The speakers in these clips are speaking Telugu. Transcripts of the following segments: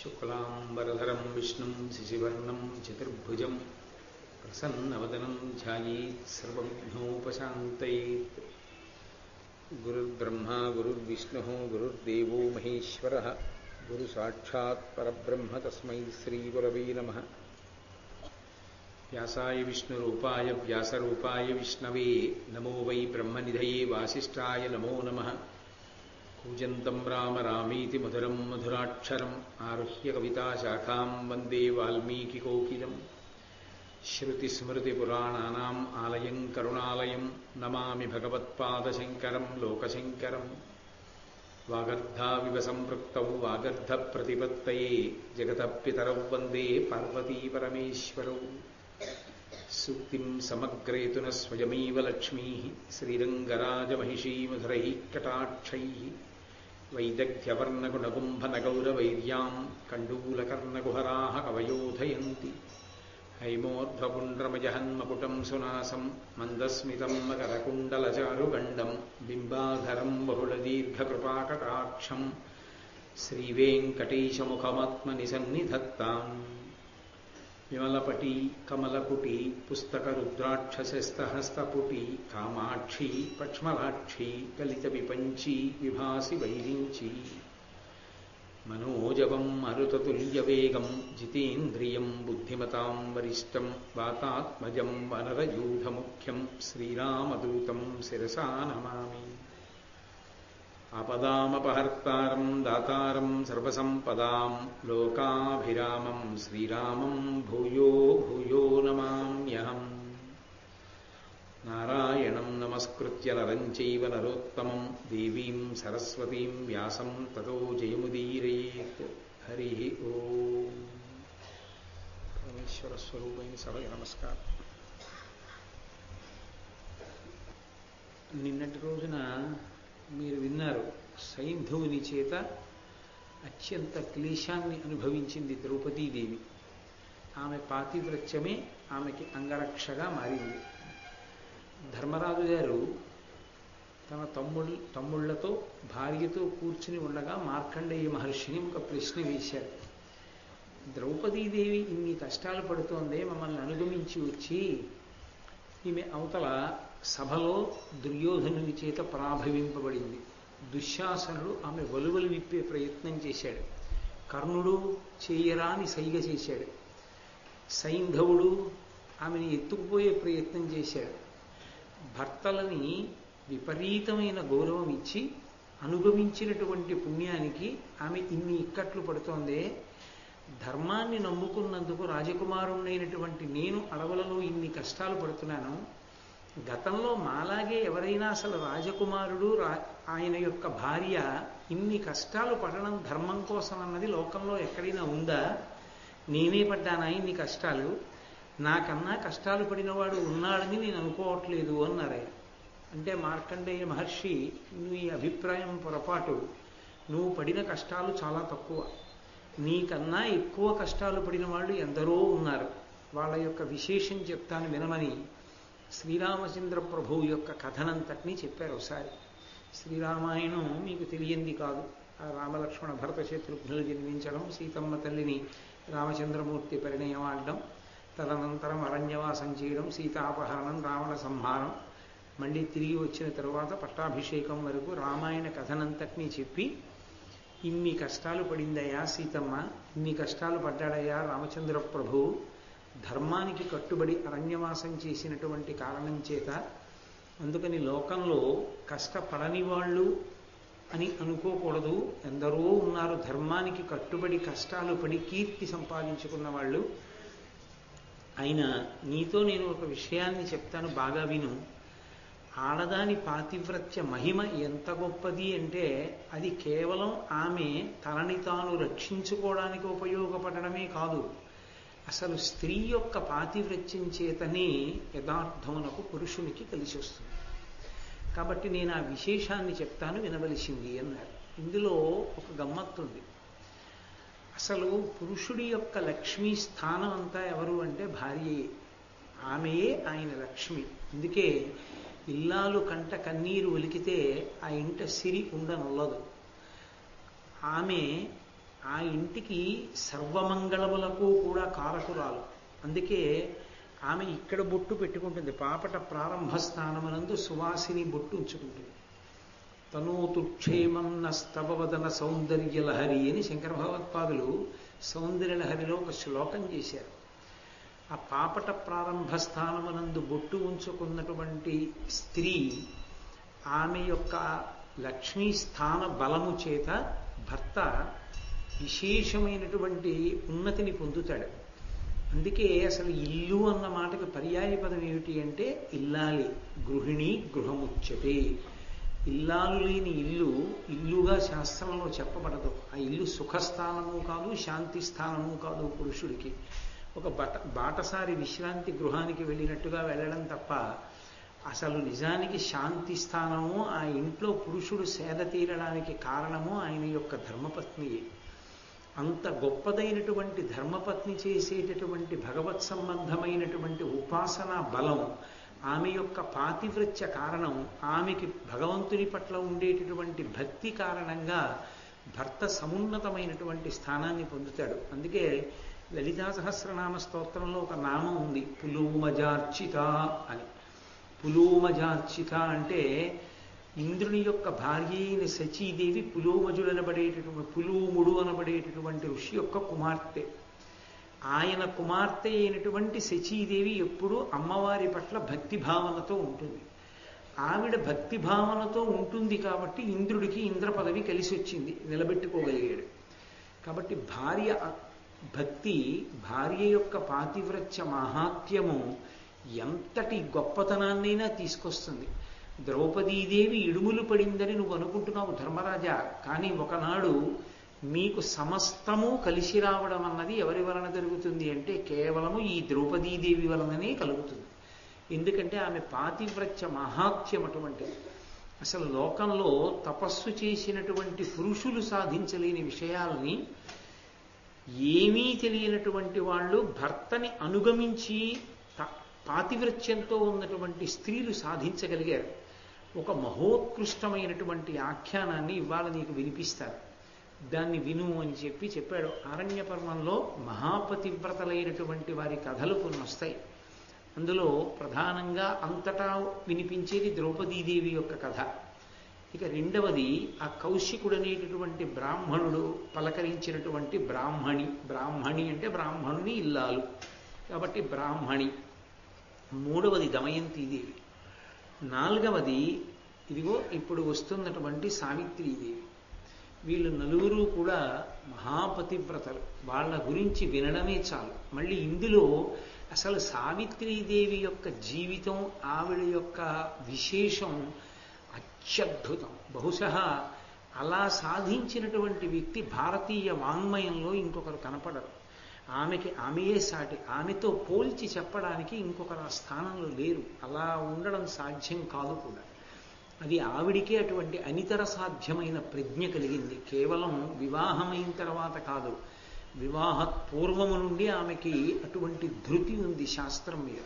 శుక్లాంబరధరం విష్ణుం శశివర్ణం చతుర్భుజం ప్రసన్నవదనం ధ్యాయేత్ సర్వవిఘ్నోపశాంతయేత్. గురుర్బ్రహ్మా గురుర్విష్ణుః గురుర్దేవో మహేశ్వరః గురు సాక్షాత్ పరబ్రహ్మ తస్మై శ్రీగురవే నమః. వ్యాసాయ విష్ణురూపాయ వ్యాసరూపాయ విష్ణవే నమో వై బ్రహ్మనిధయే వాసిష్ఠాయ నమో నమః. కూజంతం రామ రామీతి మధురం మధురాక్షరం ఆరుహ్య కవితాశాఖాం వందే వాల్మీకికోకిలం. శ్రుతిస్మృతిపురాణానాం ఆలయం కరుణాలయం నమామి భగవత్పాదశంకరం లోకశంకరం. వాగర్ధావివ సంపృక్తౌ వాగర్ధప్రతిపత్తయే జగతః పితరౌ వందే పార్వతీపరమేశ్వరౌ. సూక్తిం సమగ్రేతున స్వయమేవ లక్ష్మీః శ్రీరంగరాజమహిషీ మధురైః కటాక్షైః. వైదగ్ధ్యవర్ణగుణగుంభనగౌరవైర్యాం కండూలకర్ణకుహరాः కవయోధయంతి. హైమోర్ధ్వపుండ్రమజహన్మకుటం సునాసం మందస్మితం మకరకుండలచారుగండం బింబాధరం బహుళదీర్ఘకృపాకటాక్షం శ్రీవేంకటేశముఖమాత్మని సన్నిధత్తాం. విమలపటి కమలపుటి పుస్తకరుద్రాక్షసస్తహస్తపుటి కామాక్షి పక్ష్మలాక్షి కలిత విపంచి విభాసి వైరించి. మనోజవం మరుతతుల్యవేగం జితేంద్రియం బుద్ధిమతాం వరిష్టం వాతాత్మజం వనరయూధముఖ్యం శ్రీరామదూతం శిరసా నమామి. ఆపదామపహర్తారం దాతారం సర్వసంపదాం లోకాభిరామం శ్రీరామం భూయో భూయో నమామ్యహం. నారాయణం నమస్కృత్య నరం చైవ నరోత్తమం దేవీం సరస్వతీం వ్యాసం తతో జయముదీరయేత్. హరి ఓం. పరమేశ్వర స్వరూపైన సభకి నమస్కారం. నిన్నటి రోజున మీరు విన్నారు, సైంధవుని చేత అత్యంత క్లేశాన్ని అనుభవించింది ద్రౌపదీదేవి. ఆమె పాతివ్రత్యమే ఆమెకి అంగరక్షగా మారింది. ధర్మరాజు గారు తన తమ్ముళ్లతో భార్యతో కూర్చుని ఉండగా మార్కండేయ మహర్షిని ఒక ప్రశ్న వేశారు. ద్రౌపదీదేవి ఇన్ని కష్టాలు పడుతోందే, మమ్మల్ని అనుగమించి వచ్చి ఈమె అవతల సభలో దుర్యోధనుని చేత పరాభవింపబడింది. దుశ్శాసనుడు ఆమె వలువలు విప్పే ప్రయత్నం చేశాడు. కర్ణుడు చేయరాని సైగ చేశాడు. సైంధవుడు ఆమెను ఎత్తుకుపోయే ప్రయత్నం చేశాడు. భర్తలని విపరీతమైన గౌరవం ఇచ్చి అనుగమించినటువంటి పుణ్యానికి ఆమె ఇన్ని ఇక్కట్లు పడుతోందే, ధర్మాన్ని నమ్ముకున్నందుకు రాజకుమారుణ్ణైనటువంటి నేను అడవులలో ఇన్ని కష్టాలు పడుతున్నాను. గతంలో మాలాగే ఎవరైనా అసలు రాజకుమారుడు ఆయన యొక్క భార్య ఇన్ని కష్టాలు పడడం ధర్మం కోసం అన్నది లోకంలో ఎక్కడైనా ఉందా? నేనే పడ్డానా ఇన్ని కష్టాలు? నాకన్నా కష్టాలు పడినవాడు ఉన్నాడని నేను అనుకోవట్లేదు అన్నారు. అంటే మార్కండేయ మహర్షి, నీ అభిప్రాయం పొరపాటు. నువ్వు పడిన కష్టాలు చాలా తక్కువ. నీకన్నా ఎక్కువ కష్టాలు పడిన వాళ్ళు ఎందరో ఉన్నారు. వాళ్ళ యొక్క విశేషం చెప్తాను వినమని శ్రీరామచంద్ర ప్రభువు యొక్క కథనంతటినీ చెప్పారు ఒకసారి. శ్రీరామాయణం మీకు తెలియంది కాదు. ఆ రామలక్ష్మణ భరత శత్రుఘ్నులు జన్మించడం, సీతమ్మ తల్లిని రామచంద్రమూర్తి పరిణయమాడడం, తదనంతరం అరణ్యవాసం చేయడం, సీతాపహరణం, రావణ సంహారం, మళ్ళీ తిరిగి వచ్చిన తరువాత పట్టాభిషేకం వరకు రామాయణ కథనంతటినీ చెప్పి, ఇన్ని కష్టాలు పడిందయ్యా సీతమ్మ, ఇన్ని కష్టాలు పడ్డాడయ్యా రామచంద్ర ప్రభువు, ధర్మానికి కట్టుబడి అరణ్యవాసం చేసినటువంటి కారణం చేత, అందుకని లోకంలో కష్టపడని వాళ్ళు అని అనుకోకూడదు. ఎందరో ఉన్నారు ధర్మానికి కట్టుబడి కష్టాలు పడి కీర్తి సంపాదించుకున్న వాళ్ళు. అయినా నీతో నేను ఒక విషయాన్ని చెప్తాను, బాగా విను. ఆడదాని పాతివ్రత్య మహిమ ఎంత గొప్పది అంటే, అది కేవలం ఆమె తనని తాను రక్షించుకోవడానికి ఉపయోగపడమే కాదు, అసలు స్త్రీ యొక్క పాతివ్రత్యం చేతనే యథార్థమునకు పురుషునికి కలిసి వస్తుంది. కాబట్టి నేను ఆ విశేషాన్ని చెప్తాను, వినవలసింది అన్నారు. ఇందులో ఒక గమ్మత్తుంది. అసలు పురుషుడి యొక్క లక్ష్మీ స్థానం అంతా ఎవరు అంటే భార్యయే. ఆమెయే ఆయన లక్ష్మి. అందుకే ఇల్లాలు కంట కన్నీరు ఒలికితే ఆ ఇంట సిరి ఉండనుల్లదు. ఆమె ఆ ఇంటికి సర్వమంగళములకు కూడా కారకురాలు. అందుకే ఆమె ఇక్కడ బొట్టు పెట్టుకుంటుంది. పాపట ప్రారంభ స్థానమునందు సువాసిని బొట్టు ఉంచుకుంటుంది. తనూతు క్షేమం నస్తవదన సౌందర్యలహరి అని శంకర భగవత్పాదులు సౌందర్యలహరిలో ఒక శ్లోకం చేశారు. ఆ పాపట ప్రారంభ స్థానమునందు బొట్టు ఉంచుకున్నటువంటి స్త్రీ ఆమె యొక్క లక్ష్మీ స్థాన బలము చేత భర్త విశేషమైనటువంటి ఉన్నతిని పొందుతాడు. అందుకే అసలు ఇల్లు అన్న మాటకు పర్యాయ పదం ఏమిటి అంటే ఇల్లాలి. గృహిణి గృహముచ్యతే. ఇల్లాలు లేని ఇల్లు ఇల్లుగా శాస్త్రంలో చెప్పబడదు. ఆ ఇల్లు సుఖస్థానము కాదు, శాంతి స్థానము కాదు. పురుషుడికి ఒక బాటసారి విశ్రాంతి గృహానికి వెళ్ళినట్టుగా వెళ్ళడం తప్ప అసలు నిజానికి శాంతి స్థానము ఆ ఇంట్లో పురుషుడు సేద తీరడానికి కారణము ఆయన యొక్క ధర్మపత్నియే. అంత గొప్పదైనటువంటి ధర్మపత్ని చేసేటటువంటి భగవత్ సంబంధమైనటువంటి ఉపాసనా బలం, ఆమె యొక్క పాతివ్రత్య కారణం, ఆమెకి భగవంతుని పట్ల ఉండేటటువంటి భక్తి కారణంగా భర్త సమున్నతమైనటువంటి స్థానాన్ని పొందుతాడు. అందుకే లలితా సహస్రనామ స్తోత్రంలో ఒక నామం ఉంది, పులూమజార్చిత అని. పులూమజార్చిత అంటే ఇంద్రుని యొక్క భార్య అయిన శచీదేవి పులూముడు అనబడేటటువంటి ఋషి యొక్క కుమార్తె. ఆయన కుమార్తె అయినటువంటి శచీదేవి ఎప్పుడూ అమ్మవారి పట్ల భక్తిభావనతో ఉంటుంది. ఆవిడ భక్తిభావనతో ఉంటుంది కాబట్టి ఇంద్రుడికి ఇంద్ర పదవి కలిసి వచ్చింది, నిలబెట్టుకోగలిగాడు. కాబట్టి భార్య భక్తి, భార్య యొక్క పాతివ్రత్య మహాత్మ్యము ఎంతటి గొప్పతనాన్నైనా తీసుకొస్తుంది. ద్రౌపదీదేవి ఇడుములు పడిందని నువ్వు అనుకుంటున్నావు ధర్మరాజా, కానీ ఒకనాడు మీకు సమస్తము కలిసి రావడం అన్నది ఎవరి వలన జరుగుతుంది అంటే కేవలము ఈ ద్రౌపదీదేవి వలననే కలుగుతుంది. ఎందుకంటే ఆమె పాతివ్రత్య మహాత్మ్యం అటువంటిది. అసలు లోకంలో తపస్సు చేసినటువంటి పురుషులు సాధించలేని విషయాలని ఏమీ తెలియనటువంటి వాళ్ళు భర్తని అనుగమించి పాతివ్రత్యంతో ఉన్నటువంటి స్త్రీలు సాధించగలిగారు. ఒక మహోత్కృష్టమైనటువంటి ఆఖ్యానాన్ని ఇవాళ నీకు వినిపిస్తారు, దాన్ని విను అని చెప్పాడు. ఆరణ్య పర్వంలో మహాపతివ్రతలైనటువంటి వారి కథలు కొన్ని వస్తాయి. అందులో ప్రధానంగా అంతటా వినిపించేది ద్రౌపదీదేవి యొక్క కథ. ఇక రెండవది ఆ కౌశికుడు అనేటటువంటి బ్రాహ్మణుడు పలకరించినటువంటి బ్రాహ్మణి అంటే బ్రాహ్మణుని ఇల్లాలు కాబట్టి బ్రాహ్మణి. మూడవది దమయంతీదేవి. నాలుగవది ఇదిగో ఇప్పుడు వస్తున్నటువంటి సావిత్రీదేవి. వీళ్ళు నలుగురు కూడా మహాపతివ్రతలు. వాళ్ళ గురించి వినడమే చాలు. మళ్ళీ ఇందులో అసలు సావిత్రీదేవి యొక్క జీవితం, ఆవిడ యొక్క విశేషం అత్యద్భుతం. బహుశా అలా సాధించినటువంటి వ్యక్తి భారతీయ వాంగ్మయంలో ఇంకొకరు కనపడరు. ఆమెయే సాటి. ఆమెతో పోల్చి చెప్పడానికి ఇంకొకరు ఆ స్థానంలో లేరు. అలా ఉండడం సాధ్యం కాదు కూడా. అది ఆవిడికే అటువంటి అనితర సాధ్యమైన ప్రజ్ఞ కలిగింది. కేవలం వివాహమైన తర్వాత కాదు, వివాహ పూర్వము నుండి ఆమెకి అటువంటి ధృతి ఉంది శాస్త్రం మీద.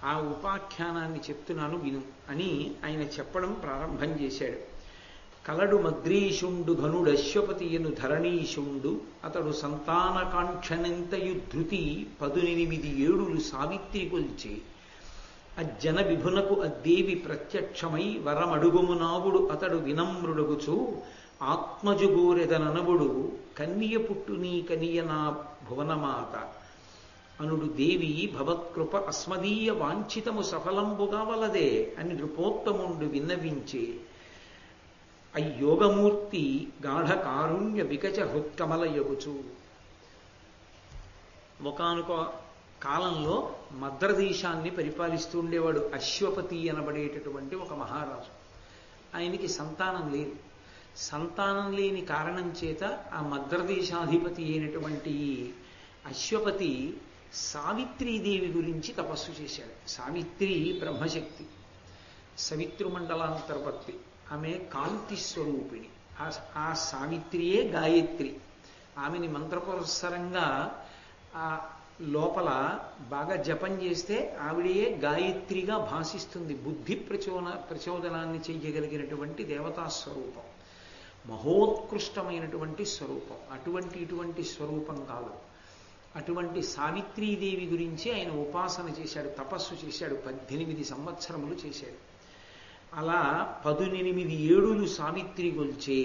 ఆ ఉపాఖ్యానాన్ని చెప్తున్నాను విను అని ఆయన చెప్పడం ప్రారంభం చేశాడు. కలడు మద్రీషుండు ఘనుడశ్వపతియను ధరణీషుండు అతడు సంతానకాంక్షనెంతయు ధృతి 18 ఏడులు సావిత్రి కొల్చే అజ్జన విభునకు అద్దేవి ప్రత్యక్షమై వరమడుగుమునావుడు అతడు వినమ్రుడుగుచు ఆత్మజుగోరెదననవుడు కన్య పుట్టు నీ కనియ నా భువనమాత అనుడు దేవి భవత్కృప అస్మదీయ వాంఛితము సఫలంబుగా వలదే అని నృపోత్తముండు విన్నవించే అయ్యోగమూర్తి గాఢ కారుణ్య వికచ హృత్కమలయగుచు. ఒకానొక కాలంలో మద్రదేశాన్ని పరిపాలిస్తూ ఉండేవాడు అశ్వపతి అనబడేటటువంటి ఒక మహారాజు. ఆయనకి సంతానం లేదు. సంతానం లేని కారణం చేత ఆ మద్రదేశాధిపతి అయినటువంటి అశ్వపతి సావిత్రీదేవి గురించి తపస్సు చేశాడు. సావిత్రి బ్రహ్మశక్తి, సవితృమండలాంతర్వర్తి. ఆమె కాంతి స్వరూపిణి. ఆ సావిత్రియే గాయత్రి. ఆమెని మంత్రపురస్సరంగా ఆ లోపల బాగా జపం చేస్తే ఆవిడయే గాయత్రిగా భాషిస్తుంది. బుద్ధి ప్రచోదనాన్ని చెయ్యగలిగినటువంటి దేవతా స్వరూపం. మహోత్కృష్టమైనటువంటి స్వరూపం. ఇటువంటి స్వరూపం కాదు. అటువంటి సావిత్రీదేవి గురించి ఆయన ఉపాసన చేశాడు, తపస్సు చేశాడు, 18 సంవత్సరములు చేశాడు. అలా 18 ఏడులు సావిత్రి గొల్చే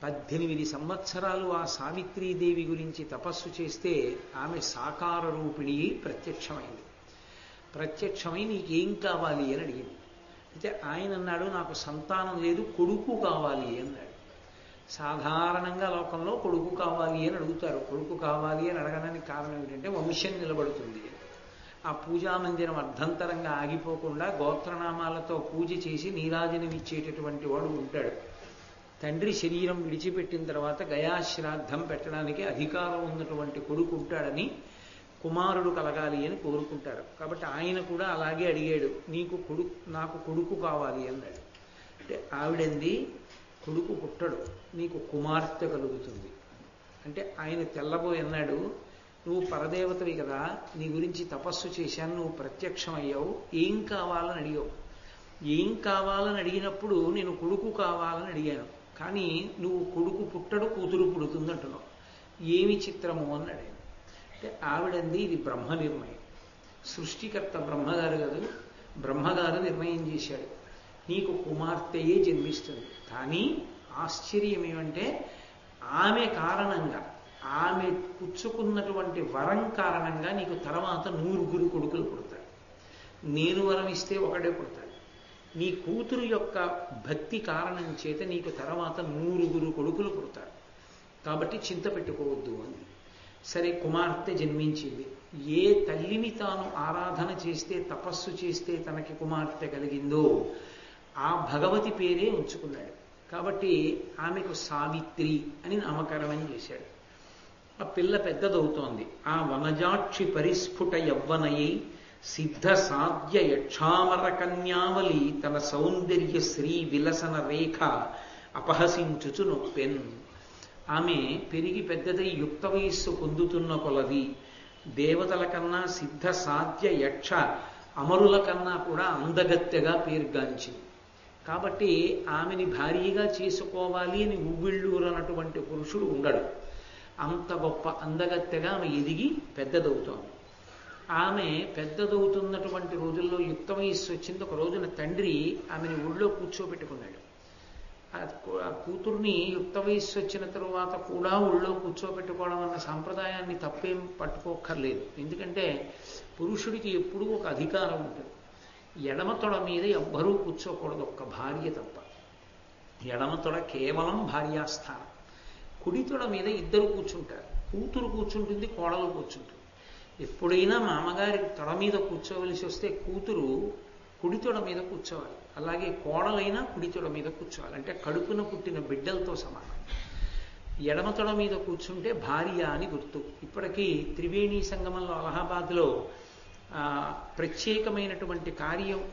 18 సంవత్సరాలు ఆ సావిత్రీదేవి గురించి తపస్సు చేస్తే ఆమె సాకార రూపిణి ప్రత్యక్షమైంది. ప్రత్యక్షమై నీకేం కావాలి అని అడిగింది. అయితే ఆయన అన్నాడు, నాకు సంతానం లేదు, కొడుకు కావాలి అన్నాడు. సాధారణంగా లోకంలో కొడుకు కావాలి అని అడుగుతారు. కొడుకు కావాలి అని అడగడానికి కారణం ఏంటంటే వంశం నిలబడుతుంది. ఆ పూజా మందిరం అర్ధంతరంగా ఆగిపోకుండా గోత్రనామాలతో పూజ చేసి నీరాజనం ఇచ్చేటటువంటి వాడు ఉంటాడు. తండ్రి శరీరం విడిచిపెట్టిన తర్వాత గయాశ్రాద్ధం పెట్టడానికి అధికారం ఉన్నటువంటి కొడుకు ఉంటాడని, కుమారుడు కలగాలి అని కోరుకుంటారు. కాబట్టి ఆయన కూడా అలాగే అడిగాడు, నాకు కొడుకు కావాలి అన్నాడు. అంటే ఆవిడంది, కొడుకు పుట్టడు, నీకు కుమార్తె కలుగుతుంది. అంటే ఆయన తెల్లబోయి అన్నాడు, నువ్వు పరదేవతవి కదా, నీ గురించి తపస్సు చేశాను, నువ్వు ప్రత్యక్షమయ్యావు, ఏం కావాలని అడిగావు. ఏం కావాలని అడిగినప్పుడు నేను కొడుకు కావాలని అడిగాను, కానీ నువ్వు కొడుకు పుట్టడు, కూతురు పుడుతుంది అంటున్నావు, ఏమి చిత్రము అన్నాడు. అంటే ఆవిడంది, ఇది బ్రహ్మ నిర్ణయం. సృష్టికర్త బ్రహ్మగారు కాదు, బ్రహ్మగారు నిర్ణయం చేశాడు, నీకు కుమార్తెయే జన్మిస్తుంది. కానీ ఆశ్చర్యం ఏమంటే ఆమె కారణంగా, ఆమె పుచ్చుకున్నటువంటి వరం కారణంగా నీకు తర్వాత 9 కొడుకులు పుడతారు. నేను వరం ఇస్తే ఒకడే పుడతాడు. నీ కూతురు యొక్క భక్తి కారణం చేత నీకు తర్వాత 9 కొడుకులు పుడతారు. కాబట్టి చింత పెట్టుకోవద్దు అని. సరే, కుమార్తె జన్మించింది. ఏ తల్లిని తాను ఆరాధన చేస్తే, తపస్సు చేస్తే తనకి కుమార్తె కలిగిందో ఆ భగవతి పేరే ఉంచుకున్నాడు. కాబట్టి ఆమెకు సావిత్రి అని నామకరణం చేశాడు. ఆ పిల్ల పెద్దదవుతోంది. ఆ వనజాక్షి పరిస్ఫుట యవ్వనయై సిద్ధ సాధ్య యక్షామర కన్యావలి తన సౌందర్య శ్రీ విలసన రేఖ అపహసించుచు నొప్పెన్. ఆమె పెరిగి పెద్దదై యుక్త వయస్సు పొందుతున్న కొలది దేవతల కన్నా, సిద్ధ సాధ్య యక్ష అమరుల కన్నా కూడా అందగత్తెగా పేరుగాంచింది. కాబట్టి ఆమెని భార్యగా చేసుకోవాలి అని ఉవ్విళ్ళూరనటువంటి పురుషుడు ఉండడు. అంత గొప్ప అందగత్తెగా ఆమె ఎదిగి పెద్దదవుతోంది. ఆమె పెద్దదవుతున్నటువంటి రోజుల్లో యుక్త వయస్సు వచ్చింది. ఒక రోజున తండ్రి ఆమెని ఊళ్ళో కూర్చోబెట్టుకున్నాడు. ఆ కూతుర్ని యుక్త వయస్సు వచ్చిన తరువాత కూడా ఊళ్ళో కూర్చోబెట్టుకోవడం అన్న సాంప్రదాయాన్ని తప్పేం పట్టుకోక్కర్లేదు. ఎందుకంటే పురుషుడికి ఎప్పుడూ ఒక అధికారం ఉంటుంది. ఎడమ తొడ మీద ఎవ్వరూ కూర్చోకూడదు, ఒక్క భార్య తప్ప. ఎడమ తొడ కేవలం భార్యాస్థానం. కుడి తొడ మీద ఇద్దరు కూర్చుంటారు. కూతురు కూర్చుంటుంది, కోడలు కూర్చుంటుంది. ఎప్పుడైనా మామగారి తొడ మీద కూర్చోవలసి వస్తే కూతురు కుడి తొడ మీద కూర్చోవాలి. అలాగే కోడలైనా కుడి తొడ మీద కూర్చోవాలి. అంటే కడుపున పుట్టిన బిడ్డలతో సమానం. ఎడమ తొడ మీద కూర్చుంటే భార్య అని గుర్తు. ఇప్పటికీ త్రివేణి సంగమంలో అలహాబాద్లో ప్రత్యేకమైనటువంటి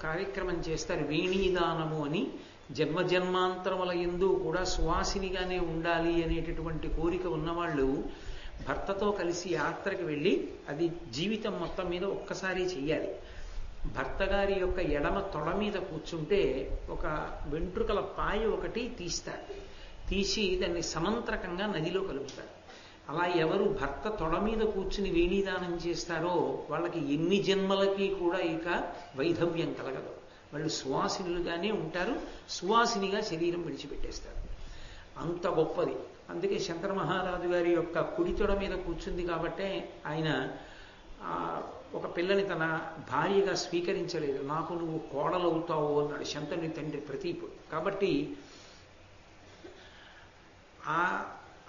కార్యక్రమం చేస్తారు, వేణీదానము అని. జన్మజన్మాంతరముల యందు కూడా సువాసినిగానే ఉండాలి అనేటటువంటి కోరిక ఉన్నవాళ్ళు భర్తతో కలిసి యాత్రకు వెళ్ళి అది జీవితం మొత్తం మీద ఒక్కసారి చెయ్యాలి. భర్త గారి యొక్క ఎడమ తొడ మీద కూర్చుంటే ఒక వెంట్రుకల పాయ ఒకటి తీస్తారు. తీసి దాన్ని సమంత్రకంగా నదిలో కలుపుతారు. అలా ఎవరు భర్త తొడ మీద కూర్చుని వేణీదానం చేస్తారో వాళ్ళకి ఎన్ని జన్మలకి కూడా ఇక వైధవ్యం కలగదు. వాళ్ళు సువాసినులుగానే ఉంటారు, సువాసినిగా శరీరం విడిచిపెట్టేస్తారు. అంత గొప్పది. అందుకే శంకర మహారాజు గారి యొక్క కుడి తొడ మీద కూర్చుంది కాబట్టే ఆయన ఒక పిల్లని తన భార్యగా స్వీకరించలేదు. నాకు నువ్వు కోడలవుతావు అన్నాడు శంతనుని తండ్రి ప్రతీపుడు. కాబట్టి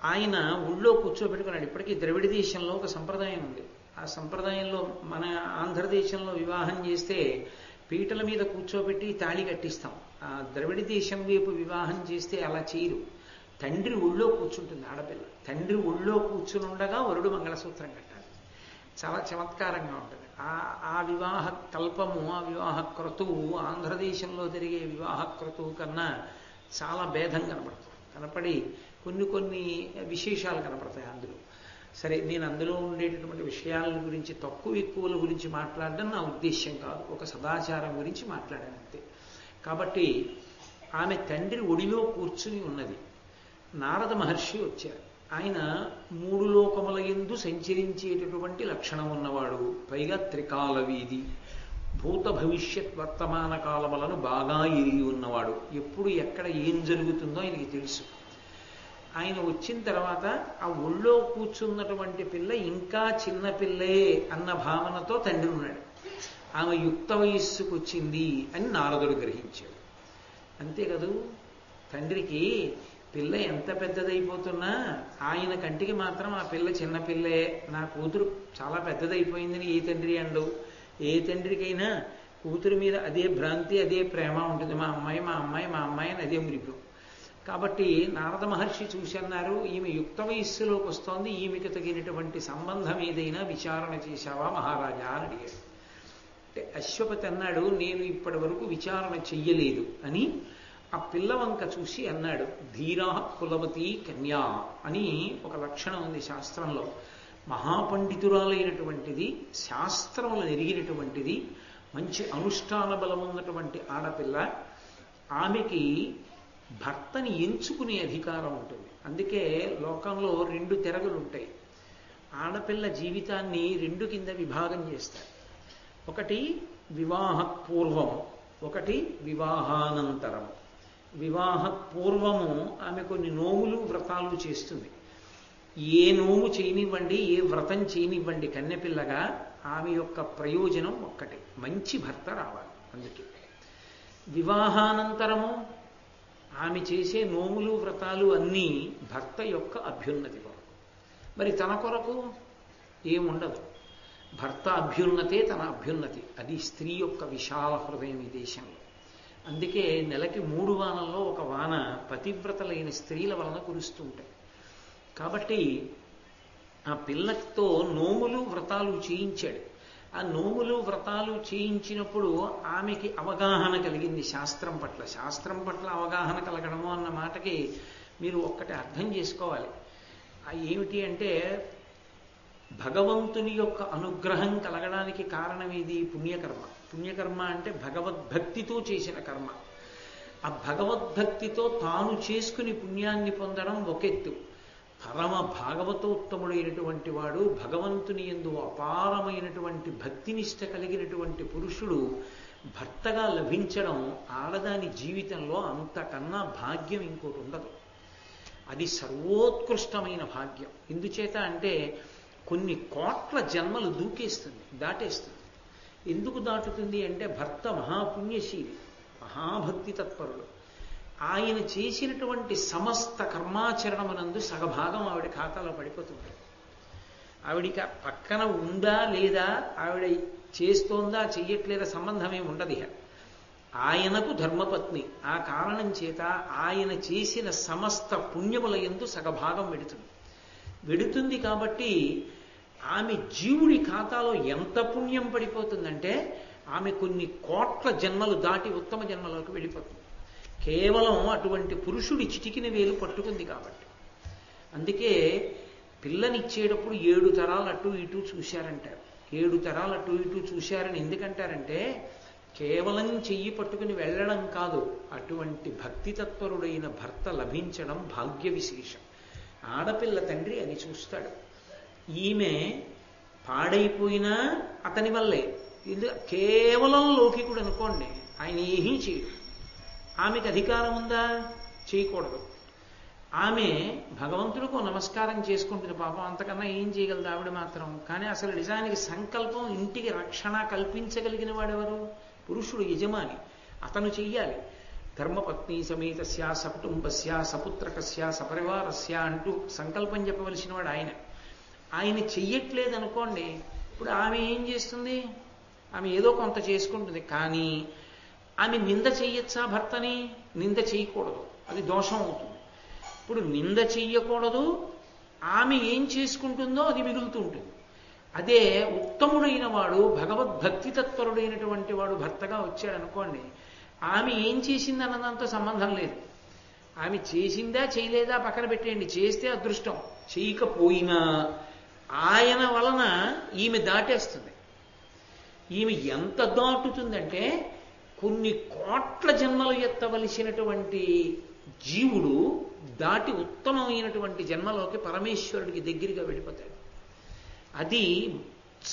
ఆయన ఊళ్ళో కూర్చోబెట్టుకున్నాడు. ఇప్పటికీ ద్రవిడ దేశంలో ఒక సంప్రదాయం ఉంది. ఆ సంప్రదాయంలో మన ఆంధ్రదేశంలో వివాహం చేస్తే పీటల మీద కూర్చోబెట్టి తాళి కట్టిస్తాం. ఆ ద్రవిడ దేశం వైపు వివాహం చేస్తే అలా చేయరు. తండ్రి ఒళ్ళో కూర్చుంటుంది ఆడపిల్ల. తండ్రి ఒళ్ళో కూర్చుని ఉండగా వరుడు మంగళసూత్రం కట్టాలి. చాలా చమత్కారంగా ఉంటుంది. ఆ వివాహ కల్పము, ఆ వివాహ క్రతువు ఆంధ్రదేశంలో జరిగే వివాహ క్రతువు కన్నా చాలా భేదం కనపడి కొన్ని విశేషాలు కనపడతాయి అందులో. సరే, నేను అందులో ఉండేటటువంటి విషయాల గురించి తక్కువ ఎక్కువల గురించి మాట్లాడడం నా ఉద్దేశ్యం కాదు. ఒక సదాచారం గురించి మాట్లాడాను అంతే. కాబట్టి ఆమె తండ్రి ఒడిలో కూర్చుని ఉన్నది. నారద మహర్షి వచ్చారు. ఆయన 3 లోకముల యందు సంచరించేటటువంటి లక్షణం ఉన్నవాడు, పైగా త్రికాల వీధి, భూత భవిష్యత్ వర్తమాన కాలములను బాగా ఎరిగి ఉన్నవాడు. ఎప్పుడు ఎక్కడ ఏం జరుగుతుందో ఆయనకి తెలుసు. ఆయన వచ్చిన తర్వాత ఆ ఒళ్ళో కూర్చున్నటువంటి పిల్ల ఇంకా చిన్న పిల్లే అన్న భావనతో తండ్రి ఉన్నాడు. ఆమె యుక్త వయస్సుకు వచ్చింది అని నారదుడు గ్రహించాడు. అంతే కదూ, తండ్రికి పిల్ల ఎంత పెద్దదైపోతున్నా ఆయన కంటికి మాత్రం ఆ పిల్ల చిన్నపిల్లే, నా కూతురు చాలా పెద్దదైపోయిందని ఏ తండ్రి అండవు. ఏ తండ్రికైనా కూతురు మీద అదే భ్రాంతి, అదే ప్రేమ ఉంటుంది. మా అమ్మాయి మా అమ్మాయి మా అమ్మాయి అని అదే మురిపు. కాబట్టి నారద మహర్షి చూసి అన్నారు, ఈమె యుక్త వయస్సులోకి వస్తోంది, ఈమెకు తగినటువంటి సంబంధం ఏదైనా విచారణ చేశావా మహారాజా అని అడిగాడు. అంటే అశ్వపతి అన్నాడు, నేను ఇప్పటి వరకు విచారణ చెయ్యలేదు అని. ఆ పిల్లవంక చూసి అన్నాడు, ధీరా కులవతి కన్యా అని ఒక లక్షణం ఉంది శాస్త్రంలో. మహాపండితురాలైనటువంటిది, శాస్త్రములు ఎరిగినటువంటిది, మంచి అనుష్ఠాన బలం ఉన్నటువంటి ఆడపిల్ల, ఆమెకి భర్తని ఎంచుకునే అధికారం ఉంటుంది. అందుకే లోకంలో 2 తెరగులు ఉంటాయి. ఆడపిల్ల జీవితాన్ని 2 కింద విభాగం చేస్తారు. ఒకటి వివాహ పూర్వము, ఒకటి వివాహానంతరము. వివాహ పూర్వము ఆమె కొన్ని నోములు వ్రతాలు చేస్తుంది. ఏ నోము చేయనివ్వండి, ఏ వ్రతం చేయనివ్వండి, కన్నెపిల్లగా ఆమె యొక్క ప్రయోజనం ఒక్కటే, మంచి భర్త రావాలి. అందుకే వివాహానంతరము ఆమె చేసే నోములు వ్రతాలు అన్నీ భర్త యొక్క అభ్యున్నతి కొరకు. మరి తన కొరకు ఏముండదు. భర్త అభ్యున్నతే తన అభ్యున్నతి. అది స్త్రీ యొక్క విశాల హృదయం ఈ దేశంలో. అందుకే నెలకి 3 వానల్లో ఒక వాన పతివ్రతలైన స్త్రీల వలన కురుస్తుంటాయి. కాబట్టి ఆ పిల్లతో నోములు వ్రతాలు చేయించాడు. ఆ నోములు వ్రతాలు చేయించినప్పుడు ఆమెకి అవగాహన కలిగింది శాస్త్రం పట్ల. శాస్త్రం పట్ల అవగాహన కలగడము అన్న మాటకి మీరు ఒక్కటి అర్థం చేసుకోవాలి. ఏమిటి అంటే, భగవంతుని యొక్క అనుగ్రహం కలగడానికి కారణమేది? పుణ్యకర్మ. పుణ్యకర్మ అంటే భగవద్భక్తితో చేసిన కర్మ. ఆ భగవద్భక్తితో తాను చేసుకుని పుణ్యాన్ని పొందడం ఒకెత్తు. పరమ భాగవతోత్తముడైనటువంటి వాడు, భగవంతుని యందు అపారమైనటువంటి భక్తినిష్ట కలిగినటువంటి పురుషుడు భర్తగా లభించడం ఆడదాని జీవితంలో అంతకన్నా భాగ్యం ఇంకోటి ఉండదు. అది సర్వోత్కృష్టమైన భాగ్యం. ఎందుచేత అంటే కొన్ని కోట్ల జన్మలు దాటేస్తుంది. ఎందుకు దాటుతుంది అంటే, భర్త మహాపుణ్యశీలి, మహాభక్తి తత్పరుడు. ఆయన చేసినటువంటి సమస్త కర్మాచరణమునందు సగభాగం ఆవిడ ఖాతాలో పడిపోతుంది. ఆవిడికి పక్కన ఉందా లేదా, ఆవిడ చేస్తోందా చెయ్యట్లేదా సంబంధమే ఉండదు. ఆయనకు ధర్మపత్ని. ఆ కారణం చేత ఆయన చేసిన సమస్త పుణ్యముల యందు సగభాగం వెడుతుంది. కాబట్టి ఆమె జీవుడి ఖాతాలో ఎంత పుణ్యం పడిపోతుందంటే, ఆమె కొన్ని కోట్ల జన్మలు దాటి ఉత్తమ జన్మలోకి వెళ్ళిపోతుంది. కేవలం అటువంటి పురుషుడి చిటికిన వేలు పట్టుకుంది కాబట్టి. అందుకే పిల్లనిచ్చేటప్పుడు 7 తరాలు అటు ఇటు చూశారంటారు. 7 తరాలు అటు ఇటు చూశారని ఎందుకంటారంటే, కేవలం చెయ్యి పట్టుకుని వెళ్ళడం కాదు, అటువంటి భక్తి తత్పరుడైన భర్త లభించడం భాగ్య విశేషం. ఆడపిల్ల తండ్రి అని చూస్తాడు. ఈమె పాడైపోయినా అతని వల్లే. కేవలం లౌకికుడు అనుకోండి, ఆయన ఏమీ చేయడు. ఆమెకు అధికారం ఉందా? చేయకూడదు. ఆమె భగవంతుడికి నమస్కారం చేసుకుంటుంది. పాపం అంతకన్నా ఏం చేయగలదు ఆవిడ మాత్రం. కానీ అసలు నిజానికి సంకల్పం, ఇంటికి రక్షణ కల్పించగలిగిన వాడెవరు? పురుషుడు, యజమాని. అతను చెయ్యాలి. ధర్మపత్ని సమేతస్య సకుటుంబస్య సపుత్రకస్య సపరివారస్య అంటూ సంకల్పం చెప్పవలసిన వాడు ఆయన. ఆయన చెయ్యట్లేదనుకోండి, ఇప్పుడు ఆమె ఏం చేస్తుంది? ఆమె ఏదో కొంత చేసుకుంటుంది. కానీ ఆమె నింద చెయ్యొచ్చా భర్తని? నింద చేయకూడదు, అది దోషం అవుతుంది. ఇప్పుడు నింద చెయ్యకూడదు, ఆమె ఏం చేసుకుంటుందో అది మిగులుతూ ఉంటుంది. అదే ఉత్తముడైన వాడు, భగవద్భక్తి తత్పరుడైనటువంటి వాడు భర్తగా వచ్చాడు అనుకోండి, ఆమె ఏం చేసింది అన్నదాంతో సంబంధం లేదు. ఆమె చేసిందా చేయలేదా పక్కన పెట్టేయండి, చేస్తే అదృష్టం, చేయకపోయినా ఆయన వలన ఈమె దాటేస్తుంది. ఈమె ఎంత దాటుతుందంటే, కొన్ని కోట్ల జన్మలు ఎత్తవలసినటువంటి జీవుడు దాటి ఉత్తమమైనటువంటి జన్మలోకి పరమేశ్వరుడికి దగ్గరగా వెళ్ళిపోతాడు. అది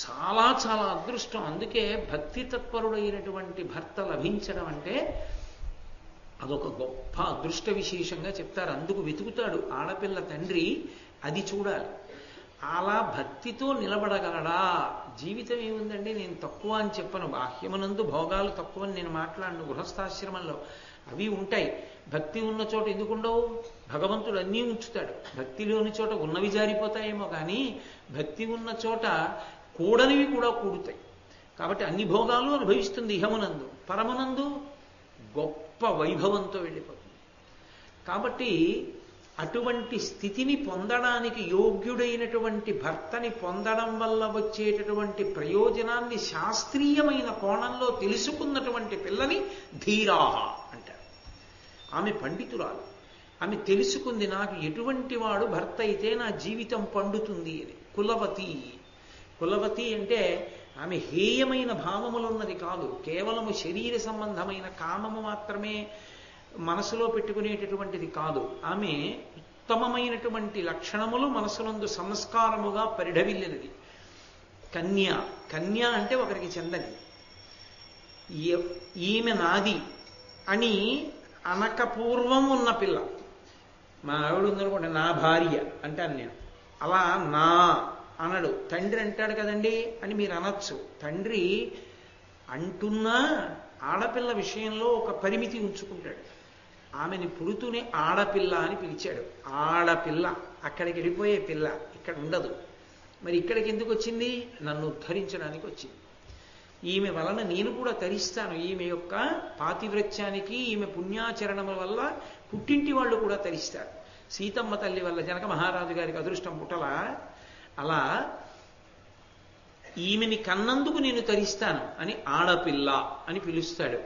చాలా చాలా అదృష్టం. అందుకే భక్తి తత్పరుడైనటువంటి భర్త లభించడం అంటే అదొక గొప్ప అదృష్ట విశేషంగా చెప్తారు. అందుకు వెతుకుతాడు ఆడపిల్ల తండ్రి, అది చూడాలి. అలా భక్తితో నిలబడగలడా? జీవితం ఏముందండి, నేను తక్కువ అని చెప్పను. బాహ్యమునందు భోగాలు తక్కువని నేను మాట్లాడను. గృహస్థాశ్రమంలో అవి ఉంటాయి. భక్తి ఉన్న చోట ఎందుకుండవు? భగవంతుడు అన్నీ ఉంచుతాడు. భక్తి లేని చోట ఉన్నవి జారిపోతాయేమో, కానీ భక్తి ఉన్న చోట కూడనివి కూడా కూడుతాయి. కాబట్టి అన్ని భోగాలు అనుభవిస్తుంది ఇహమునందు. పరమునందు గొప్ప వైభవంతో వెళ్ళిపోతుంది. కాబట్టి అటువంటి స్థితిని పొందడానికి యోగ్యుడైనటువంటి భర్తని పొందడం వల్ల వచ్చేటటువంటి ప్రయోజనాన్ని శాస్త్రీయమైన కోణంలో తెలుసుకున్నటువంటి పిల్లని ధీరాహ అంటారు. ఆమె పండితురాలు. ఆమె తెలుసుకుంది, నాకు ఎటువంటి వాడు భర్త అయితే నా జీవితం పండుతుంది అని. కులవతి. కులవతి అంటే ఆమె హేయమైన భావములున్నది కాదు, కేవలము శరీర సంబంధమైన కామము మాత్రమే మనసులో పెట్టుకునేటటువంటిది కాదు. ఆమె ఉత్తమమైనటువంటి లక్షణములు మనసునందు సంస్కారముగా పరిఢవిల్లినది. కన్య. కన్య అంటే ఒకరికి చెందని. ఈమె నాది అని అనకపూర్వం ఉన్న పిల్ల. మా ఆవిడ ఉందనుకోండి, నా భార్య అంటాను నేను. అలా నా అనడు. తండ్రి అంటాడు కదండి అని మీరు అనొచ్చు. తండ్రి అంటున్నా ఆడపిల్ల విషయంలో ఒక పరిమితి ఉంచుకుంటాడు. ఆమెని పుడుతూనే ఆడపిల్ల అని పిలిచాడు. ఆడపిల్ల, అక్కడికి వెళ్ళిపోయే పిల్ల, ఇక్కడ ఉండదు. మరి ఇక్కడికి ఎందుకు వచ్చింది? నన్ను ఉద్ధరించడానికి వచ్చింది. ఈమె వలన నేను కూడా తరిస్తాను. ఈమె యొక్క పాతివ్రత్యానికి, ఈమె పుణ్యాచరణముల వల్ల పుట్టింటి వాళ్ళు కూడా తరిస్తారు. సీతమ్మ తల్లి వల్ల జనక మహారాజు గారికి అదృష్టం పుట్టల. అలా ఈమెని కన్నందుకు నేను తరిస్తాను అని ఆడపిల్ల అని పిలుస్తాడు.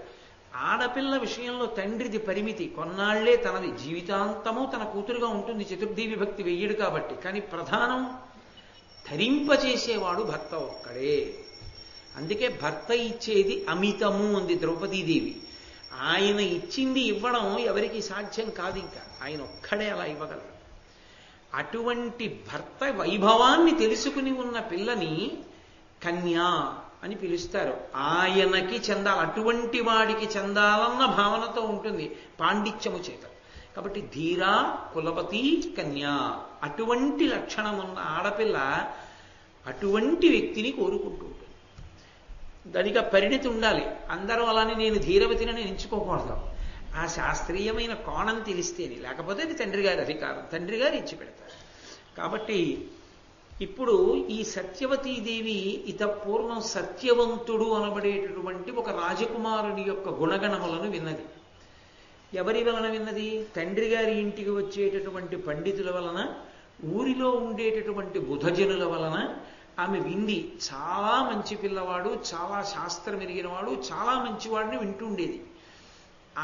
ఆడపిల్ల విషయంలో తండ్రిది పరిమితి, కొన్నాళ్లే తనది, జీవితాంతము తన కూతురుగా ఉంటుంది. చతుర్థి విభక్తి వెయ్యడు కాబట్టి. కానీ ప్రధానం ధరింపచేసేవాడు భర్త ఒక్కడే. అందుకే భర్త ఇచ్చేది అమితము అంది ద్రౌపదీదేవి. ఆయన ఇచ్చింది ఇవ్వడం ఎవరికి సాధ్యం కాదు. ఇంకా ఆయన ఒక్కడే అలా ఇవ్వగలరు. అటువంటి భర్త వైభవాన్ని తెలుసుకుని ఉన్న పిల్లని కన్యా అని పిలుస్తారు. ఆయనకి చెందాలి, అటువంటి వాడికి చెందాలన్న భావనతో ఉంటుంది పాండిత్యము చేత. కాబట్టి ధీరా, కులవతి, కన్యా, అటువంటి లక్షణమున్న ఆడపిల్ల అటువంటి వ్యక్తిని కోరుకుంటూ ఉంటుంది. దానికి పరిణితి ఉండాలి. అందరూ అలానే నేను ధీరవతిని నేను ఎంచుకోకూడదు. ఆ శాస్త్రీయమైన కోణం తెలిస్తేనే, లేకపోతే అది తండ్రి గారి అధికారం, తండ్రి గారు ఇచ్చి పెడతారు. కాబట్టి ఇప్పుడు ఈ సత్యవతీదేవి పూర్వం సత్యవంతుడు అనబడేటటువంటి ఒక రాజకుమారుని యొక్క గుణగణములను విన్నది. ఎవరి వలన విన్నది? తండ్రి గారి ఇంటికి వచ్చేటటువంటి పండితుల వలన, ఊరిలో ఉండేటటువంటి బుధజనుల వలన ఆమె వింది. చాలా మంచి పిల్లవాడు, చాలా శాస్త్రం ఎరిగినవాడు, చాలా మంచివాడిని వింటుండేది.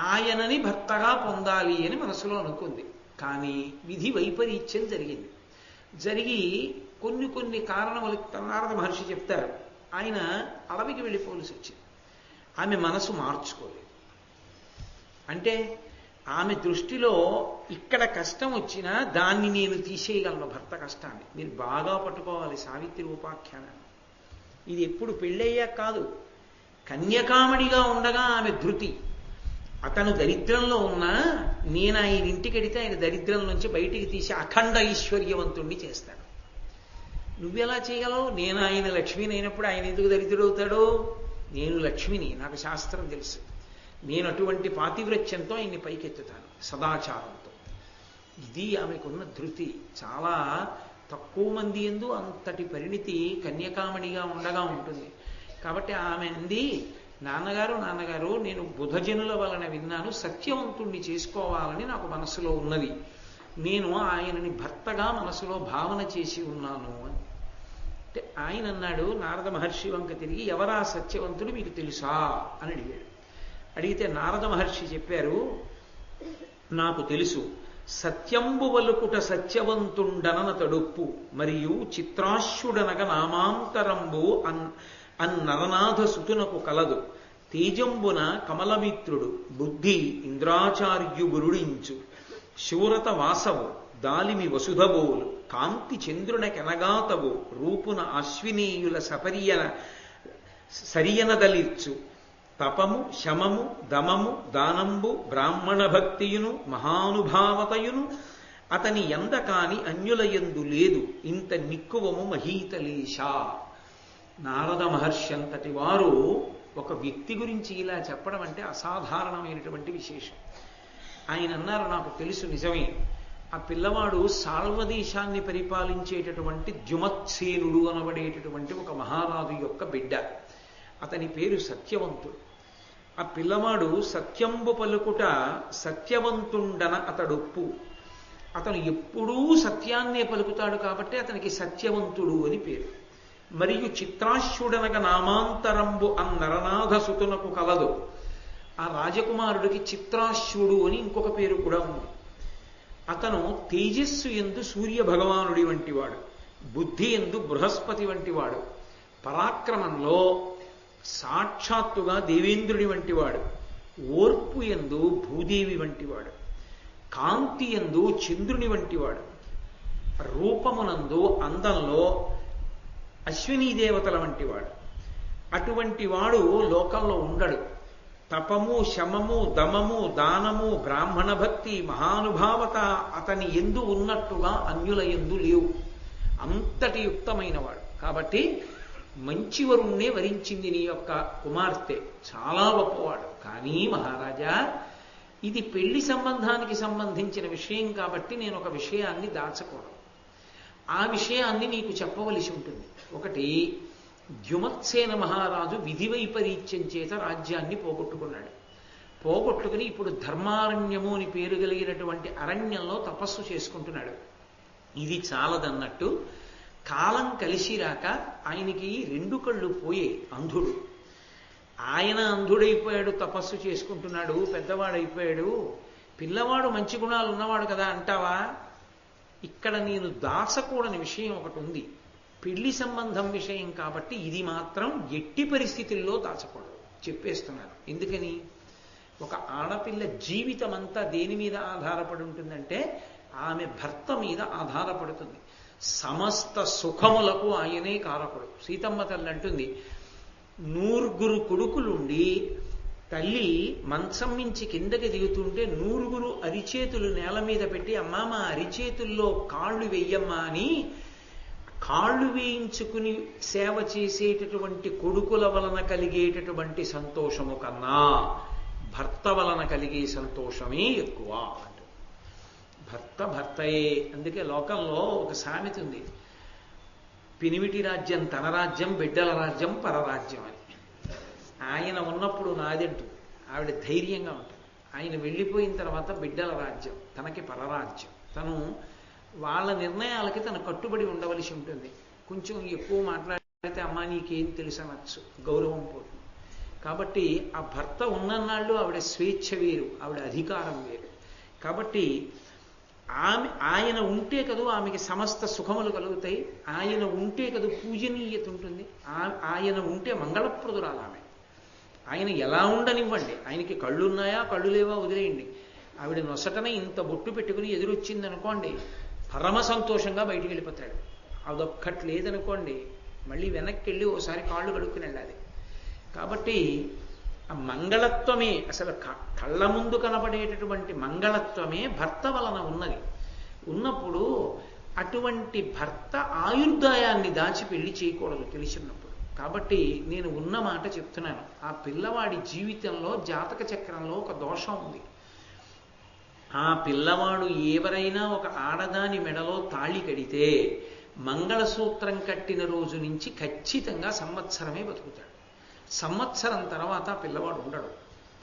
ఆయనని భర్తగా పొందాలి అని మనసులో అనుకుంది. కానీ విధి వైపరీత్యం జరిగింది. జరిగి కొన్ని కారణములు నారద మహర్షి చెప్తారు. ఆయన అడవికి వెళ్ళిపోవలసి వచ్చింది. ఆమె మనసు మార్చుకోలేదు. అంటే ఆమె దృష్టిలో ఇక్కడ కష్టం వచ్చినా దాన్ని నేను తీసేయగలను, భర్త కష్టాన్ని. మీరు బాగా పట్టుకోవాలి సావిత్రి ఉపాఖ్యానాన్ని. ఇది ఎప్పుడు పెళ్ళయ్యాక కాదు, కన్యకామణిగా ఉండగా ఆమె ధృతి. అతను దరిద్రంలో ఉన్నా నేను ఆయన ఇంటికి వెడితే ఆయన దరిద్రం నుంచి బయటికి తీసి అఖండ ఐశ్వర్యవంతుణ్ణి చేస్తాను. నువ్వెలా చేయగలవు? నేను ఆయన లక్ష్మిని అయినప్పుడు ఆయన ఎందుకు దరిద్రుడవుతాడో? నేను లక్ష్మిని, నాకు శాస్త్రం తెలుసు. నేను అటువంటి పాతివ్రత్యంతో ఆయన్ని పైకెత్తుతాను, సదాచారంతో. ఇది ఆమెకున్న ధృతి. చాలా తక్కువ మంది యందు అంతటి పరిణితి కన్యకామణిగా ఉండగా ఉంటుంది. కాబట్టి ఆమె అంది, నాన్నగారు నేను బుధజనుల వలన విన్నాను, సత్యవంతుణ్ణి చేసుకోవాలని నాకు మనసులో ఉన్నది. నేను ఆయనని భర్తగా మనసులో భావన చేసి ఉన్నాను అని. అంటే ఆయన అన్నాడు, నారద మహర్షి వంక తిరిగి, ఎవరా సత్యవంతుడు మీకు తెలుసా అని అడిగాడు. అడిగితే నారద మహర్షి చెప్పారు, నాకు తెలుసు. సత్యంబు వలుకుట సత్యవంతుండనన తడుప్పు మరియు చిత్రాశ్యుడనగ నామాంతరంబు అన్నరనాథ సుతునకు కలదు. తేజంబున కమలమిత్రుడు బుద్ధి ఇంద్రాచార్యు గురుడించు శూరత వాసవు దాలిమి వసుధబోలు కాంతి చంద్రునకెనగాతవు రూపున అశ్వినీయుల సరియనదలిర్చు తపము శమము దమము దానంబు బ్రాహ్మణ భక్తియును మహానుభావతయును అతని ఎందకాని అన్యులయందు లేదు ఇంత నిక్కువము మహీతలేశ. నారద మహర్షి అంతటి వారు ఒక వ్యక్తి గురించి ఇలా చెప్పడం అంటే అసాధారణమైనటువంటి విశేషం. ఆయన అన్నారు, నాకు తెలుసు నిజమే, ఆ పిల్లవాడు సాల్వదేశాన్ని పరిపాలించేటటువంటి ద్యుమత్సేనుడు అనబడేటటువంటి ఒక మహారాజు యొక్క బిడ్డ. అతని పేరు సత్యవంతుడు. ఆ పిల్లవాడు సత్యంబు పలుకుట సత్యవంతుండన అతడొప్పు. అతను ఎప్పుడూ సత్యాన్నే పలుకుతాడు కాబట్టి అతనికి సత్యవంతుడు అని పేరు. మరియు చిత్రాశ్యుడనగ నామాంతరంబు అన్నరనాథ సుతునకు కలదు. ఆ రాజకుమారుడికి చిత్రాశ్యుడు అని ఇంకొక పేరు కూడా ఉంది. అతను తేజస్సు యందు సూర్య భగవానుడి వంటివాడు, బుద్ధి యందు బృహస్పతి వంటివాడు, పరాక్రమంలో సాక్షాత్తుగా దేవేంద్రుడి వంటివాడు, ఓర్పు యందు భూదేవి వంటివాడు, కాంతి యందు చంద్రుని వంటివాడు, రూపమునందు అందంలో అశ్వినీ దేవతల వంటివాడు. అటువంటి వాడు లోకంలో ఉండడు. తపము శమము దమము దానము బ్రాహ్మణ భక్తి మహానుభావత అతని ఎందు ఉన్నట్టుగా అన్యుల ఎందు లేవు. అంతటి యుక్తమైన వాడు. కాబట్టి మంచి వరుణ్ణే వరించింది నీ యొక్క కుమార్తె, చాలా గొప్పవాడు. కానీ మహారాజా, ఇది పెళ్లి సంబంధానికి సంబంధించిన విషయం కాబట్టి నేను ఒక విషయాన్ని దాచకూడదు. ఆ విషయాన్ని నీకు చెప్పవలసి ఉంటుంది. ఒకటి, ద్యుమత్సేన మహారాజు విధి వైపరీత్యం చేత రాజ్యాన్ని పోగొట్టుకున్నాడు. పోగొట్టుకుని ఇప్పుడు ధర్మారణ్యము అని పేరు కలిగినటువంటి అరణ్యంలో తపస్సు చేసుకుంటున్నాడు. ఇది చాలదన్నట్టు కాలం కలిసి రాక ఆయనకి 2 కళ్ళు పోయే, అంధుడు. ఆయన అంధుడైపోయాడు, తపస్సు చేసుకుంటున్నాడు, పెద్దవాడైపోయాడు. పిల్లవాడు మంచి గుణాలు ఉన్నవాడు కదా అంటావా? ఇక్కడ నేను దాచకూడని విషయం ఒకటి ఉంది. పెళ్లి సంబంధం విషయం కాబట్టి ఇది మాత్రం ఎట్టి పరిస్థితుల్లో దాచకూడదు, చెప్పేస్తున్నారు. ఎందుకని? ఒక ఆడపిల్ల జీవితం అంతా దేని మీద ఆధారపడి ఉంటుందంటే ఆమె భర్త మీద ఆధారపడుతుంది. సమస్త సుఖములకు ఆయనే కారకుడు. సీతమ్మ తల్లి అంటుంది, 100 కొడుకులుండి తల్లి మంచం నుంచి కిందకి దిగుతుంటే 100 అరిచేతులు నేల మీద పెట్టి, అమ్మా మా అరిచేతుల్లో కాళ్ళు వెయ్యమ్మా అని కాళ్ళు వేయించుకుని సేవ చేసేటటువంటి కొడుకుల వలన కలిగేటటువంటి సంతోషము కన్నా భర్త వలన కలిగే సంతోషమే ఎక్కువ. భర్త భర్తయే. అందుకే లోకంలో ఒక సామెత ఉంది, పినిమిటి రాజ్యం తన రాజ్యం, బిడ్డల రాజ్యం పరరాజ్యం అని. ఆయన ఉన్నప్పుడు నాదంటూ ఆవిడ ధైర్యంగా ఉంటుంది. ఆయన వెళ్ళిపోయిన తర్వాత బిడ్డల రాజ్యం, తనకి పరరాజ్యం. తను వాళ్ళ నిర్ణయాలకి తను కట్టుబడి ఉండవలసి ఉంటుంది. కొంచెం ఎక్కువ మాట్లాడితే అమ్మా నీకేం తెలుసనొచ్చు, గౌరవం పోతుంది. కాబట్టి ఆ భర్త ఉన్నన్నాళ్ళు ఆవిడ స్వేచ్ఛ వేరు, ఆవిడ అధికారం వేరు. కాబట్టి ఆయన ఉంటే కదూ ఆమెకి సమస్త సుఖములు కలుగుతాయి. ఆయన ఉంటే కదూ పూజనీయత ఉంటుంది. ఆయన ఉంటే మంగళప్రదురాలు ఆమె. ఆయన ఎలా ఉండనివ్వండి, ఆయనకి కళ్ళు ఉన్నాయా కళ్ళు లేవా వదిలేయండి, ఆవిడ నొసటన ఇంత బొట్టు పెట్టుకుని ఎదురొచ్చింది అనుకోండి, పరమ సంతోషంగా బయటికి వెళ్ళిపోతాడు. అదొక్కటి లేదనుకోండి, మళ్ళీ వెనక్కి వెళ్ళి ఓసారి కాళ్ళు కడుక్కుని వెళ్ళాలి. కాబట్టి ఆ మంగళత్వమే, అసలు కళ్ళ ముందు కనబడేటటువంటి మంగళత్వమే భర్త వలన ఉన్నది. ఉన్నప్పుడు అటువంటి భర్త ఆయుర్దాయాన్ని దాచి పెళ్లి చేయకూడదు తెలిసినప్పుడు. కాబట్టి నేను ఉన్న మాట చెప్తున్నాను. ఆ పిల్లవాడి జీవితంలో జాతక చక్రంలో ఒక దోషం ఉంది. ఆ పిల్లవాడు ఎవరైనా ఒక ఆడదాని మెడలో తాళి కడితే మంగళసూత్రం కట్టిన రోజు నుంచి ఖచ్చితంగా సంవత్సరమే బతుకుతాడు. సంవత్సరం తర్వాత పిల్లవాడు ఉండడు,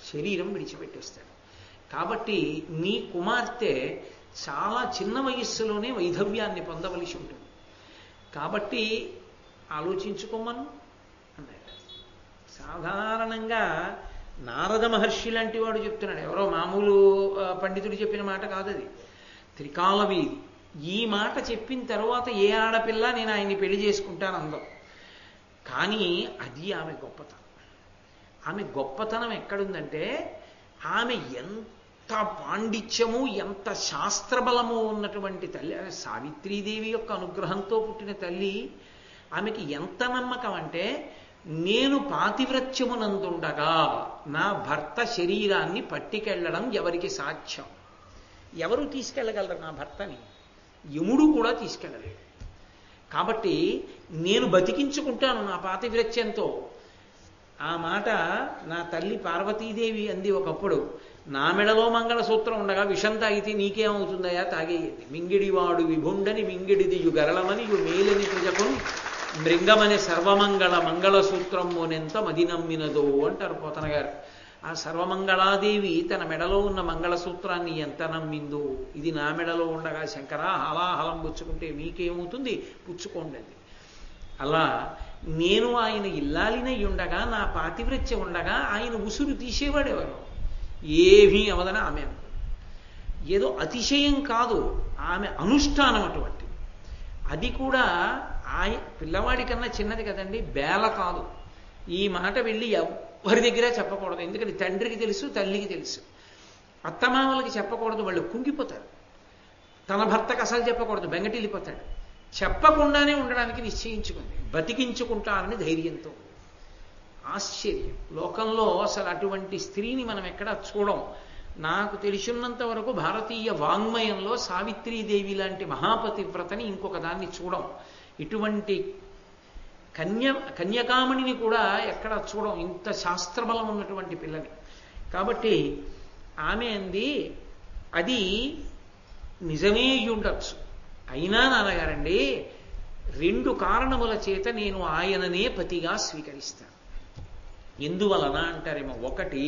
శరీరం విడిచిపెట్టేస్తాడు. కాబట్టి నీ కుమార్తె చాలా చిన్న వయస్సులోనే వైధవ్యాన్ని పొందవలసి ఉంటుంది. కాబట్టి ఆలోచించుకోమను అన్నాడు. సాధారణంగా నారద మహర్షి లాంటి వాడు చెప్తున్నాడు, ఎవరో మామూలు పండితుడు చెప్పిన మాట కాదది. త్రికాలవేది ఈ మాట చెప్పిన తర్వాత ఏ ఆడపిల్ల నేను ఆయన్ని పెళ్లి చేసుకుంటాను అందం. కానీ అది ఆమె గొప్పతనం. ఆమె గొప్పతనం ఎక్కడుందంటే ఆమె ఎంత ఎంత పాండిత్యము ఎంత శాస్త్రబలము ఉన్నటువంటి తల్లి. సావిత్రీదేవి యొక్క అనుగ్రహంతో పుట్టిన తల్లి. ఆమెకి ఎంత నమ్మకం అంటే, నేను పాతివ్రత్యమునందుండగా నా భర్త శరీరాన్ని పట్టుకెళ్ళడం ఎవరికి సాధ్యం? ఎవరు తీసుకెళ్ళగలరు నా భర్తని? యముడు కూడా తీసుకెళ్ళలేడు. కాబట్టి నేను బతికించుకుంటాను నా పాతివ్రత్యంతో. ఆ మాట నా తల్లి పార్వతీదేవి అంది ఒకప్పుడు. నా మెడలో మంగళసూత్రం ఉండగా విషం తాగితే నీకేమవుతుందయా తాగేయండి. మింగిడివాడు విభుండని మింగిడిదియు గరళమని యు మేలని ప్రజకును మృంగమని సర్వమంగళ మంగళసూత్రమునెంత మది నమ్మినదో అంటారు పోతన గారు. ఆ సర్వమంగళాదేవి తన మెడలో ఉన్న మంగళసూత్రాన్ని ఎంత నమ్మిందో. ఇది నా మెడలో ఉండగా శంకరా హలాహలం పుచ్చుకుంటే మీకేమవుతుంది, పుచ్చుకోండి అది. అలా నేను ఆయన ఇల్లాలినై ఉండగా, నా పాతివ్రత్యం ఉండగా ఆయన ఉసురు తీసేవాడెవరు? ఏమీ అవదని ఆమె ఏదో అతిశయం కాదు, ఆమె అనుష్ఠానం అటువంటి. అది కూడా పిల్లవాడి కన్నా చిన్నది కదండి, బేల కాదు. ఈ మాట వెళ్ళి ఎవరి దగ్గర చెప్పకూడదు. ఎందుకంటే తండ్రికి తెలుసు, తల్లికి తెలుసు. అత్తమామలకి చెప్పకూడదు, వాళ్ళు కుంగిపోతారు. తన భర్తకు అసలు చెప్పకూడదు, బెంగటిల్లిపోతాడు. చెప్పకుండానే ఉండడానికి నిశ్చయించుకుంది, బతికించుకుంటానని ధైర్యంతో. ఆశ్చర్యం. లోకంలో అసలు అటువంటి స్త్రీని మనం ఎక్కడా చూడం. నాకు తెలిసినంత వరకు భారతీయ వాంగ్మయంలో సావిత్రీదేవి లాంటి మహాపతివ్రతని ఇంకొక దాన్ని చూడం. ఇటువంటి కన్యకామణిని కూడా ఎక్కడ చూడం, ఇంత శాస్త్రబలం ఉన్నటువంటి పిల్లని. కాబట్టి ఆమె అంది, అది నిజమే ఉండొచ్చు. అయినా నాన్నగారండి, 2 కారణముల చేత నేను ఆయననే పతిగా స్వీకరిస్తాను. ఎందువలన అంటారేమో. ఒకటి,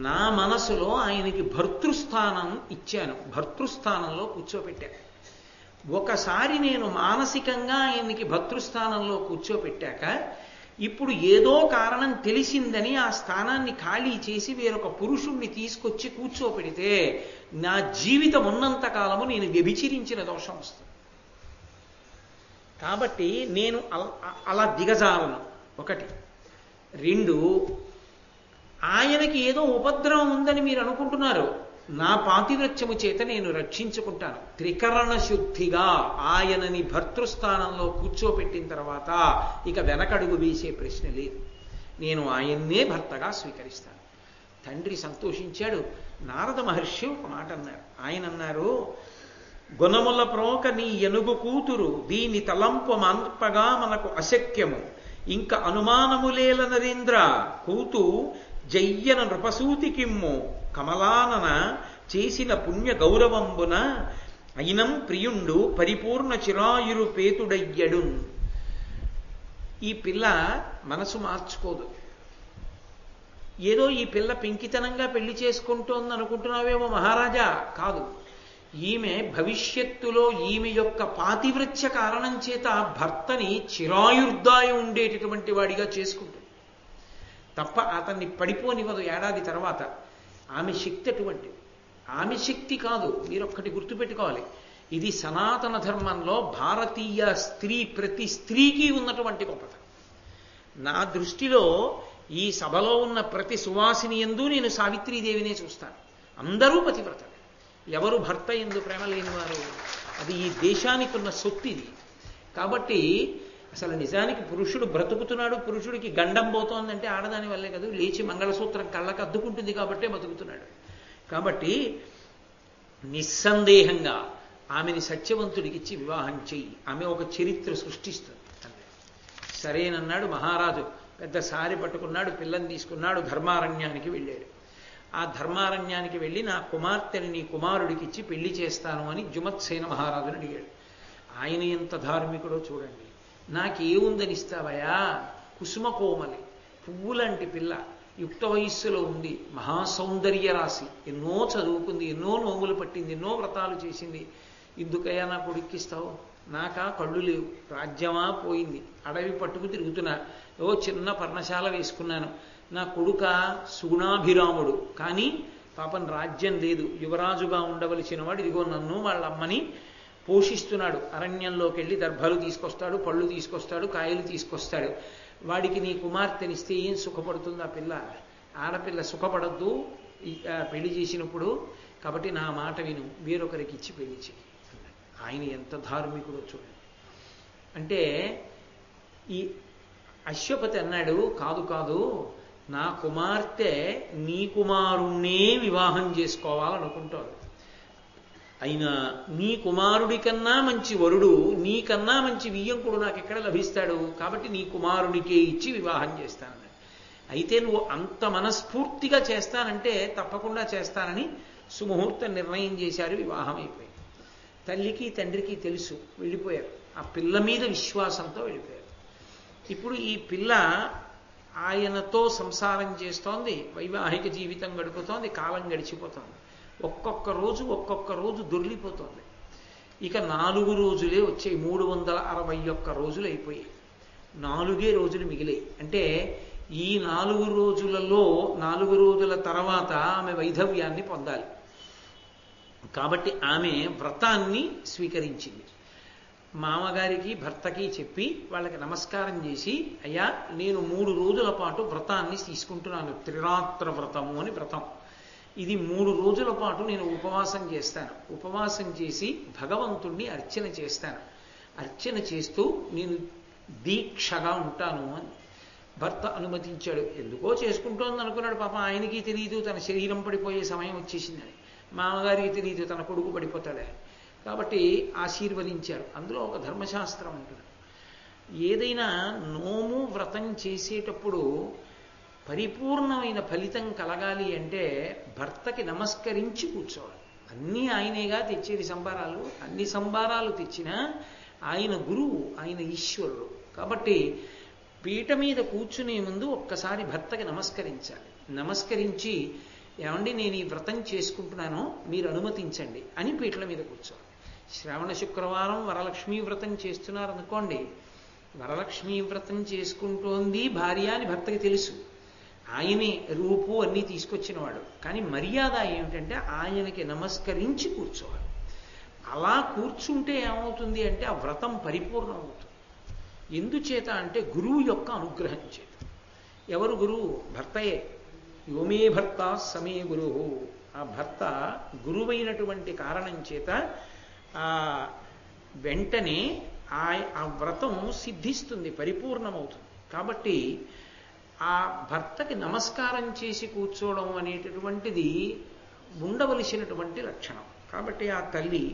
నా మనసులో ఆయనకి భర్తృస్థానం ఇచ్చాను, భర్తృస్థానంలో కూర్చోపెట్టాను. ఒకసారి నేను మానసికంగా ఆయనకి భర్తృస్థానంలో కూర్చోపెట్టాక, ఇప్పుడు ఏదో కారణం తెలిసిందని ఆ స్థానాన్ని ఖాళీ చేసి వేరొక పురుషుణ్ణి తీసుకొచ్చి కూర్చోపెడితే నా జీవితం ఉన్నంత కాలము నేను వ్యభిచరించిన దోషం వస్తుంది. కాబట్టి నేను అలా దిగజాలను. ఒకటి. 2, ఆయనకి ఏదో ఉపద్రవం ఉందని మీరు అనుకుంటున్నారు, నా పాతివ్రత్యము చేత నేను రక్షించుకుంటాను. త్రికరణ శుద్ధిగా ఆయనని భర్తృస్థానంలో కూర్చోపెట్టిన తర్వాత ఇక వెనకడుగు వేసే ప్రశ్న లేదు. నేను ఆయన్నే భర్తగా స్వీకరిస్తాను. తండ్రి సంతోషించాడు. నారద మహర్షి ఒక మాట అన్నారు. ఆయన అన్నారు, గుణముల ప్రోక నీ ఎనుగు కూతురు, దీని తలంపు మంపగా మనకు అశక్యము. ఇంక అనుమానములేల నరేంద్ర, కూతు జయ్యన నృపసూతికిమ్ము. కమలానన చేసిన పుణ్య గౌరవంబున అయినం ప్రియుండు పరిపూర్ణ చిరాయురు పేతుడయ్యడు. ఈ పిల్ల మనసు మార్చుకోదు. ఏదో ఈ పిల్ల పెంకితనంగా పెళ్లి చేసుకుంటోంది అనుకుంటున్నావేమో మహారాజా. కాదు. ఈమె భవిష్యత్తులో ఈమె యొక్క పాతివ్రత్య కారణం చేత భర్తని చిరాయుర్దాయం ఉండేటటువంటి వాడిగా చేసుకుంటుంది తప్ప అతన్ని పడిపోనివ్వదు. ఏడాది తర్వాత ఆమె శక్తి అటువంటిది. ఆమె శక్తి కాదు. మీరొక్కటి గుర్తుపెట్టుకోవాలి, ఇది సనాతన ధర్మంలో భారతీయ స్త్రీ ప్రతి స్త్రీకి ఉన్నటువంటి గొప్పత. నా దృష్టిలో ఈ సభలో ఉన్న ప్రతి సువాసిని యందు నేను సావిత్రీదేవినే చూస్తాను. అందరూ పతివ్రతలు. ఎవరు భర్త యందు ప్రేమ లేనివారు? అది ఈ దేశానికి ఉన్న సొత్తు ఇది. కాబట్టి అసలు నిజానికి పురుషుడు బ్రతుకుతున్నాడు, పురుషుడికి గండం పోతోందంటే ఆడదాని వల్లే కదా. లేచి మంగళసూత్రం కళ్ళకు అద్దుకుంటుంది కాబట్టే బతుకుతున్నాడు. కాబట్టి నిస్సందేహంగా ఆమెని సత్యవంతుడికి ఇచ్చి వివాహం చెయ్యి, ఆమె ఒక చరిత్ర సృష్టిస్తుంది. సరేనన్నాడు మహారాజు. పెద్ద సారి పట్టుకున్నాడు, పిల్లని తీసుకున్నాడు, ధర్మారణ్యానికి వెళ్ళాడు. ఆ ధర్మారణ్యానికి వెళ్ళి నా కుమార్తెని నీ కుమారుడికి ఇచ్చి పెళ్లి చేస్తాను అని జుమత్సేన మహారాజుని అడిగాడు. ఆయన ఎంత ధార్మికుడో చూడండి. నాకేముందని ఇస్తావయా? కుసుమ కోమలి, పువ్వులాంటి పిల్ల, యుక్త వయస్సులో ఉంది, మహాసౌందర్య రాశి, ఎన్నో చదువుకుంది, ఎన్నో నోములు పట్టింది, ఎన్నో వ్రతాలు చేసింది. ఎందుకయ్యా నా కొడుక్కిస్తావు? నాకా కళ్ళు లేవు, రాజ్యమా పోయింది, అడవి పట్టుకు తిరుగుతున్నా, చిన్న పర్ణశాల వేసుకున్నాను. నా కొడుక సుగుణాభిరాముడు, కానీ పాపం రాజ్యం లేదు, యువరాజుగా ఉండవలసిన వాడు ఇదిగో నన్ను వాళ్ళ అమ్మని పోషిస్తున్నాడు. అరణ్యంలోకి వెళ్ళి దర్భలు తీసుకొస్తాడు, పళ్ళు తీసుకొస్తాడు, కాయలు తీసుకొస్తాడు. వాడికి నీ కుమార్తెనిస్తే ఏం సుఖపడుతుంది ఆ పిల్ల? ఆడపిల్ల సుఖపడద్దు పెళ్లి చేసినప్పుడు. కాబట్టి నా మాట విను, వేరొకరికి ఇచ్చి పెళ్లి చెయ్యి. ఆయన ఎంత ధార్మికుడో చూడండి. అంటే ఈ అశ్వపతి అన్నాడు, కాదు కాదు, నా కుమార్తె నీ కుమారుణ్ణే వివాహం చేసుకోవాలనుకుంటోంది. అయినా నీ కుమారుడి కన్నా మంచి వరుడు, నీకన్నా మంచి వియ్యంకుడు నాకు ఎక్కడ లభిస్తాడు, కాబట్టి నీ కుమారుడికే ఇచ్చి వివాహం చేస్తానన్నాడు. అయితే నువ్వు అంత మనస్ఫూర్తిగా చేస్తానంటే తప్పకుండా చేస్తానని సుముహూర్తం నిర్ణయం చేశారు. వివాహం అయిపోయింది. తల్లికి తండ్రికి తెలుసు, వెళ్ళిపోయారు. ఆ పిల్ల మీద విశ్వాసంతో వెళ్ళిపోయారు. ఇప్పుడు ఈ పిల్ల ఆయనతో సంసారం చేస్తోంది, వైవాహిక జీవితం గడుపుతోంది, కాలం గడిచిపోతోంది. ఒక్కొక్క రోజు దొర్లిపోతోంది. ఇక 4 రోజులే వచ్చాయి. 361 రోజులు అయిపోయాయి. 4 రోజులు మిగిలాయి. అంటే ఈ 4 రోజులలో 4 రోజుల తర్వాత ఆమె వైధవ్యాన్ని పొందాలి. కాబట్టి ఆమె వ్రతాన్ని స్వీకరించింది. మామగారికి భర్తకి చెప్పి వాళ్ళకి నమస్కారం చేసి, అయ్యా నేను 3 రోజుల పాటు వ్రతాన్ని తీసుకుంటున్నాను, త్రిరాత్ర వ్రతము అని వ్రతం. ఇది 3 రోజుల పాటు నేను ఉపవాసం చేస్తాను. ఉపవాసం చేసి భగవంతుణ్ణి అర్చన చేస్తాను. అర్చన చేస్తూ నేను దీక్షగా ఉంటాను అని భర్త అనుమతించాడు. ఎందుకో చేసుకుంటోంది అనుకున్నాడు. పాప ఆయనకి తెలియదు తన శరీరం పడిపోయే సమయం వచ్చేసిందని, మామగారికి తెలియదు తన కొడుకు పడిపోతాడని. కాబట్టి ఆశీర్వదించారు. అందులో ఒక ధర్మశాస్త్రం ఉంటుంది. ఏదైనా నోము వ్రతం చేసేటప్పుడు పరిపూర్ణమైన ఫలితం కలగాలి అంటే భర్తకి నమస్కరించి కూర్చోవాలి. అన్నీ ఆయనేగా తెచ్చేది సంబారాలు. అన్ని సంబారాలు తెచ్చినా ఆయన గురువు, ఆయన ఈశ్వరుడు. కాబట్టి పీట మీద కూర్చునే ముందు ఒక్కసారి భర్తకి నమస్కరించాలి. నమస్కరించి, ఏమండి నేను ఈ వ్రతం చేసుకుంటున్నాను, మీరు అనుమతించండి అని పీటల మీద కూర్చోవాలి. శ్రావణ శుక్రవారం వరలక్ష్మీ వ్రతం చేస్తున్నారనుకోండి, వరలక్ష్మీ వ్రతం చేసుకుంటోంది భార్య అని భర్తకి తెలుసు. ఆయనే రూపు అన్నీ తీసుకొచ్చినవాడు. కానీ మర్యాద ఏమిటంటే ఆయనకి నమస్కరించి కూర్చోవాలి. అలా కూర్చుంటే ఏమవుతుంది అంటే ఆ వ్రతం పరిపూర్ణం అవుతుంది. ఎందుచేత అంటే గురువు యొక్క అనుగ్రహం చేత. ఎవరు గురువు? భర్తయే. యోమే భర్త సమే గురువు. ఆ భర్త గురువైనటువంటి కారణం చేత వెంటనే ఆ వ్రతం సిద్ధిస్తుంది, పరిపూర్ణమవుతుంది. కాబట్టి ఆ భర్తకి నమస్కారం చేసి కూర్చోవడం అనేటటువంటిది ఉండవలసినటువంటి లక్షణం. కాబట్టి ఆ తల్లి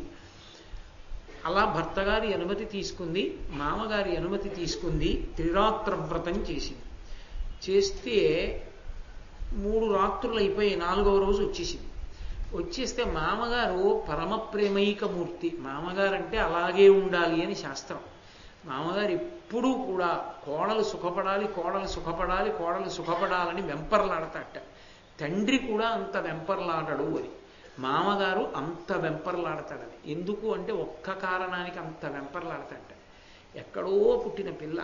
అలా భర్తగారి అనుమతి తీసుకుంది, మామగారి అనుమతి తీసుకుంది, త్రిరాత్ర వ్రతం చేసింది. చేస్తే 3 రాత్రులు అయిపోయి 4వ రోజు వచ్చేసింది. వచ్చేస్తే మామగారు పరమ ప్రేమైకమూర్తి. మామగారంటే అలాగే ఉండాలి అని శాస్త్రం. మామగారు ఎప్పుడూ కూడా కోడలు సుఖపడాలి, కోడలు సుఖపడాలి, కోడలు సుఖపడాలని వెంపర్లాడతాట. తండ్రి కూడా అంత వెంపర్లాడడు అని. మామగారు అంత వెంపర్లాడతాడని. ఎందుకు అంటే ఒక్క కారణానికి అంత వెంపర్లాడతాట. ఎక్కడో పుట్టిన పిల్ల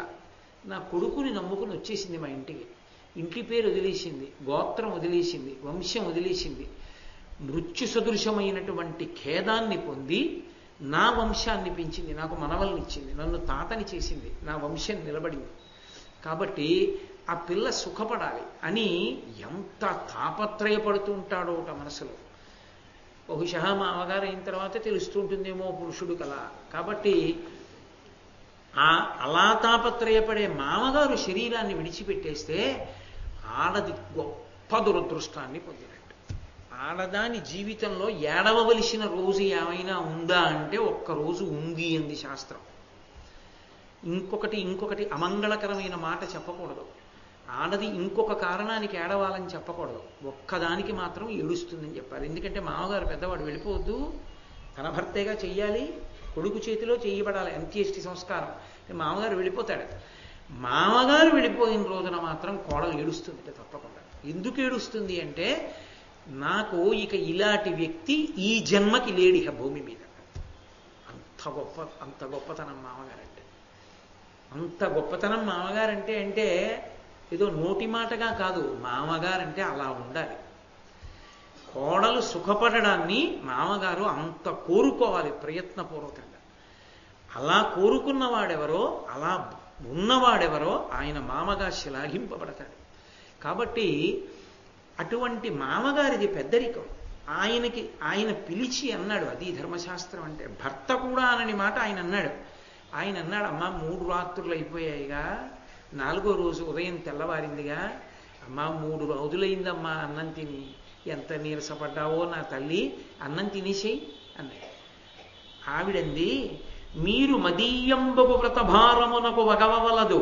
నా కొడుకుని నమ్ముకుని వచ్చేసింది మా ఇంటికి. ఇంటి పేరు వదిలేసింది, గోత్రం వదిలేసింది, వంశం వదిలేసింది. మృత్యు సదృశమైనటువంటి ఖేదాన్ని పొంది నా వంశాన్ని పెంచింది, నాకు మనవల్ని ఇచ్చింది, నన్ను తాతని చేసింది, నా వంశం నిలబడింది. కాబట్టి ఆ పిల్ల సుఖపడాలి అని ఎంత తాపత్రయపడుతూ ఉంటాడో మనసులో. బహుశా మా అమ్మగారు అయిన తర్వాత తెలుస్తూ ఉంటుందేమో పురుషుడు కల. కాబట్టి అలా తాపత్రయపడే మామగారు శరీరాన్ని విడిచిపెట్టేస్తే ఆడది గొప్ప దురదృష్టాన్ని పొందినట్టు. ఆడదాని జీవితంలో ఏడవవలసిన రోజు ఏమైనా ఉందా అంటే ఒక్కరోజు ఉంది అంది శాస్త్రం. ఇంకొకటి అమంగళకరమైన మాట చెప్పకూడదు. ఆడది ఇంకొక కారణానికి ఏడవాలని చెప్పకూడదు. ఒక్కదానికి మాత్రం ఏడుస్తుందని చెప్పాలి. ఎందుకంటే మామగారు పెద్దవాడు, వెళ్ళిపోవద్దు, తన భర్తేగా చెయ్యాలి, కొడుకు చేతిలో చేయబడాలి అంత్యేష్టి సంస్కారం. మామగారు వెళ్ళిపోతాడు. మామగారు వెళ్ళిపోయిన రోజున మాత్రం కోడలు ఏడుస్తుంది తప్పకుండా. ఎందుకు ఏడుస్తుంది అంటే నాకు ఇక ఇలాంటి వ్యక్తి ఈ జన్మకి లేడు ఇక భూమి మీద. అంత గొప్పతనం మామగారంటే. అంత గొప్పతనం మామగారంటే అంటే ఏదో నోటి మాటగా కాదు, మామగారంటే అలా ఉండాలి. కోడలు సుఖపడడాన్ని మామగారు అంత కోరుకోవాలి ప్రయత్నపూర్వకంగా. అలా కోరుకున్నవాడెవరో, అలా ఉన్నవాడెవరో ఆయన మామగా శ్లాఘింపబడతాడు. కాబట్టి అటువంటి మామగారిది పెద్దరికం. ఆయన పిలిచి అన్నాడు, అది ధర్మశాస్త్రం అంటే. భర్త కూడా అనని మాట ఆయన అన్నాడు. అమ్మా 3 రాత్రులు అయిపోయాయిగా, 4వ రోజు ఉదయం తెల్లవారిందిగా, అమ్మా 3 రోజులైందమ్మా అన్నం తిని, ఎంత నీరసపడ్డావో నా తల్లి, అన్నం తినేసేయి అన్నాడు. ఆవిడంది, మీరు మదీయంబగు వ్రతభారమునకు వగవలదు,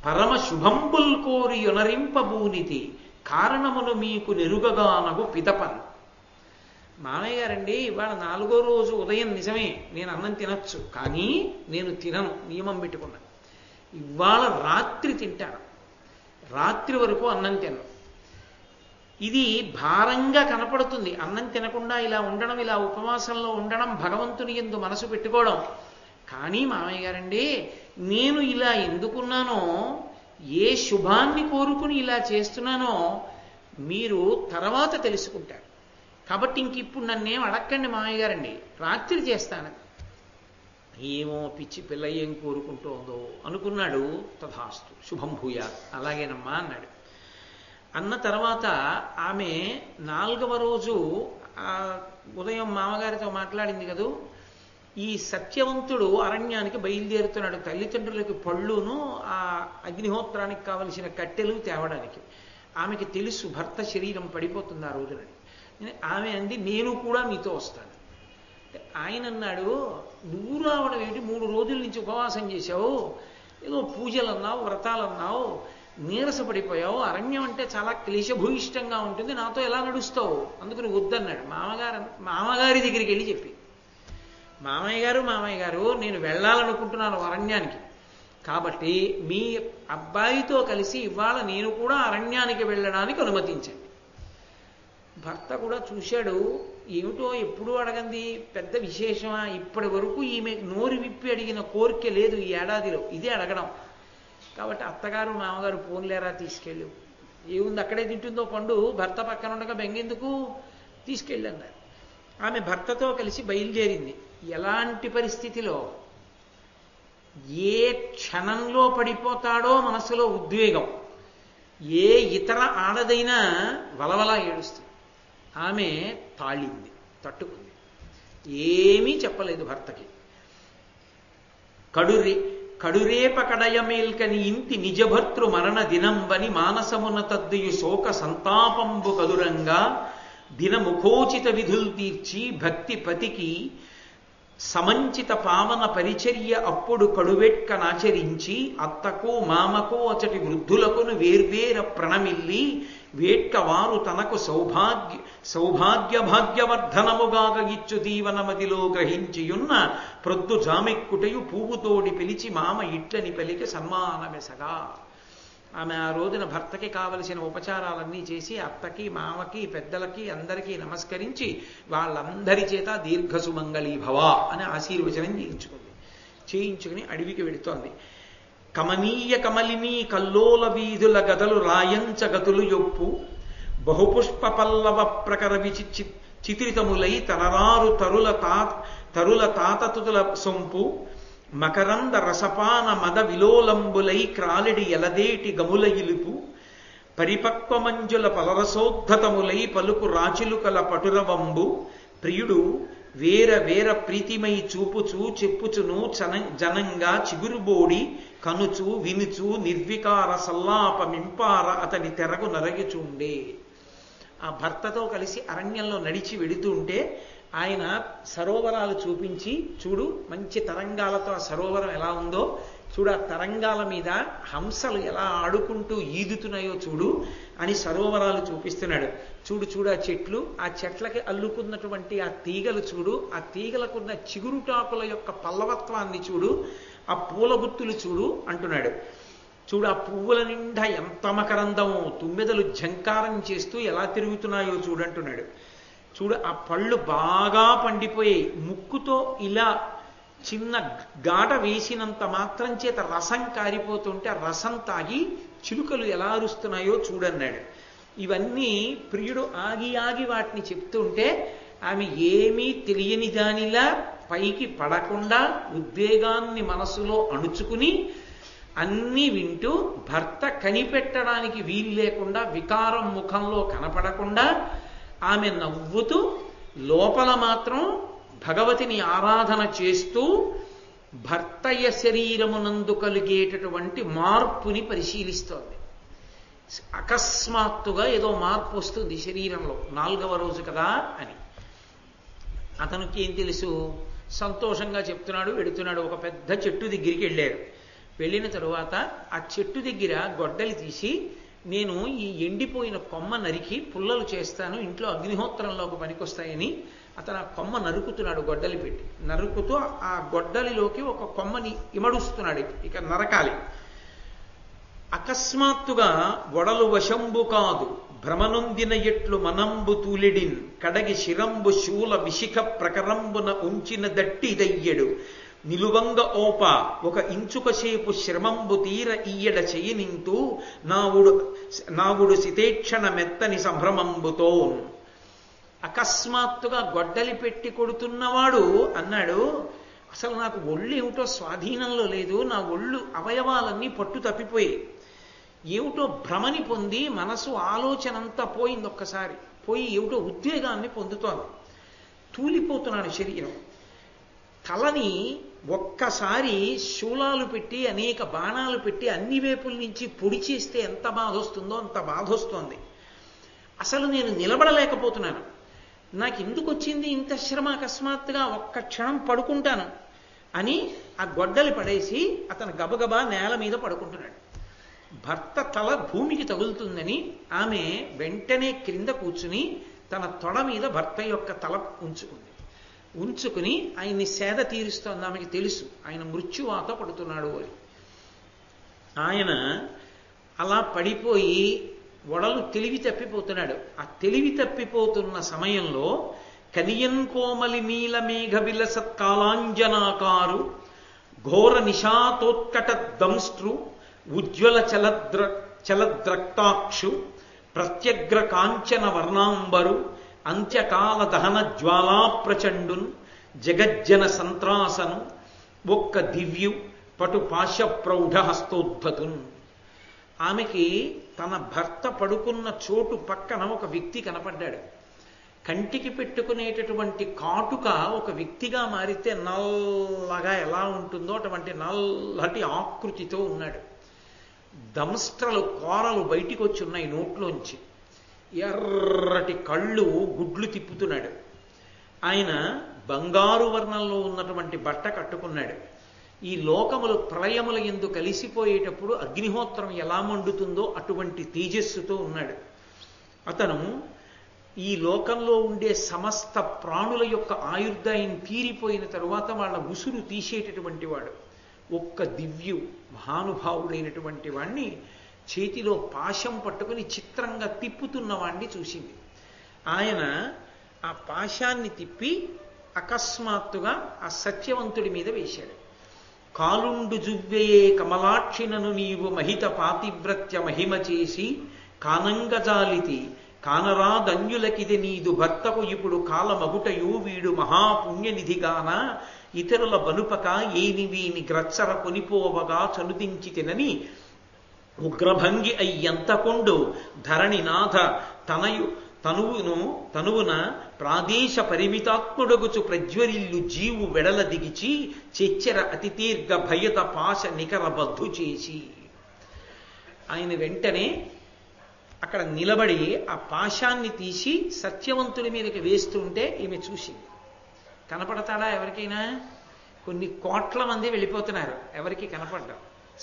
పరమ శుభంబుల్ కోరి యొనరింపబూనితి, కారణమును మీకు నెరుగగానగు పిదపన్. మామయ్య గారండి, ఇవాళ 4వ రోజు ఉదయం నిజమే నేను అన్నం తినచ్చు, కానీ నేను తినను, నియమం పెట్టుకున్నాను. ఇవాళ రాత్రి తింటాను, రాత్రి వరకు అన్నం తినను. ఇది భారంగా కనపడుతుంది. అన్నం తినకుండా ఇలా ఉండడం, ఇలా ఉపవాసంలో ఉండడం, భగవంతుని యందు మనసు పెట్టుకోవడం. కానీ మామయ్య గారండి, నేను ఇలా ఎందుకున్నానో, ఏ శుభాన్ని కోరుకుని ఇలా చేస్తున్నానో మీరు తర్వాత తెలుసుకుంటారు. కాబట్టి ఇంక ఇప్పుడు నన్నేం అడక్కండి మామయ్య గారండి, రాత్రి చేస్తాను. ఏమో పిచ్చి పిల్ల ఏం కోరుకుంటోందో అనుకున్నాడు. తథాస్తు, శుభం భూయాత్, అలాగేనమ్మా అన్నాడు. అన్న తర్వాత ఆమె 4వ రోజు ఉదయం మామగారితో మాట్లాడింది కదూ, ఈ సత్యవంతుడు అరణ్యానికి బయలుదేరుతున్నాడు తల్లిదండ్రులకి పళ్ళును ఆ అగ్నిహోత్రానికి కావలసిన కట్టెలు తేవడానికి. ఆమెకి తెలుసు భర్త శరీరం పడిపోతుంది ఆ రోజునని. ఆమె అంది, నేను కూడా మీతో వస్తాను. ఆయన అన్నాడు, నువ్వు రావడం ఏంటి, 3 రోజుల నుంచి ఉపవాసం చేశావు, ఏదో పూజలు అన్నావు, వ్రతాలు అన్నావు, నీరసపడిపోయావు, అరణ్యం అంటే చాలా క్లేశభూయిష్టంగా ఉంటుంది, నాతో ఎలా నడుస్తావు, అందుకని వద్దన్నాడు. మామగారి దగ్గరికి వెళ్ళి చెప్పి, మామయ్య గారు నేను వెళ్ళాలనుకుంటున్నాను అరణ్యానికి, కాబట్టి మీ అబ్బాయితో కలిసి ఇవాళ నేను కూడా అరణ్యానికి వెళ్ళడానికి అనుమతించండి. భర్త కూడా చూశాడు, ఏమిటో ఎప్పుడూ అడగంది, పెద్ద విశేషమా, ఇప్పటి వరకు ఈమె నోరు విప్పి అడిగిన కోరిక లేదు ఈ ఏడాదిలో, ఇదే అడగడం. కాబట్టి అత్తగారు మామగారు పోన్లేరా తీసుకెళ్ళు, ఏముంది అక్కడే తింటుందో పండు, భర్త పక్కన ఉండగా బెంగెందుకు, తీసుకెళ్ళన్నారు. ఆమె భర్తతో కలిసి బయలుదేరింది. ఎలాంటి పరిస్థితిలో, ఏ క్షణంలో పడిపోతాడో మనసులో ఉద్వేగం, ఏ ఇతర ఆడదైనా వలవలా ఏడుస్తుంది. ఆమె తాళింది, తట్టుకుంది, ఏమీ చెప్పలేదు భర్తకి. కడురేప కడయమేల్కని ఇంటి నిజభర్తృ మరణ దినంవని మానసమున తద్దుయు శోక సంతాపంబు కదురంగా దినముఖోచిత విధులు తీర్చి భక్తి పతికి సమంచిత పావన పరిచర్య అప్పుడు కడువెట్కనాచరించి అత్తకు మామకు అచటి వృద్ధులకును వేర్వేర ప్రణమిల్లి వేట్క వారు తనకు సౌభాగ్య భాగ్యవర్ధనముగాగ ఇచ్చు దీవనమదిలో గ్రహించియున్న ప్రొద్దు జామెక్కుటయు పువ్వుతోడి పిలిచి మామ ఇట్లని పలికి సన్మానమెసగా. ఆమె ఆ రోజున భర్తకి కావలసిన ఉపచారాలన్నీ చేసి అత్తకి మామకి పెద్దలకి అందరికీ నమస్కరించి వాళ్ళందరి చేత దీర్ఘసుమంగళీ భవ అని ఆశీర్వచనం చేయించుకుని అడవికి వెడుతోంది. కమనీయ కమలినీ కల్లోల వీధుల గదలు రాయంచగతులు యొప్పు బహుపుష్ప పల్లవ ప్రకర చిత్రితములై తనరారు తరుల తాతతుల సొంపు మకరంద రసపాన మద విలోలంబులై క్రాలిడి ఎలదేటి గముల ఇలుపు పరిపక్వమంజుల పలరసోద్ధతములై పలుకు రాచిలుకల పటురవంబు ప్రియుడు వేర వేర ప్రీతిమై చూపుచూ చెప్పుచును జనంగా చిగురుబోడి కనుచు వినుచు నిర్వికార సల్లాపమింపార అతని తెరగు నరగిచుండే. ఆ భర్తతో కలిసి అరణ్యంలో నడిచి వెడుతూ ఉంటే ఆయన సరోవరాలు చూపించి, చూడు మంచి తరంగాలతో ఆ సరోవరం ఎలా ఉందో చూడు, ఆ తరంగాల మీద హంసలు ఎలా ఆడుకుంటూ ఈదుతున్నాయో చూడు అని సరోవరాలు చూపిస్తున్నాడు. చూడు ఆ చెట్లు, ఆ చెట్లకి అల్లుకున్నటువంటి ఆ తీగలు చూడు, ఆ తీగలకున్న చిగురుటాకుల యొక్క పల్లవత్వాన్ని చూడు, ఆ పూల గుత్తులు చూడు అంటున్నాడు. చూడు ఆ పువ్వుల నిండా ఎంత మకరందమో, తుమ్మెదలు ఝంకారం చేస్తూ ఎలా తిరుగుతున్నాయో చూడంటున్నాడు. చూడు ఆ పళ్ళు బాగా పండిపోయాయి, ముక్కుతో ఇలా చిన్న గాట వేసినంత మాత్రం చేత రసం కారిపోతుంటే ఆ రసం తాగి చిలుకలు ఎలా అరుస్తున్నాయో చూడన్నాడు. ఇవన్నీ ప్రియుడు ఆగి ఆగి వాటిని చెప్తుంటే ఆమె ఏమీ తెలియని దానిలా పైకి పడకుండా ఉద్వేగాన్ని మనసులో అణుచుకుని అన్నీ వింటూ భర్త కనిపెట్టడానికి వీలు లేకుండా వికారం ముఖంలో కనపడకుండా ఆమె నవ్వుతూ లోపల మాత్రం భగవతిని ఆరాధన చేస్తూ భర్తయ శరీరమునందు కలిగేటటువంటి మార్పుని పరిశీలిస్తోంది. అకస్మాత్తుగా ఏదో మార్పు వస్తుంది శరీరంలో, 4వ రోజు కదా అని. అతనికి ఏం తెలుసు? సంతోషంగా చెప్తున్నాడు, వెడుతున్నాడు. ఒక పెద్ద చెట్టు దగ్గరికి వెళ్ళాడు. వెళ్ళిన తరువాత ఆ చెట్టు దగ్గర గొడ్డలి తీసి, నేను ఈ ఎండిపోయిన కొమ్మ నరికి పుల్లలు చేస్తాను, ఇంట్లో అగ్నిహోత్రంలోకి పనికొస్తాయని అతను ఆ కొమ్మ నరుకుతున్నాడు. గొడ్డలి పెట్టి నరుకుతూ ఆ గొడ్డలిలోకి ఒక కొమ్మని ఇమడుస్తున్నాడు. ఇక నరకాలి. అకస్మాత్తుగా వడలు వశంబు కాదు భ్రమనొందిన ఎట్లు మనంబు తూలిడిన్ కడగి శిరంబు శూల విశిఖ ప్రకరంబున ఉంచిన దట్టి దయ్యడు నిలువంగ ఓప ఒక ఇంచుకసేపు శ్రమంబు తీర ఈయడ చెయ్యనింతూ నావుడు సితేక్షణ మెత్తని సంభ్రమంబుతో. అకస్మాత్తుగా గొడ్డలి పెట్టి కొడుతున్నవాడు అన్నాడు, అసలు నాకు ఒళ్ళు ఏమిటో స్వాధీనంలో లేదు, నా ఒళ్ళు అవయవాలన్నీ పట్టు తప్పిపోయాయి, ఏమిటో భ్రమని పొంది మనసు ఆలోచన అంతా పోయింది. ఒక్కసారి పోయి ఏమిటో ఉద్వేగాన్ని పొందుతోంది. తూలిపోతున్నాడు శరీరం. తలని ఒక్కసారి శూలాలు పెట్టి అనేక బాణాలు పెట్టి అన్ని వైపుల నుంచి పొడి చేస్తే ఎంత బాధ వస్తుందో అంత బాధ వస్తోంది. అసలు నేను నిలబడలేకపోతున్నాను. నాకు ఎందుకు వచ్చింది ఇంత శ్రమ? అకస్మాత్తుగా ఒక్క క్షణం పడుకుంటాను అని ఆ గొడ్డలి పడేసి అతను గబగబా నేల మీద పడుకుంటున్నాడు. భర్త తల భూమికి తగులుతుందని ఆమె వెంటనే క్రింద కూర్చుని తన తొడ మీద భర్త యొక్క తల ఉంచుకుని ఆయన్ని సేద తీరుస్తోంది. ఆమెకి తెలుసు ఆయన మృత్యువాత పడుతున్నాడు అని. ఆయన అలా పడిపోయి వడలు తెలివి తప్పిపోతున్నాడు. ఆ తెలివి తప్పిపోతున్న సమయంలో కనియన్ కోమలి నీల మేఘ విలసత్కాలాంజనాకారు ఘోర నిశాతోత్కట దంస్ట్రు ఉజ్వల చలద్రక్తాక్షు ప్రత్యగ్ర కాంచన వర్ణాంబరు అంత్యకాల దహన జ్వాలా ప్రచండున్ జగజ్జన సంత్రాసను ఒక్క దివ్యు పటు పాశ ప్రౌఢ హస్తోద్భతున్. ఆమెకి తన భర్త పడుకున్న చోటు పక్కన ఒక వ్యక్తి కనపడ్డాడు. కంటికి పెట్టుకునేటటువంటి కాటుక ఒక వ్యక్తిగా మారితే నల్లగా ఎలా ఉంటుందో అటువంటి నల్లటి ఆకృతితో ఉన్నాడు. దంస్ట్రలు కోరలు బయటికి వచ్చి ఉన్నాయి నోట్లోంచి. ఎర్రటి కళ్ళు గుడ్లు తిప్పుతున్నాడు. ఆయన బంగారు వర్ణంలో ఉన్నటువంటి బట్ట కట్టుకున్నాడు. ఈ లోకములు ప్రళయముల యందు కలిసిపోయేటప్పుడు అగ్నిహోత్రం ఎలా మండుతుందో అటువంటి తేజస్సుతో ఉన్నాడు. అతను ఈ లోకంలో ఉండే సమస్త ప్రాణుల యొక్క ఆయుర్దాయం తీరిపోయిన తరువాత వాళ్ళ ఉసురు తీసేటటువంటి వాడు. ఒక్క దివ్యు మహానుభావుడైనటువంటి వాణ్ణి చేతిలో పాశం పట్టుకుని చిత్రంగా తిప్పుతున్న వాణ్ణి చూసింది. ఆయన ఆ పాశాన్ని తిప్పి అకస్మాత్తుగా ఆ సత్యవంతుడి మీద వేశాడు. కాలుండు జువ్వయే కమలాక్షినను నీవు మహిత పాతివ్రత్య మహిమ చేసి కానంగజాలితి కానరాధన్యులకిది నీదు భర్తకు ఇప్పుడు కాలమగుటయు వీడు మహాపుణ్యనిధిగాన ఇతరుల బనుపక ఏని వీని గ్రచ్చర కొనిపోవగా చనుదించి తినని ఉగ్రభంగి అయ్యంతకొండు ధరణినాథ తనువున ప్రాదేశ పరిమితాత్ముడగుచు ప్రజ్వరిల్లు జీవు వెడల దిగిచి చెచ్చెర అతి దీర్ఘ భయత పాశ నికర బద్ధు చేసి. ఆయన వెంటనే అక్కడ నిలబడి ఆ పాశాన్ని తీసి సత్యవంతుడి మీదకి వేస్తుంటే ఈమె చూసింది. కనపడతాడా ఎవరికైనా? కొన్ని కోట్ల మంది వెళ్ళిపోతున్నారు, ఎవరికి కనపడ్డారు?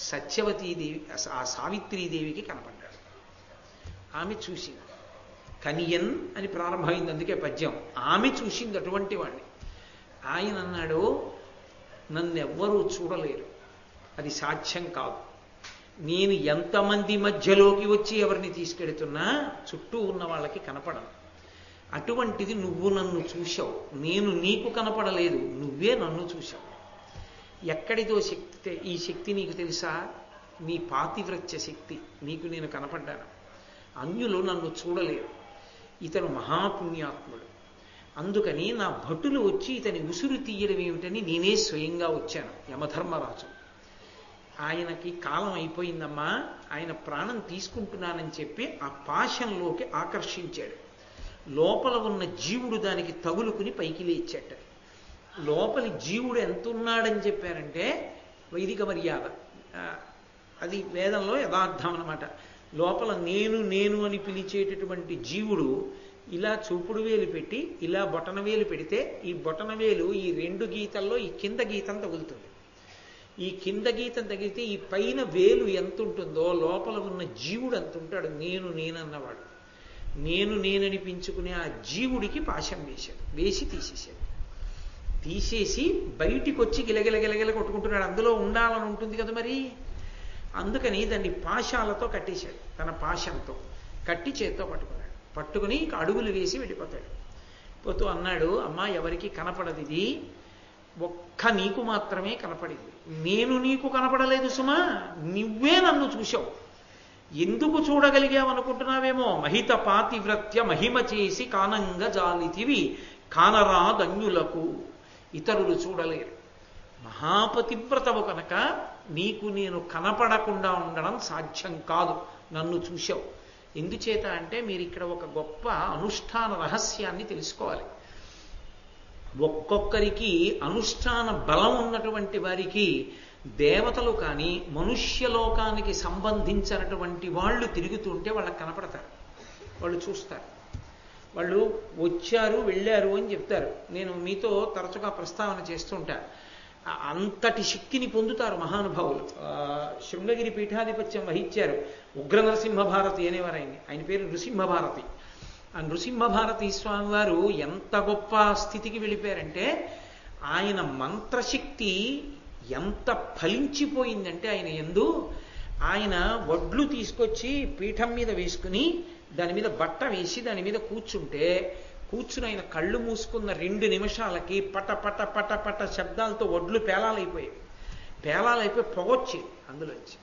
సత్యవతీదేవి, ఆ సావిత్రీదేవికి కనపడ్డాడు. ఆమె చూసింది. కనియన్ అని ప్రారంభమైంది, అందుకే పద్యం. ఆమె చూసింది అటువంటి వాడిని. ఆయన అన్నాడు, నన్నెవ్వరూ చూడలేరు, అది సాధ్యం కాదు. నేను ఎంతమంది మధ్యలోకి వచ్చి ఎవరిని తీసుకెడుతున్నా చుట్టూ ఉన్న వాళ్ళకి కనపడను. అటువంటిది నువ్వు నన్ను చూశావు, నేను నీకు కనపడలేదు, నువ్వే నన్ను చూశావు. ఎక్కడిదో శక్తి, ఈ శక్తి నీకు తెలుసా? నీ పాతివ్రత్య శక్తి. నీకు నేను కనపడ్డాను, అన్యులు నన్ను చూడలేరు. ఇతను మహాపుణ్యాత్ముడు, అందుకని నా భటులు వచ్చి ఇతని ఉసురు తీయడం ఏమిటని నేనే స్వయంగా వచ్చాను. యమధర్మరాజు ఆయనకి కాలం అయిపోయిందమ్మా, ఆయన ప్రాణం తీసుకుంటున్నానని చెప్పి ఆ పాశంలోకి ఆకర్షించాడు. లోపల ఉన్న జీవుడు దానికి తగులుకుని పైకి లేచాట. లోపలి జీవుడు ఎంత ఉన్నాడని చెప్పారంటే వైదిక మర్యాద, అది వేదంలో యథార్థం అన్నమాట. లోపల నేను నేను అని పిలిచేటటువంటి జీవుడు ఇలా చూపుడు వేలు పెట్టి ఇలా బొటన వేలు పెడితే ఈ బొటన వేలు ఈ రెండు గీతల్లో ఈ కింద గీతం తగులుతుంది. ఈ కింద గీతం తగిలితే ఈ పైన వేలు ఎంత ఉంటుందో లోపల ఉన్న జీవుడు అంత ఉంటాడు. నేను నేనన్నవాడు నేను నేననిపించుకునే ఆ జీవుడికి పాశం వేశాడు, వేసి తీసేశాడు. తీసేసి బయటికి వచ్చి గిలగిల కొట్టుకుంటున్నాడు. అందులో ఉండాలని ఉంటుంది కదా మరి, అందుకని దాన్ని పాశాలతో కట్టేశాడు. తన పాశంతో కట్టి చేత్తో పట్టుకున్నాడు. పట్టుకుని అడుగులు వేసి వెళ్ళిపోతాడు. పోతూ అన్నాడు, అమ్మా ఎవరికి కనపడదు, ఇది ఒక్క నీకు మాత్రమే కనపడింది. నేను నీకు కనపడలేదు సుమా, నువ్వే నన్ను చూశావు. ఎందుకు చూడగలిగావనుకుంటున్నావేమో, మహిత పాతివ్రత్య మహిమ చేసి కానంగా జాలితివి కానరాదన్యులకు, ఇతరులు చూడలేరు. మహాపతివ్రతవు కనుక నీకు నేను కనపడకుండా ఉండడం సాధ్యం కాదు, నన్ను చూశావు. ఎందుచేత అంటే మీరు ఇక్కడ ఒక గొప్ప అనుష్ఠాన రహస్యాన్ని తెలుసుకోవాలి. ఒక్కొక్కరికి అనుష్ఠాన బలం ఉన్నటువంటి వారికి దేవతలు కానీ మనుష్యలోకానికి సంబంధించినటువంటి వాళ్ళు తిరుగుతుంటే వాళ్ళకి కనపడతారు, వాళ్ళు చూస్తారు. వాళ్ళు వచ్చారు వెళ్ళారు అని చెప్తారు. నేను మీతో తరచుగా ప్రస్తావన చేస్తుంటా. అంతటి శక్తిని పొందుతారు మహానుభావులు. శృంగగిరి పీఠాధిపత్యం వహించారు ఉగ్ర నరసింహభారతి అనేవారు ఆయన్ని. ఆయన పేరు నృసింహభారతి. ఆ నృసింహభారతి స్వామి వారు ఎంత గొప్ప స్థితికి వెళ్ళిపోయారంటే ఆయన మంత్రశక్తి ఎంత ఫలించిపోయిందంటే ఆయన యందు, ఆయన వడ్లు తీసుకొచ్చి పీఠం మీద వేసుకుని దాని మీద బట్ట వేసి దాని మీద కూర్చుని ఆయన కళ్ళు మూసుకున్న 2 నిమిషాలకి పట పట పట పట శబ్దాలతో వడ్లు పేలాలైపోయి పొగొచ్చి అందులోంచి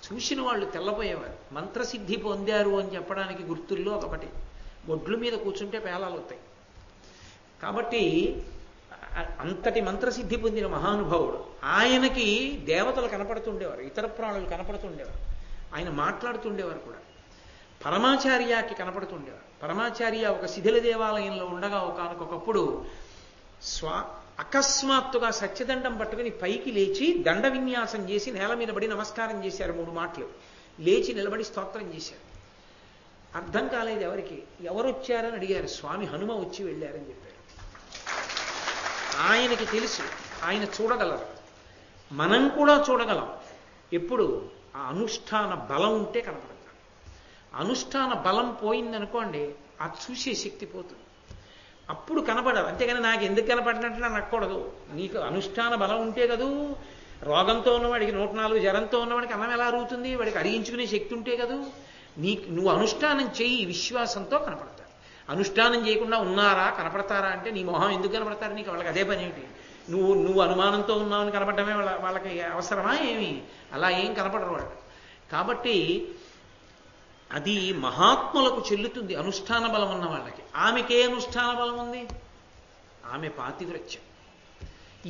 చూసిన వాళ్ళు తెల్లపోయేవారు. మంత్రసిద్ధి పొందారు అని చెప్పడానికి గుర్తుల్లో అదొకటి. వడ్లు మీద కూర్చుంటే పేలాలు వస్తాయి. కాబట్టి అంతటి మంత్రసిద్ధి పొందిన మహానుభావుడు. ఆయనకి దేవతలు కనపడుతుండేవారు, ఇతర ప్రాణులు కనపడుతుండేవారు, ఆయన మాట్లాడుతుండేవారు కూడా. పరమాచార్యకి కనపడుతుండేవారు. పరమాచార్య ఒక శిథిల దేవాలయంలో ఉండగా ఒకనకొకప్పుడు అకస్మాత్తుగా సత్యదండం పట్టుకుని పైకి లేచి దండ విన్యాసం చేసి నేల మీద పడి నమస్కారం చేశారు 3 మాటలు. లేచి నిలబడి స్తోత్రం చేశారు. అర్థం కాలేదు ఎవరికి. ఎవరు వచ్చారని అడిగారు. స్వామి హనుమ వచ్చి వెళ్ళారని చెప్పారు. ఆయనకి తెలుసు ఆయన చూడగలరు, మనం కూడా చూడగలం. ఎప్పుడు ఆ అనుష్ఠాన బలం ఉంటే కనపడతాడు. అనుష్ఠాన బలం పోయిందనుకోండి ఆ చూసే శక్తి పోతుంది, అప్పుడు కనపడదు. అంతేగాని నాకు ఎందుకు కనపడినట్టు నక్కకూడదు. నీకు అనుష్ఠాన బలం ఉంటే కదూ. రోగంతో ఉన్నవాడికి 104 జ్వరంతో ఉన్నవాడికి అన్నం ఎలా అరుగుతుంది? వాడికి అరిగించుకునే శక్తి ఉంటే కదూ. నువ్వు అనుష్ఠానం చెయ్యి, విశ్వాసంతో కనపడతారు. అనుష్ఠానం చేయకుండా ఉన్నారా కనపడతారా అంటే నీ మొహం ఎందుకు కనపడతారు? నీకు వాళ్ళకి అదే పని ఏమిటి? నువ్వు అనుమానంతో ఉన్నావని కనపడమే వాళ్ళకి అవసరమా ఏమి? అలా ఏం కనపడరు వాళ్ళు. కాబట్టి అది మహాత్ములకు చెల్లుతుంది అనుష్ఠాన బలం ఉన్న వాళ్ళకి. ఆమెకే అనుష్ఠాన బలం ఉంది? ఆమె పాతివ్రత్యం.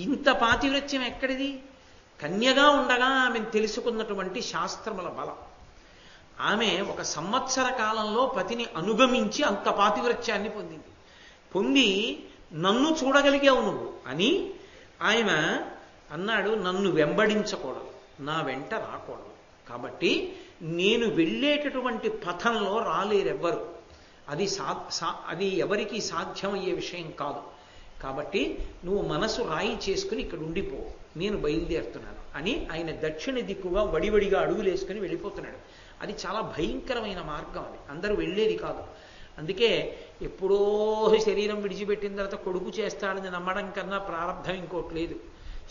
ఇంత పాతివ్రత్యం ఎక్కడిది? కన్యగా ఉండగా ఆమెను తెలుసుకున్నటువంటి శాస్త్రముల బలం. ఆమె 1 సంవత్సర కాలంలో పతిని అనుగమించి అంత పాతివ్రత్యాన్ని పొంది నన్ను చూడగలిగావు నువ్వు అని ఆయన అన్నాడు. నన్ను వెంబడించకూడదు, నా వెంట రాకూడదు. కాబట్టి నేను వెళ్ళేటటువంటి పథంలో రాలేరెవ్వరు. అది ఎవరికి సాధ్యమయ్యే విషయం కాదు. కాబట్టి నువ్వు మనసు రాయి చేసుకుని ఇక్కడ ఉండిపో, నేను బయలుదేరుతున్నాను అని ఆయన దక్షిణ దిక్కుగా వడివడిగా అడుగులేసుకుని వెళ్ళిపోతున్నాడు. అది చాలా భయంకరమైన మార్గం, అది అందరూ వెళ్ళేది కాదు. అందుకే ఎప్పుడో శరీరం విడిచిపెట్టిన తర్వాత కొడుకు చేస్తాడని నమ్మడం కన్నా ప్రారంభం ఇంకోటి లేదు.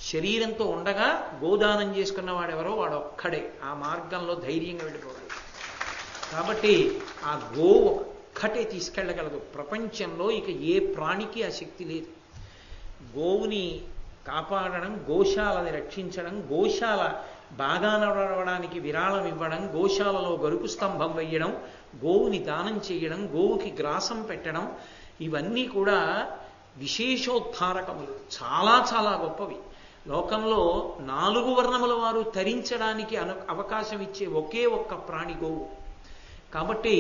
శరీరంతో ఉండగా గోదానం చేసుకున్న వాడెవరో వాడు ఒక్కడే ఆ మార్గంలో ధైర్యంగా వెళ్ళిపోవాలి. కాబట్టి ఆ గోవు ఒక్కటే తీసుకెళ్ళగలదు. ప్రపంచంలో ఇక ఏ ప్రాణికి ఆ శక్తి లేదు. గోవుని కాపాడడం, గోశాలని రక్షించడం, గోశాల బాగా నడవడానికి విరాళం ఇవ్వడం, గోశాలలో గరుకు స్తంభం వేయడం, గోవుని దానం చేయడం, గోవుకి గ్రాసం పెట్టడం, ఇవన్నీ కూడా విశేషోద్ధారకములు, చాలా చాలా గొప్పవి. లోకంలో 4 వర్ణముల వారు తరించడానికి అవకాశం ఇచ్చే ఒకే ఒక్క ప్రాణి గోవు. కాబట్టి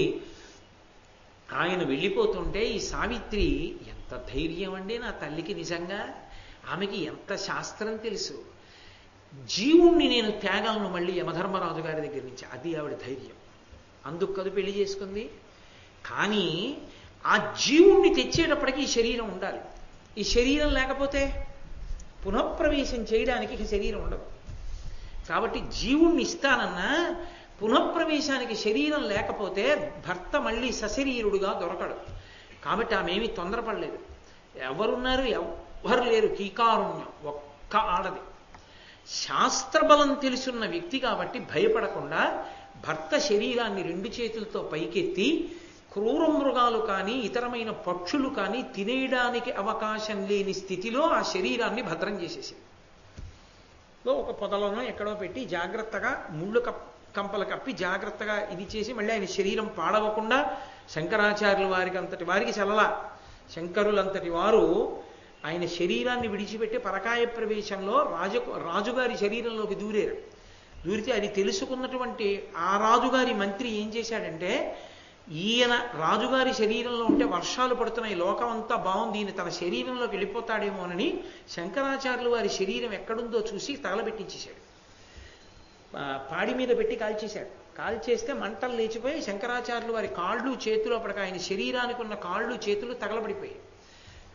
ఆయన వెళ్ళిపోతుంటే ఈ సావిత్రి ఎంత ధైర్యం అండి నా తల్లికి, నిజంగా ఆమెకి ఎంత శాస్త్రం తెలుసు. జీవుణ్ణి నేను త్యాగలను మళ్ళీ యమధర్మరాజు గారి దగ్గర నుంచి, అది ఆవిడ ధైర్యం. అందుకు కదు పెళ్లి చేసుకుంది. కానీ ఆ జీవుణ్ణి తెచ్చేటప్పటికి ఈ శరీరం ఉండాలి. ఈ శరీరం లేకపోతే పునఃప్రవేశం చేయడానికి ఈ శరీరం ఉండదు. కాబట్టి జీవుణ్ణి ఇస్తానన్నా పునఃప్రవేశానికి శరీరం లేకపోతే భర్త మళ్ళీ సశరీరుడుగా దొరకడు. కాబట్టి ఆమె ఏమీ తొందరపడలేదు. ఎవరున్నారు? ఎవ్వరు లేరు. కీకారుణ్యం ఒక్క ఆడది. శాస్త్రబలం తెలుసున్న వ్యక్తి కాబట్టి భయపడకుండా భర్త శరీరాన్ని 2 చేతులతో పైకెత్తి క్రూర మృగాలు కానీ ఇతరమైన పక్షులు కానీ తినేయడానికి అవకాశం లేని స్థితిలో ఆ శరీరాన్ని భద్రం చేసేసింది. ఒక పొదలను ఎక్కడో పెట్టి జాగ్రత్తగా ముళ్ళు కంపలు కప్పి జాగ్రత్తగా ఇది చేసి మళ్ళీ ఆయన శరీరం పాడవకుండా, శంకరాచార్యుల వారికి అంతటి వారికి చల్లలా, శంకరులంతటి వారు ఆయన శరీరాన్ని విడిచిపెట్టి పరకాయ ప్రవేశంలో రాజుగారి శరీరంలోకి దూరితే అది తెలుసుకున్నటువంటి ఆ రాజుగారి మంత్రి ఏం చేశాడంటే, ఈయన రాజుగారి శరీరంలో ఉంటే వర్షాలు పడుతున్నాయి, లోకం అంతా బాగుంది, ఈయన తన శరీరంలోకి వెళ్ళిపోతాడేమోనని శంకరాచార్యుల వారి శరీరం ఎక్కడుందో చూసి తగలబెట్టించేశాడు. పాడి మీద పెట్టి కాల్చేశాడు. కాల్చేస్తే మంటలు లేచిపోయి శంకరాచార్యుల వారి కాళ్ళు చేతులు, అప్పటికి ఆయన శరీరానికి ఉన్న కాళ్ళు చేతులు తగలబడిపోయాయి.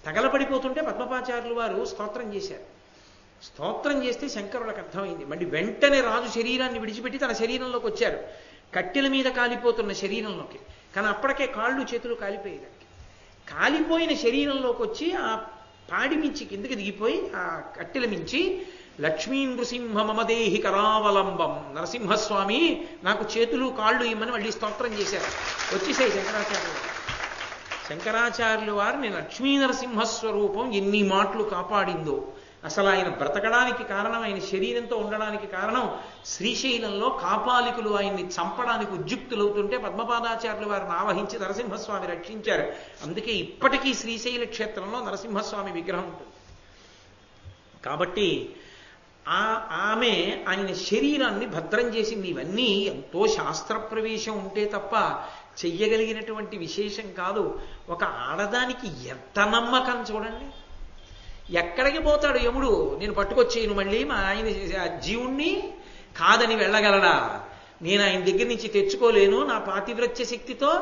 తగలబడిపోతుంటే పద్మపాచార్యుల వారు స్తోత్రం చేశారు. స్తోత్రం చేస్తే శంకరులకు అర్థమైంది. మళ్ళీ వెంటనే రాజు శరీరాన్ని విడిచిపెట్టి తన శరీరంలోకి వచ్చారు, కట్టెల మీద కాలిపోతున్న శరీరంలోకి. కానీ అప్పటికే కాళ్ళు చేతులు కాలిపోయేదానికి. కాలిపోయిన శరీరంలోకి వచ్చి ఆ పాడి మించి కిందకి దిగిపోయి ఆ కట్టెల మించి లక్ష్మీ నృసింహ మమదేహి కరావలంబం, నరసింహస్వామి నాకు చేతులు కాళ్ళు ఇమ్మని మళ్ళీ స్తోత్రం చేశారు. వచ్చేసాయి శంకరాచార్యులు వారు. శంకరాచార్యులు వారు నేను లక్ష్మీ నరసింహస్వరూపం ఎన్ని మాటలు కాపాడిందో. అసలు ఆయన బ్రతకడానికి కారణం, ఆయన శరీరంతో ఉండడానికి కారణం శ్రీశైలంలో కాపాలికులు ఆయన్ని చంపడానికి ఉద్యుక్తులవుతుంటే పద్మపాదాచార్యులు వారిని ఆవహించి నరసింహస్వామి రక్షించారు. అందుకే ఇప్పటికీ శ్రీశైల క్షేత్రంలో నరసింహస్వామి విగ్రహం ఉంటుంది. కాబట్టి ఆమె ఆయన శరీరాన్ని భద్రం చేసింది. ఇవన్నీ ఎంతో శాస్త్ర ప్రవేశం ఉంటే తప్ప చెయ్యగలిగినటువంటి విశేషం కాదు. ఒక ఆడదానికి ఎంత నమ్మకం చూడండి. ఎక్కడికి పోతాడు యముడు, నేను పట్టుకొచ్చేయను మళ్ళీ మా ఆయన జీవుణ్ణి కాదని వెళ్ళగలడా? నేను ఆయన దగ్గర నుంచి తెచ్చుకోలేను నా పాతివ్రత్య శక్తితో.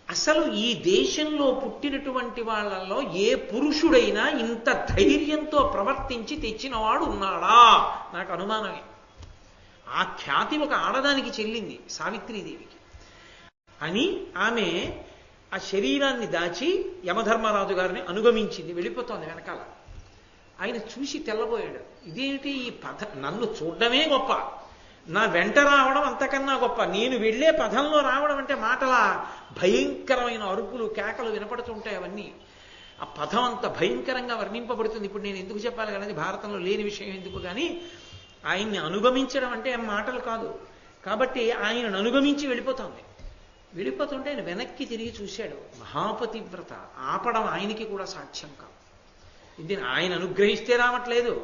అసలు ఈ దేశంలో పుట్టినటువంటి వాళ్ళల్లో ఏ పురుషుడైనా ఇంత ధైర్యంతో ప్రవర్తించి తెచ్చినవాడు ఉన్నాడా? నాకు అనుమానమే. ఆ ఖ్యాతి ఒక ఆడదానికి చెల్లింది, సావిత్రీదేవికి. అని ఆమె ఆ శరీరాన్ని దాచి యమధర్మరాజు గారిని అనుగమించింది. వెళ్ళిపోతోంది వెనకాల. ఆయన చూసి తెల్లబోయాడు. ఇదేమిటి ఈ నన్ను చూడడమే గొప్ప, నా వెంట రావడం అంతకన్నా గొప్ప, నేను వెళ్ళే పథంలో రావడం అంటే మాటలా? భయంకరమైన అరుపులు కేకలు వినపడుతుంటాయి. అవన్నీ ఆ పథం అంత భయంకరంగా వర్ణింపబడుతుంది. ఇప్పుడు నేను ఎందుకు చెప్పాలి కానీ భారతంలో లేని విషయం ఎందుకు. కానీ ఆయన్ని అనుగమించడం అంటే మాటలు కాదు. కాబట్టి ఆయనను అనుగమించి వెళ్ళిపోతుంది. వెళ్ళిపోతుంటే ఆయన వెనక్కి తిరిగి చూశాడు. మహాపతివ్రత, ఆపడం ఆయనకి కూడా సాధ్యం కాదు. ఇది ఆయన అనుగ్రహిస్తే రావట్లేదు,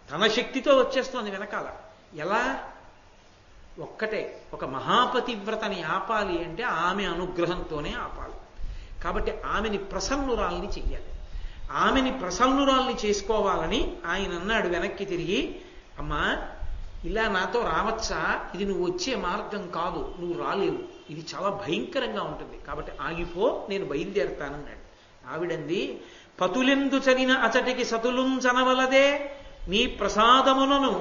తన శక్తితో వచ్చేస్తోంది వెనకాల. ఎలా? ఒక్కటే, ఒక మహాపతివ్రతని ఆపాలి అంటే ఆమె అనుగ్రహంతోనే ఆపాలి. కాబట్టి ఆమెని ప్రసన్నురాల్ని చెయ్యాలి. ఆమెని ప్రసన్నురాల్ని చేసుకోవాలని ఆయన అన్నాడు వెనక్కి తిరిగి, అమ్మా ఇలా నాతో రావచ్చా? ఇది నువ్వు వచ్చే మార్గం కాదు, నువ్వు రాలేవు, ఇది చాలా భయంకరంగా ఉంటుంది, కాబట్టి ఆగిపో, నేను బయలుదేరతానన్నాడు. ఆవిడంది, పతులెందు చనిన అచటికి సతులుంచనవలదే, నీ ప్రసాదమునను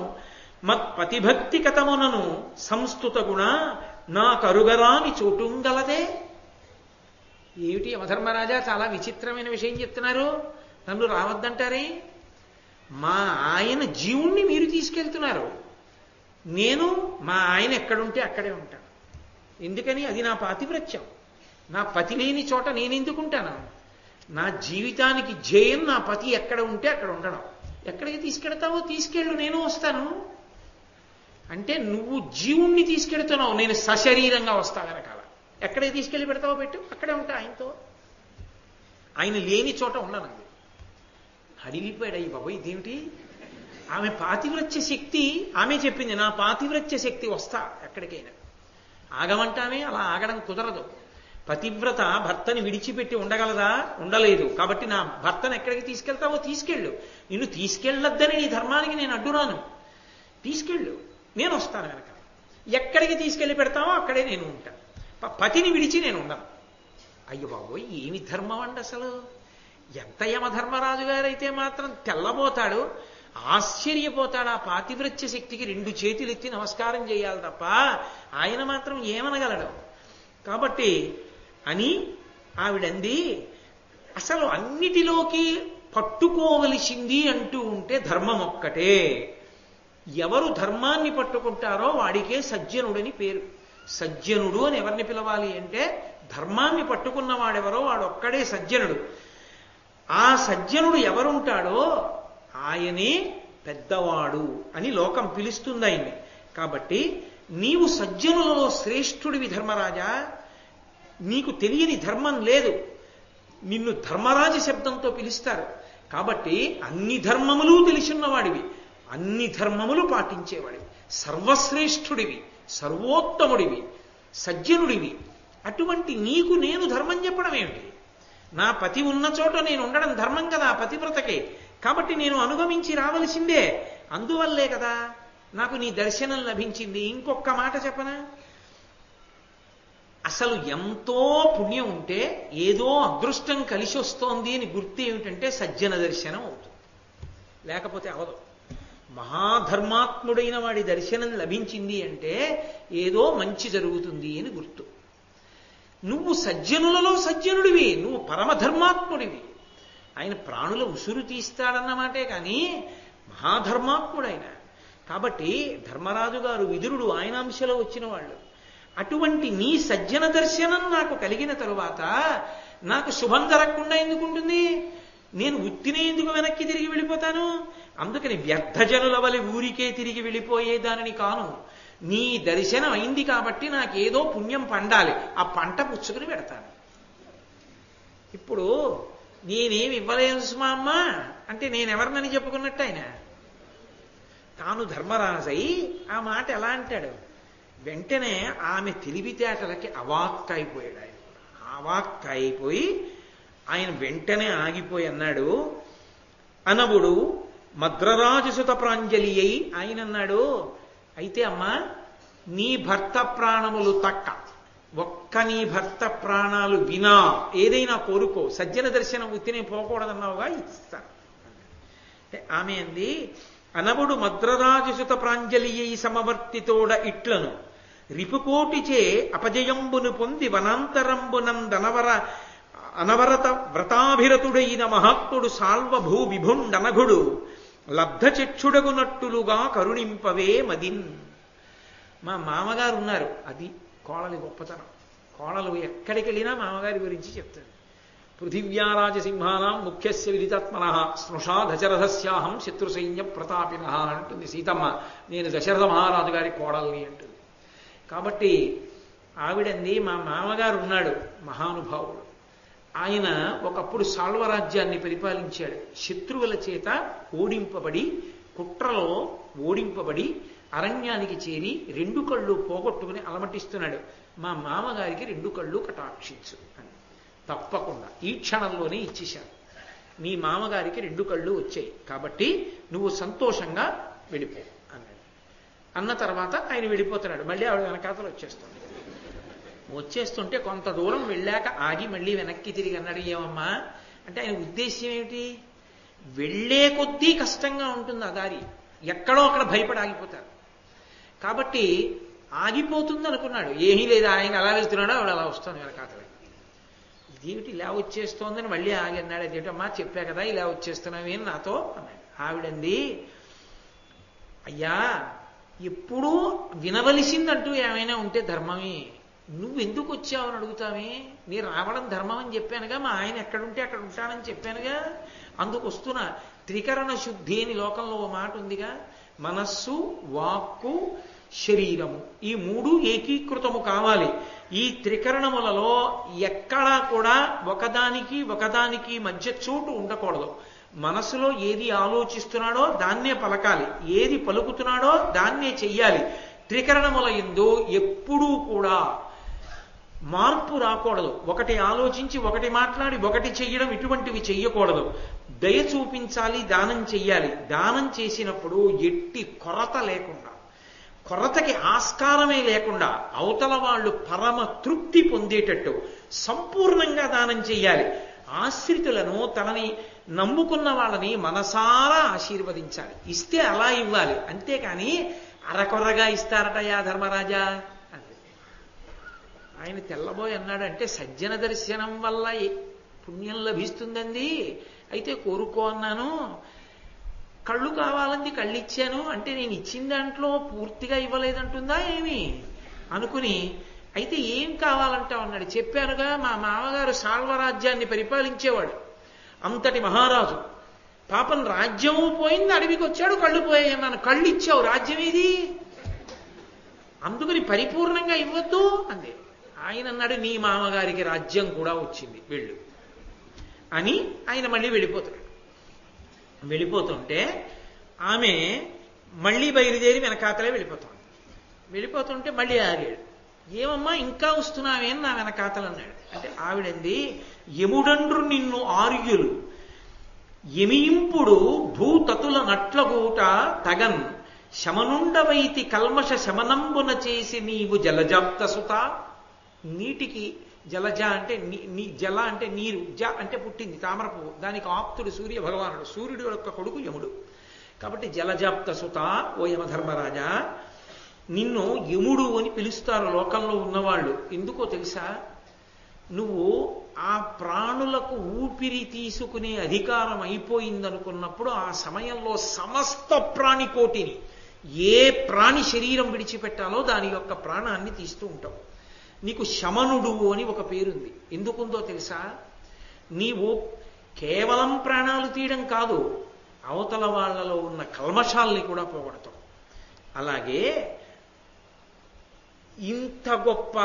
మత్పతిభక్తి కథమునను సంస్తుత గుణ నా కరుగరాని చోటుంగలదే. ఏమిటి యమధర్మరాజా, చాలా విచిత్రమైన విషయం చెప్తున్నారు, నన్ను రావద్దంటారే? మా ఆయన జీవుణ్ణి మీరు తీసుకెళ్తున్నారు, నేను మా ఆయన ఎక్కడుంటే అక్కడే ఉంటాను. ఎందుకని? అది నా పాతివ్రత్యం. నా పతి లేని చోట నేనెందుకుంటాను? నా జీవితానికి జయం నా పతి ఎక్కడ ఉంటే అక్కడ ఉండడం. ఎక్కడికి తీసుకెడతావో తీసుకెళ్ళు, నేను వస్తాను. అంటే నువ్వు జీవుణ్ణి తీసుకెడుతున్నావు, నేను సశరీరంగా వస్తా వెనకాల. ఎక్కడికి తీసుకెళ్ళి పెడతావో పెట్టు, అక్కడే ఉంటా ఆయనతో. ఆయన లేని చోట ఉండనండి. అడిగిపోయాడు. అయ్యి బాబోయ్, ఇదేమిటి? ఆమె పాతివ్రత్య శక్తి ఆమె చెప్పింది, నా పాతివ్రత్య శక్తి, వస్తా ఎక్కడికైనా. ఆగమంటామే, అలా ఆగడం కుదరదు. పతివ్రత భర్తని విడిచిపెట్టి ఉండగలదా? ఉండలేదు. కాబట్టి నా భర్తను ఎక్కడికి తీసుకెళ్తావో తీసుకెళ్ళు. నిన్ను తీసుకెళ్ళొద్దని నీ ధర్మానికి నేను అడ్డురాను. తీసుకెళ్ళు, నేను వస్తాను వెనక. ఎక్కడికి తీసుకెళ్ళి పెడతావో అక్కడే నేను ఉంటాను. పతిని విడిచి నేను ఉండను. అయ్యో బాబోయ్, ఏమి ధర్మం అండి అసలు! ఎంత యమధర్మరాజు గారైతే మాత్రం తెల్లబోతాడు, ఆశ్చర్యపోతాడు. ఆ పాతివ్రత్య శక్తికి 2 చేతులు ఎత్తి నమస్కారం చేయాలి తప్ప ఆయన మాత్రం ఏమనగలడు? కాబట్టి అని ఆవిడంది, అసలు అన్నిటిలోకి పట్టుకోవలసింది అంటూ ఉంటే ధర్మం ఒక్కటే. ఎవరు ధర్మాన్ని పట్టుకుంటారో వాడికే సజ్జనుడని పేరు. సజ్జనుడు అని ఎవరిని పిలవాలి అంటే, ధర్మాన్ని పట్టుకున్నవాడెవరో వాడొక్కడే సజ్జనుడు. ఆ సజ్జనుడు ఎవరుంటాడో ఆయనే పెద్దవాడు అని లోకం పిలుస్తుంది ఆయన్ని. కాబట్టి నీవు సజ్జనులలో శ్రేష్ఠుడివి ధర్మరాజా. నీకు తెలియని ధర్మం లేదు. నిన్ను ధర్మరాజ శబ్దంతో పిలుస్తారు. కాబట్టి అన్ని ధర్మములు తెలిసిన్నవాడివి, అన్ని ధర్మములు పాటించేవాడివి, సర్వశ్రేష్ఠుడివి, సర్వోత్తముడివి, సజ్జనుడివి. అటువంటి నీకు నేను ధర్మం చెప్పడం ఏమిటి? నా పతి ఉన్న చోట నేను ఉండడం ధర్మం కదా పతివ్రతకే. కాబట్టి నేను అనుగమించి రావలసిందే. అందువల్లే కదా నాకు నీ దర్శనం లభించింది. ఇంకొక మాట చెప్పనా? అసలు ఎంతో పుణ్యం ఉంటే ఏదో అదృష్టం కలిసి వస్తోంది అని గుర్తు ఏమిటంటే సజ్జన దర్శనం అవుతుంది, లేకపోతే అవదు. మహాధర్మాత్ముడైన వాడి దర్శనం లభించింది అంటే ఏదో మంచి జరుగుతుంది అని గుర్తు. నువ్వు సజ్జనులలో సజ్జనుడివి, నువ్వు పరమధర్మాత్ముడివి. ఆయన ప్రాణుల ఉసురు తీస్తాడన్నమాటే కానీ మహాధర్మాత్ముడైన. కాబట్టి ధర్మరాజు గారు, విదురుడు ఆయన అంశలో వచ్చిన వాళ్ళు. అటువంటి నీ సజ్జన దర్శనం నాకు కలిగిన తరువాత నాకు శుభం జరగకుండా ఎందుకుంటుంది? నేను ఉత్తినే ఎందుకు వెనక్కి తిరిగి వెళ్ళిపోతాను? అందుకని వ్యర్థజనుల వలె ఊరికే తిరిగి వెళ్ళిపోయేదానిని కాను. నీ దర్శనం అయింది కాబట్టి నాకేదో పుణ్యం పండాలి, ఆ పంట పుచ్చుకుని పెడతాను. ఇప్పుడు నేనేమి ఇవ్వలేదు సుమా అమ్మ అంటే నేనెవరినని చెప్పుకున్నట్టు ఆయన తాను ధర్మరాజై ఆ మాట ఎలా అంటాడు? వెంటనే ఆమె తెలివితేటలకి అవాక్కైపోయాడు. ఆయన అవాక్కైపోయి ఆయన వెంటనే ఆగిపోయి అన్నాడు, అనవుడు మద్రరాజసుత ప్రాంజలి అయి ఆయన అన్నాడు, అయితే అమ్మా నీ భర్త ప్రాణములు తక్క, ఒక్క నీ భర్త ప్రాణాలు వినా ఏదైనా కోరుకో, సజ్జన దర్శనం ఉత్తినే పోకూడదన్నావుగా, ఇస్తాను. ఆమె అంది, అనవుడు మద్రరాజసుత ప్రాంజలి అయి సమవర్తితోడ ఇట్లను రిపుకోటిచే అపజయంబును పొంది వనాంతరంబునందనవర అనవరత వ్రతాభిరతుడైన మహాత్ముడు సాల్వభూ విభుండనఘుడు లబ్ధచక్షుడగునట్టులుగా కరుణింపవే మదిన్. మా మామగారు ఉన్నారు, అది కోడలి గొప్పతనం. కోడలు ఎక్కడికి వెళ్ళినా మామగారి గురించి చెప్తాడు. పృథివ్యారాజసింహానాం ముఖ్యస్య విదితాత్మనః స్మృషా దశరథస్యాహం శత్రుసైన్య ప్రతాపినః అంటుంది సీతమ్మ. నేను దశరథ మహారాజు గారి కోడల్ని అంటుంది. కాబట్టి ఆవిడంది, మా మామగారు ఉన్నాడు మహానుభావుడు. ఆయన ఒకప్పుడు సాల్వరాజ్యాన్ని పరిపాలించాడు. శత్రువుల చేత ఓడింపబడి, కుట్రలో ఓడింపబడి అరణ్యానికి చేరి 2 కళ్ళు పోగొట్టుకుని అలమటిస్తున్నాడు. మా మామగారికి 2 కళ్ళు కటాక్షించు అని. తప్పకుండా ఈ క్షణంలోనే ఇచ్చేశాను. నీ మామగారికి 2 కళ్ళు వచ్చాయి కాబట్టి నువ్వు సంతోషంగా వెళ్ళిపో అన్నాడు. అన్న తర్వాత ఆయన వెళ్ళిపోతున్నాడు. మళ్ళీ ఆవిడ వెనకాతలు వచ్చేస్తుంటే కొంత దూరం వెళ్ళాక ఆగి మళ్ళీ వెనక్కి తిరిగి అన్నాడు, ఏమమ్మా అంటే ఆయన ఉద్దేశ్యం ఏమిటి? వెళ్ళే కొద్దీ కష్టంగా ఉంటుంది ఆ దారి, ఎక్కడో అక్కడ భయపడి ఆగిపోతారు. కాబట్టి ఆగిపోతుంది అనుకున్నాడు. ఏమీ లేదు, ఆయన అలా వెళ్తున్నాడో ఆవిడ అలా వస్తుంది వెనకాతలు. ఇదేమిటి ఇలా వచ్చేస్తోందని మళ్ళీ ఆగి అన్నాడు. అదేమిటమ్మా చెప్పా కదా ఇలా వచ్చేస్తున్నావి అని నాతో అన్నాడు. ఆవిడంది, అయ్యా ఎప్పుడూ వినవలసిందంటూ ఏమైనా ఉంటే ధర్మమే, నువ్వెందుకు వచ్చావు అని అడుగుతామే. నీ రావడం ధర్మం అని చెప్పానుగా, మా ఆయన ఎక్కడుంటే అక్కడ ఉంటానని చెప్పానుగా, అందుకు వస్తున్నా. త్రికరణ శుద్ధి అని లోకంలో ఓ మాట ఉందిగా, మనస్సు, వాక్కు, శరీరము ఈ 3 ఏకీకృతము కావాలి. ఈ త్రికరణములలో ఎక్కడా కూడా ఒకదానికి మధ్య చోటు ఉండకూడదు. మనసులో ఏది ఆలోచిస్తున్నాడో దాన్నే పలకాలి, ఏది పలుకుతున్నాడో దాన్నే చెయ్యాలి. త్రికరణముల యందు ఎప్పుడూ కూడా మార్పు రాకూడదు. ఒకటి ఆలోచించి ఒకటి మాట్లాడి ఒకటి చెయ్యడం ఇటువంటివి చెయ్యకూడదు. దయ చూపించాలి, దానం చెయ్యాలి. దానం చేసినప్పుడు ఎట్టి కొరత లేకుండా, కొరతకి ఆస్కారమే లేకుండా అవతల వాళ్ళు పరమ తృప్తి పొందేటట్టు సంపూర్ణంగా దానం చెయ్యాలి. ఆశ్రితులను, తనని నమ్ముకున్న వాళ్ళని మనసారా ఆశీర్వదించాలి. ఇస్తే అలా ఇవ్వాలి, అంతేకాని అరకొరగా ఇస్తారటయా ధర్మరాజా అని ఆయన తెల్లబోయి అన్నాడు. అంటే సజ్జన దర్శనం వల్ల పుణ్యం లభిస్తుందండి, అయితే కోరుకో అన్నాను. కళ్ళు కావాలంది, కళ్ళు ఇచ్చాను అంటే నేను ఇచ్చిన దాంట్లో పూర్తిగా ఇవ్వలేదంటుందా ఏమి అనుకుని, అయితే ఏం కావాలంటావు అన్నాడు. చెప్పానుగా, మా మామగారు సాల్వరాజ్యాన్ని పరిపాలించేవాడు, అంతటి మహారాజు. పాపం రాజ్యం పోయింది, అడవికి వచ్చాడు, కళ్ళు పోయాయి అన్నాను. కళ్ళు ఇచ్చావు, రాజ్యం ఏది? అందుకని పరిపూర్ణంగా ఇవ్వద్దు అంది. ఆయన అన్నాడు, నీ మామగారికి రాజ్యం కూడా వచ్చింది, వెళ్ళు అని ఆయన మళ్ళీ వెళ్ళిపోతాడు. వెళ్ళిపోతుంటే ఆమె మళ్ళీ బయలుదేరి వెనకాతలే వెళ్ళిపోతుంటే మళ్ళీ ఆగాడు. ఏమమ్మా ఇంకా వస్తున్నావేం నా వెనకాతలు అన్నాడు. అంటే ఆవిడంది, యముడండ్రు నిన్ను ఆర్యులు ఎమియింపుడు భూతతుల నట్లగూట తగన్ శమనుండవైతి కల్మష శమనంబున చేసి నీవు జలజాప్త సుత. నీటికి జలజ అంటే జల అంటే నీరు, జ అంటే పుట్టింది తామర పువ్వు, దానికి ఆప్తుడు సూర్య భగవానుడు, సూర్యుడు యొక్క కొడుకు యముడు. కాబట్టి జలజాప్త సుత, ఓ యమధర్మరాజా, నిన్ను యముడు అని పిలుస్తారు లోకంలో ఉన్నవాళ్ళు. ఎందుకో తెలుసా? నువ్వు ఆ ప్రాణులకు ఊపిరి తీసుకునే అధికారం అయిపోయిందనుకున్నప్పుడు ఆ సమయంలో సమస్త ప్రాణికోటిని, ఏ ప్రాణి శరీరం విడిచిపెట్టాలో దాని యొక్క ప్రాణాన్ని తీస్తూ ఉంటావు. నీకు శమనుడు అని ఒక పేరుంది. ఎందుకుందో తెలుసా? నీవు కేవలం ప్రాణాలు తీయడం కాదు, అవతల వాళ్లలో ఉన్న కల్మషాల్ని కూడా పోగొడతావు. అలాగే ఇంత గొప్ప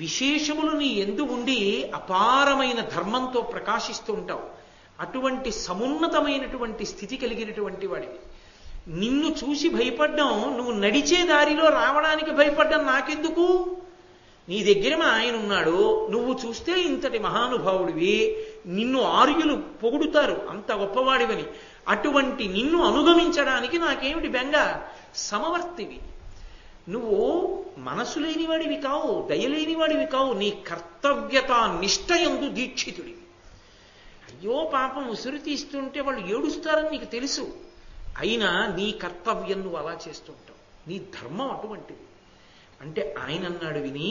విశేషములు నీ ఎందు ఉండి అపారమైన ధర్మంతో ప్రకాశిస్తూ ఉంటావు. అటువంటి సమున్నతమైనటువంటి స్థితి కలిగినటువంటి వాడివి. నిన్ను చూసి భయపడ్డం, నువ్వు నడిచే దారిలో రావడానికి భయపడ్డం నాకెందుకు? నీ దగ్గర మా ఆయన ఉన్నాడు, నువ్వు చూస్తే ఇంతటి మహానుభావుడివి, నిన్ను ఆర్యులు పొగుడుతారు అంత గొప్పవాడివని. అటువంటి నిన్ను అనుగమించడానికి నాకేమిటి బెంగ? సమవర్తివి నువ్వు. మనసు లేనివాడివి కావు, దయలేనివాడివి కావు, నీ కర్తవ్యత నిష్ఠయందు దీక్షితుడివి. అయ్యో పాపం ఉసురు తీస్తుంటే వాళ్ళు ఏడుస్తారని నీకు తెలుసు, అయినా నీ కర్తవ్యం నువ్వు అలా చేస్తుంటావు. నీ ధర్మం అటువంటిది. అంటే ఆయన అన్నాడు విని,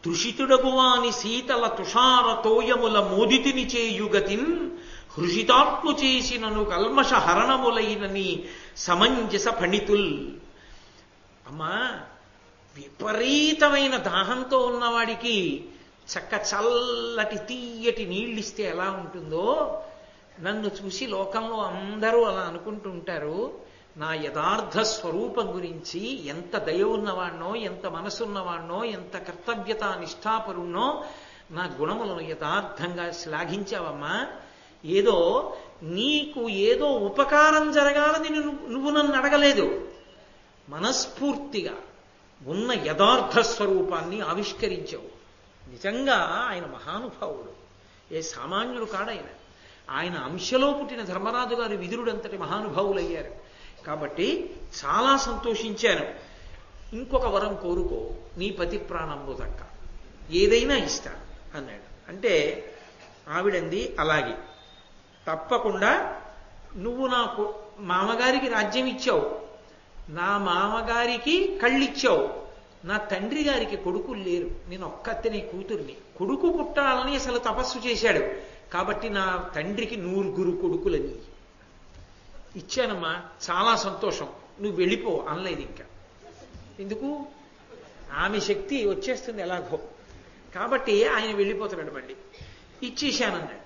తృషితుడగువాని శీతల తుషార తోయముల మోదితిని చేయుగతిన్ హృషితాత్ము చేసినను కల్మష హరణములైన నీ సమంజస ఫణితుల్. అమ్మా, విపరీతమైన దాహంతో ఉన్నవాడికి చల్లటి తీయటి నీళ్ళిస్తే ఎలా ఉంటుందో, నన్ను చూసి లోకంలో అందరూ అలా అనుకుంటూ ఉంటారు. నా యథార్థ స్వరూపం గురించి ఎంత దయ ఉన్నవాణ్ణో, ఎంత మనసున్నవాణ్ణో, ఎంత కర్తవ్యత నిష్ఠాపరుణ్ణో, నా గుణములను యథార్థంగా శ్లాఘించావమ్మా. ఏదో నీకు ఏదో ఉపకారం జరగాలని నువ్వు నన్ను అడగలేదు, మనస్ఫూర్తిగా ఉన్న యథార్థ స్వరూపాన్ని ఆవిష్కరించావు. నిజంగా ఆయన మహానుభావుడు, ఏ సామాన్యుడు కాడాయన. ఆయన అంశలో పుట్టిన ధర్మరాజు గారు విదురుడంతటి మహానుభావులయ్యారు. కాబట్టి చాలా సంతోషించాను. ఇంకొక వరం కోరుకో, నీ పతి ప్రాణంబు దక్క, ఏదైనా ఇస్తాను అన్నాడు. అంటే ఆవిడంది, అలాగే తప్పకుండా. నువ్వు నాకు మామగారికి రాజ్యం ఇచ్చావు, నా మామగారికి కళ్ళిచ్చావు, నా తండ్రి గారికి కొడుకులు లేరు, నేను ఒక్కతే కూతుర్ని. కొడుకు పుట్టాలని అసలు తపస్సు చేశాడు. కాబట్టి నా తండ్రికి 9 కొడుకులని ఇచ్చానమ్మా, చాలా సంతోషం, నువ్వు వెళ్ళిపో అనలేదు. ఇంకా ఎందుకు? ఆమె శక్తి వచ్చేస్తుంది ఎలాగో. కాబట్టి ఆయన వెళ్ళిపోతున్నాడు. మళ్ళీ ఇచ్చేశానన్నాడు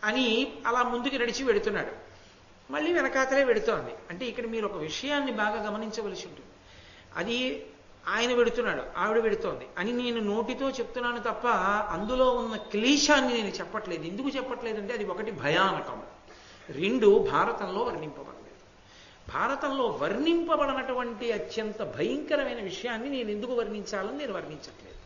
అని అలా ముందుకు నడిచి వెడుతున్నాడు. మళ్ళీ వెనకాతలే వెడుతోంది. అంటే ఇక్కడ మీరు ఒక విషయాన్ని బాగా గమనించవలసి ఉంటుంది. అది ఆయన వెడుతున్నాడు, ఆవిడ వెడుతోంది అని నేను నోటితో చెప్తున్నాను తప్ప అందులో ఉన్న క్లేశాన్ని నేను చెప్పట్లేదు. ఎందుకు చెప్పట్లేదంటే అది ఒకటి భయానకం, 2 భారతంలో వర్ణింపబడలేదు. భారతంలో వర్ణింపబడినటువంటి అత్యంత భయంకరమైన విషయాన్ని నేను ఎందుకు వర్ణించాలని నేను వర్ణించట్లేదు.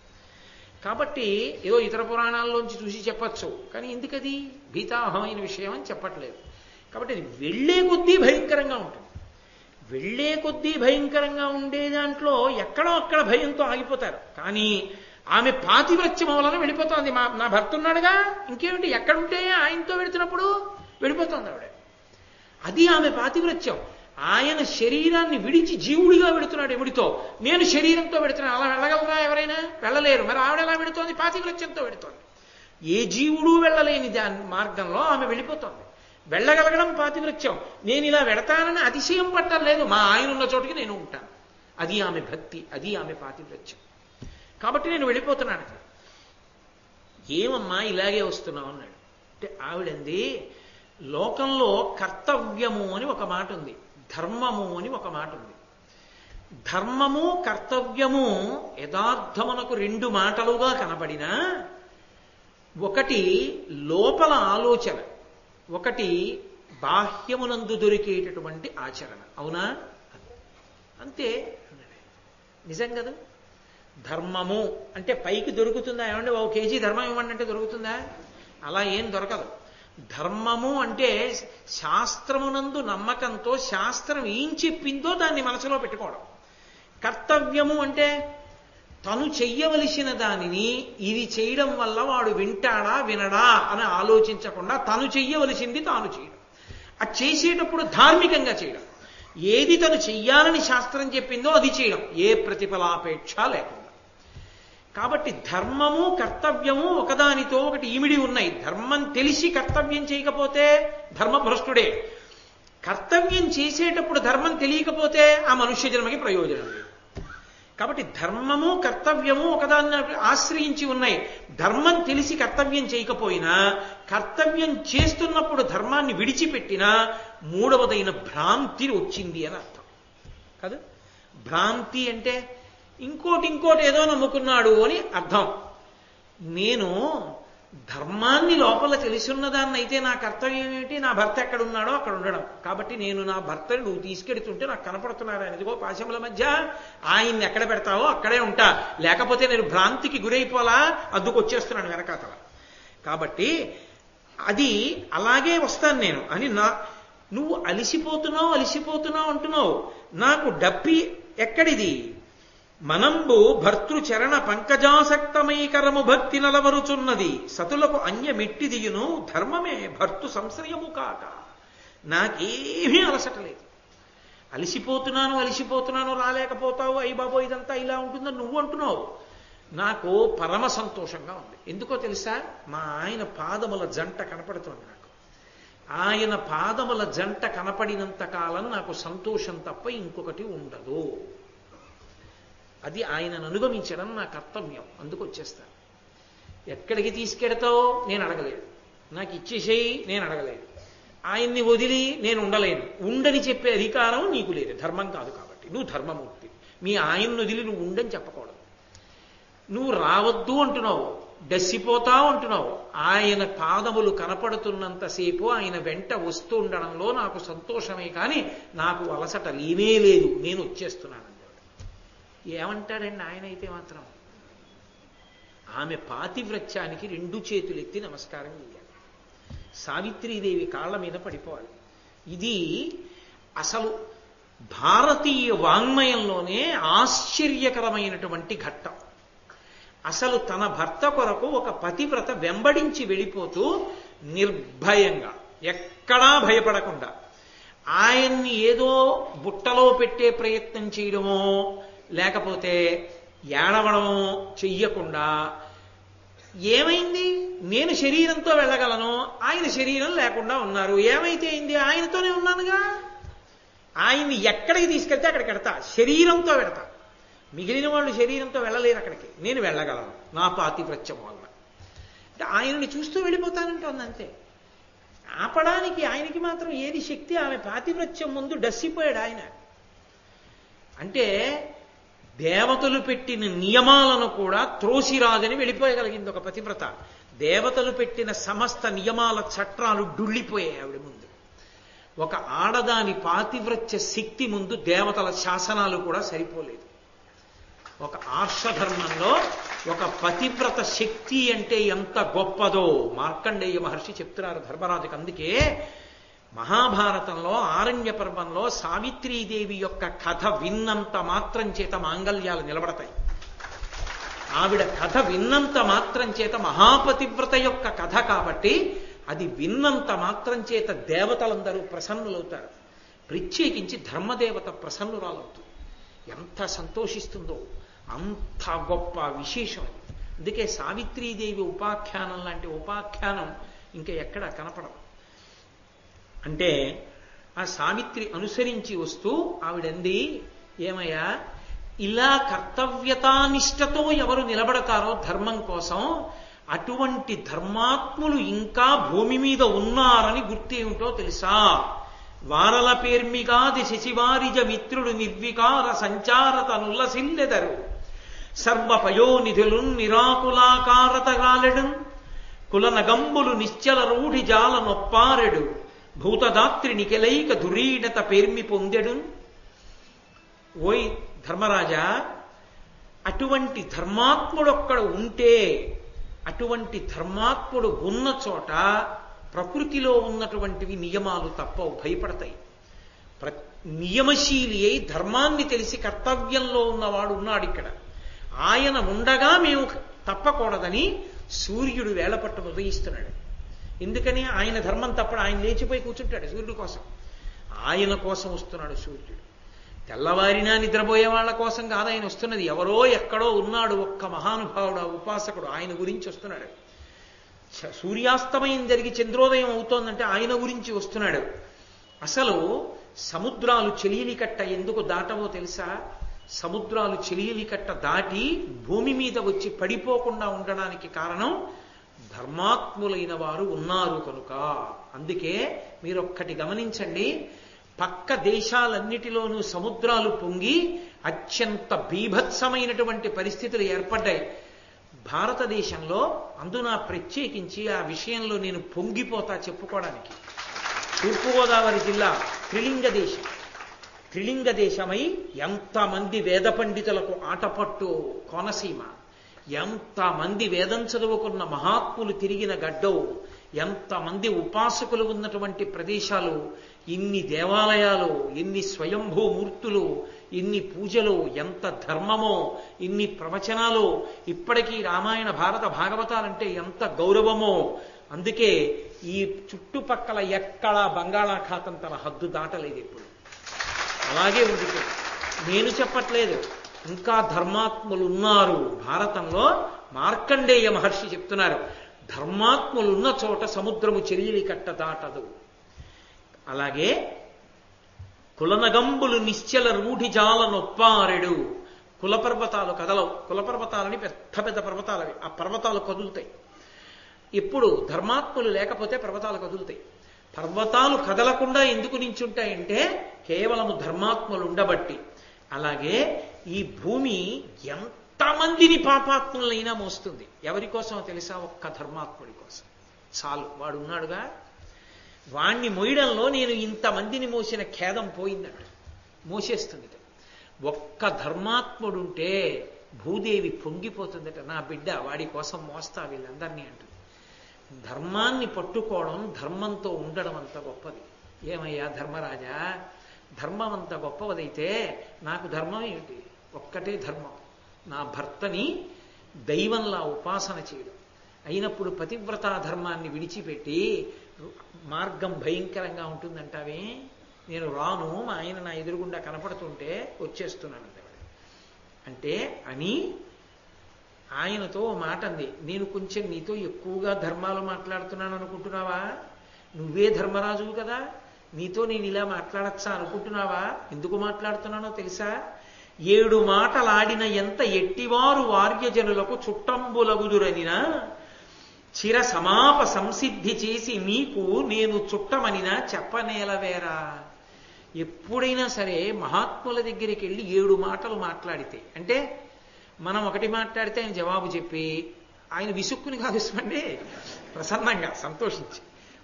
కాబట్టి ఏదో ఇతర పురాణాల్లోంచి చూసి చెప్పచ్చు, కానీ ఎందుకది భీతాహమైన విషయం అని చెప్పట్లేదు. కాబట్టి అది వెళ్లే కొద్దీ భయంకరంగా ఉంటుంది. వెళ్లే కొద్దీ భయంకరంగా ఉండే దాంట్లో ఎక్కడో అక్కడ భయంతో ఆగిపోతారు. కానీ ఆమె పాతివ్రత్యం వలన వెళ్ళిపోతోంది. నా భర్త ఉన్నాడుగా, ఇంకేమిటి, ఎక్కడుంటే ఆయనతో వెళుతున్నప్పుడు వెళ్ళిపోతుంది ఆవిడ. అది ఆమె పాతివ్రత్యం. ఆయన శరీరాన్ని విడిచి జీవుడిగా వెళుతున్నాడు ఎముడితో, నేను శరీరంతో వెళుతున్నాను. అలా వెళ్ళగలరా ఎవరైనా? వెళ్ళలేరు. మరి ఆవిడ ఎలా వెళుతోంది? పాతివ్రత్యంతో వెళుతోంది. ఏ జీవుడు వెళ్ళలేని దాని మార్గంలో ఆమె వెళ్ళిపోతోంది. వెళ్ళగలగడం పాతివ్రత్యం. నేను ఇలా వెడతానని అతిశయం పట్టలేదు. మా ఆయన ఉన్న చోటికి నేను ఉంటాను. అది ఆమె భక్తి, అది ఆమె పాతివ్రత్యం. కాబట్టి నేను వెళ్ళిపోతున్నాను అక్కడ. ఏమమ్మా ఇలాగే వస్తున్నావు అన్నాడు. అంటే ఆవిడంది, లోకంలో కర్తవ్యము అని ఒక మాట ఉంది, ధర్మము అని ఒక మాట ఉంది. ధర్మము కర్తవ్యము యథార్థమునకు రెండు మాటలుగా కనబడినా, ఒకటి లోపల ఆలోచన, ఒకటి బాహ్యమునందు దొరికేటటువంటి ఆచరణ. అవునా? అంతే. నిజం కదా? ధర్మము అంటే పైకి దొరుకుతుందా? ఏమంటే 1 కేజీ ధర్మం ఇవ్వండి అంటే దొరుకుతుందా? అలా ఏం దొరకదు. ధర్మము అంటే శాస్త్రమునందు నమ్మకంతో శాస్త్రం ఏం చెప్పిందో దాన్ని మనసులో పెట్టుకోవడం. కర్తవ్యము అంటే తను చెయ్యవలసిన దానిని ఇది చేయడం వల్ల వాడు వింటాడా వినడా అని ఆలోచించకుండా తను చెయ్యవలసింది తాను చేయడం. అది చేసేటప్పుడు ధార్మికంగా చేయడం. ఏది తను చెయ్యాలని శాస్త్రం చెప్పిందో అది చేయడం, ఏ ప్రతిఫలాపేక్ష లేకుండా. కాబట్టి ధర్మము కర్తవ్యము ఒకదానితో ఒకటి ఇమిడి ఉన్నాయి. ధర్మం తెలిసి కర్తవ్యం చేయకపోతే ధర్మభ్రష్టుడే. కర్తవ్యం చేసేటప్పుడు ధర్మం తెలియకపోతే ఆ మనుష్య జన్మకి ప్రయోజనం లేదు. కాబట్టి ధర్మము కర్తవ్యము ఒకదాన్ని ఆశ్రయించి ఉన్నాయి. ధర్మం తెలిసి కర్తవ్యం చేయకపోయినా, కర్తవ్యం చేస్తున్నప్పుడు ధర్మాన్ని విడిచిపెట్టినా మూడవదైన భ్రాంతి వచ్చింది అని అర్థం కాదు. భ్రాంతి అంటే ఇంకోటి ఏదో నమ్ముకున్నాడు అని అర్థం. నేను ధర్మాన్ని లోపల తెలుసున్నదాన్ని అయితే నా కర్తవ్యం ఏమిటి? నా భర్త ఎక్కడున్నాడో అక్కడ ఉండడం. కాబట్టి నేను నా భర్తని నువ్వు తీసుకెడుతుంటే నాకు కనపడుతున్నారు ఆయన, ఇదిగో పాశముల మధ్య, ఆయన్ని ఎక్కడ పెడతావో అక్కడే ఉంటా, లేకపోతే నేను భ్రాంతికి గురైపోలా అద్దుకొచ్చేస్తున్నాను వెనకాతల. కాబట్టి అది అలాగే వస్తాను నేను అని నువ్వు అలిసిపోతున్నావు అంటున్నావు. నాకు డప్పి ఎక్కడిది? మనంబు భర్తృచరణ పంకజాసక్తమైకరము భక్తి నలవరుచున్నది, సతులకు అన్యమెట్టిదియును ధర్మమే భర్తు సంశ్రయము కాక. నాకేమీ అలసటలేదు. అలిసిపోతున్నాను రాలేకపోతావు, అయ్యి బాబో ఇదంతా ఇలా ఉంటుందని నువ్వు అంటున్నావు. నాకు పరమ సంతోషంగా ఉంది. ఎందుకో తెలుసా? మా ఆయన పాదముల జంట కనపడుతోంది నాకు. ఆయన పాదముల జంట కనపడినంత కాలం నాకు సంతోషం తప్ప ఇంకొకటి ఉండదు. అది ఆయనను అనుగమించడం నా కర్తవ్యం. అందుకు వచ్చేస్తాను. ఎక్కడికి తీసుకెడతావు నేను అడగలేదు, నాకు ఇచ్చేసేయి నేను అడగలేదు, ఆయన్ని వదిలి నేను ఉండలేను. ఉండని చెప్పే అధికారం నీకు లేదు, ధర్మం కాదు కాబట్టి. నువ్వు ధర్మమూర్తి, మీ ఆయన్ని వదిలి నువ్వు ఉండని చెప్పకూడదు. నువ్వు రావద్దు అంటున్నావు, డస్సిపోతావు అంటున్నావు. ఆయన పాదములు కనపడుతున్నంతసేపు ఆయన వెంట వస్తూ ఉండడంలో నాకు సంతోషమే కానీ నాకు అలసట లేనే లేదు. నేను వచ్చేస్తున్నాను. ఏమంటాడండి ఆయన అయితే మాత్రం? ఆమె పాతివ్రత్యానికి 2 చేతులెత్తి నమస్కారం చేయాలి. సావిత్రీదేవి కాళ్ళ మీద పడిపోవాలి. ఇది అసలు భారతీయ వాంగ్మయంలోనే ఆశ్చర్యకరమైనటువంటి ఘట్టం. అసలు తన భర్త కొరకు ఒక పతివ్రత వెంబడించి వెళ్ళిపోతూ నిర్భయంగా, ఎక్కడా భయపడకుండా, ఆయన్ని ఏదో బుట్టలో పెట్టే ప్రయత్నం చేయడమో లేకపోతే ఏడవడమో చెయ్యకుండా, ఏమైంది? నేను శరీరంతో వెళ్ళగలను, ఆయన శరీరం లేకుండా ఉన్నారు, ఏమైతే అయింది? ఆయనతోనే ఉన్నానుగా, ఆయన్ని ఎక్కడికి తీసుకెళ్తే అక్కడికి వెడతా, శరీరంతో వెడతా. మిగిలిన వాళ్ళు శరీరంతో వెళ్ళలేరు అక్కడికి, నేను వెళ్ళగలను నా పాతివ్రత్యం వల్ల. అంటే ఆయనని చూస్తూ వెళ్ళిపోతానంటోంది అంతే. ఆపడానికి ఆయనకి మాత్రం ఏది శక్తి? ఆమె పాతివ్రత్యం ముందు డస్సిపోయాడు ఆయన. అంటే దేవతలు పెట్టిన నియమాలను కూడా త్రోసిరాదని వెళ్ళిపోయగలిగింది ఒక పతివ్రత. దేవతలు పెట్టిన సమస్త నియమాల చట్రాలు డుళ్ళిపోయాయి ఆవిడ ముందు. ఒక ఆడదాని పాతివ్రత్య శక్తి ముందు దేవతల శాసనాలు కూడా సరిపోలేదు. ఒక ఆర్షధర్మంలో ఒక పతివ్రత శక్తి అంటే ఎంత గొప్పదో మార్కండేయ మహర్షి చెప్తున్నారు ధర్మరాజుకి. అందుకే మహాభారతంలో ఆరణ్య పర్వంలో సావిత్రీదేవి యొక్క కథ విన్నంత మాత్రం చేత మాంగళ్యాలు నిలబడతాయి. ఆవిడ కథ విన్నంత మాత్రం చేత మహాపతివ్రత యొక్క కథ కాబట్టి అది విన్నంత మాత్రం చేత దేవతలందరూ ప్రసన్నులవుతారు. ప్రత్యేకించి ధర్మదేవత ప్రసన్నురాలవుతుంది. ఎంత సంతోషిస్తుందో అంత గొప్ప విశేషం. అందుకే సావిత్రీదేవి ఉపాఖ్యానం లాంటి ఉపాఖ్యానం ఇంకా ఎక్కడ కనపడదు. అంటే ఆ సావిత్రి అనుసరించి వస్తూ ఆవిడంది, ఏమయ్యా ఇలా కర్తవ్యతానిష్టతో ఎవరు నిలబడతారో ధర్మం కోసం, అటువంటి ధర్మాత్ములు ఇంకా భూమి మీద ఉన్నారని గుర్తేమిటో తెలుసా? వారల పేర్మిగాది శశివారిజ మిత్రుడు నిర్వికార సంచారతనుల్లసిల్లెదరు సర్వపయోనిధులు నిరాకులాకారతగాలెడు కులనగంబులు నిశ్చల రూఢి జాల నొప్పారెడు భూతదాత్రి నికెలైక ధురీడత పేర్మి పొందెడు. ఓయ్ ధర్మరాజా, అటువంటి ధర్మాత్ముడొక్కడ ఉంటే, అటువంటి ధర్మాత్ముడు ఉన్న చోట ప్రకృతిలో ఉన్నటువంటివి నియమాలు తప్పవు, భయపడతాయి. నియమశీలి అయి ధర్మాన్ని తెలిసి కర్తవ్యంలో ఉన్నవాడు ఉన్నాడు ఇక్కడ. ఆయన ఉండగా మేము తప్పకూడదని సూర్యుడు వేళపట్టు ఉదయిస్తున్నాడు. ఎందుకని? ఆయన ధర్మం తప్పడు. ఆయన లేచిపోయి కూర్చుంటాడు సూర్యుడి కోసం. ఆయన కోసం వస్తున్నాడు సూర్యుడు. తెల్లవారినా నిద్రపోయే వాళ్ళ కోసం కాదు ఆయన వస్తున్నది. ఎవరో ఎక్కడో ఉన్నాడు ఒక్క మహానుభావుడు, ఆ ఉపాసకుడు, ఆయన గురించి వస్తున్నాడు. సూర్యాస్తమయం జరిగి చంద్రోదయం అవుతోందంటే ఆయన గురించి వస్తున్నాడు. అసలు సముద్రాలు చెలియలి కట్ట ఎందుకు దాటవో తెలుసా? సముద్రాలు చెలియలి కట్ట దాటి భూమి మీద వచ్చి పడిపోకుండా ఉండడానికి కారణం ధర్మాత్ములైన వారు ఉన్నారు కనుక. అందుకే మీరొక్కటి గమనించండి, పక్క దేశాలన్నిటిలోనూ సముద్రాలు పొంగి అత్యంత బీభత్సమైనటువంటి పరిస్థితులు ఏర్పడ్డాయి. భారతదేశంలో అందున ప్రత్యేకించి ఆ విషయంలో నేను పొంగిపోతా చెప్పుకోవడానికి. తూర్పుగోదావరి జిల్లా త్రిలింగ దేశమై ఎంతమంది వేద పండితులకు ఆటపట్టు కోనసీమ, ఎంతమంది వేదం చదువుకున్న మహాత్ములు తిరిగిన గడ్డవు, ఎంతమంది ఉపాసకులు ఉన్నటువంటి ప్రదేశాలు, ఇన్ని దేవాలయాలు, ఇన్ని స్వయంభూమూర్తులు, ఇన్ని పూజలు, ఎంత ధర్మమో, ఇన్ని ప్రవచనాలు. ఇప్పటికీ రామాయణ భారత భాగవతాలంటే ఎంత గౌరవమో. అందుకే ఈ చుట్టుపక్కల ఎక్కడా బంగాళాఖాతం తన హద్దు దాటలేదు ఎప్పుడు. అలాగే ఉంది. నేను చెప్పట్లేదు, ఇంకా ధర్మాత్ములు ఉన్నారు భారతంలో. మార్కండేయ మహర్షి చెప్తున్నారు, ధర్మాత్ములున్న చోట సముద్రము చెలియలి కట్ట దాటదు. అలాగే కులనగంబులు నిశ్చల రూఢి జాల నొప్పారెడు. కులపర్వతాలు కదలవు. కులపర్వతాలని పెద్ద పెద్ద పర్వతాలవి. ఆ పర్వతాలు కదులుతాయి. ఎప్పుడు ధర్మాత్ములు లేకపోతే పర్వతాలు కదులుతాయి. పర్వతాలు కదలకుండా ఎందుకు నించుంటాయంటే కేవలము ధర్మాత్ములు ఉండబట్టి. అలాగే ఈ భూమి ఎంతమందిని పాపాత్ములైనా మోస్తుంది. ఎవరి కోసం తెలుసా? ఒక్క ధర్మాత్ముడి కోసం చాలు. వాడున్నాడుగా, వాణ్ణి మోయడంలో నేను ఇంతమందిని మోసిన ఖేదం పోయిందంట. మోసేస్తుంది. ఒక్క ధర్మాత్ముడుంటే భూదేవి పొంగిపోతుందట. నా బిడ్డ వాడి కోసం మోస్తా వీళ్ళందరినీ అంటుంది. ధర్మాన్ని పట్టుకోవడం, ధర్మంతో ఉండడం అంత గొప్పది. ఏమయ్యా ధర్మరాజా, ధర్మం అంత గొప్పదైతే నాకు ధర్మం ఏమిటి? ఒక్కటే ధర్మం, నా భర్తని దైవంలా ఉపాసన చేయడం. అయినప్పుడు పతివ్రతా ధర్మాన్ని విడిచిపెట్టి మార్గం భయంకరంగా ఉంటుందంటావే? నేను రాను, మా ఆయన నా ఎదురుగుండా కనపడుతుంటే వచ్చేస్తున్నాను అంటే అని ఆయనతో మాట అంది. నేను కొంచెం నీతో ఎక్కువగా ధర్మాలు మాట్లాడుతున్నాను అనుకుంటున్నావా? నువ్వే ధర్మరాజువు కదా, నీతో నేను ఇలా మాట్లాడచ్చా అనుకుంటున్నావా? ఎందుకు మాట్లాడుతున్నానో తెలుసా? 7 మాటలాడిన ఎంత ఎట్టివారు వార్యజనులకు చుట్టంబులగుదురనినా చిర సమాప సంసిద్ధి చేసి మీకు నేను చుట్టమనినా చెప్పనేలవేరా. ఎప్పుడైనా సరే మహాత్ముల దగ్గరికి వెళ్ళి 7 మాటలు మాట్లాడితే, అంటే మనం ఒకటి మాట్లాడితే ఆయన జవాబు చెప్పి, ఆయన విసుక్కుని కాదుసుకోండి, ప్రసన్నంగా సంతోషించి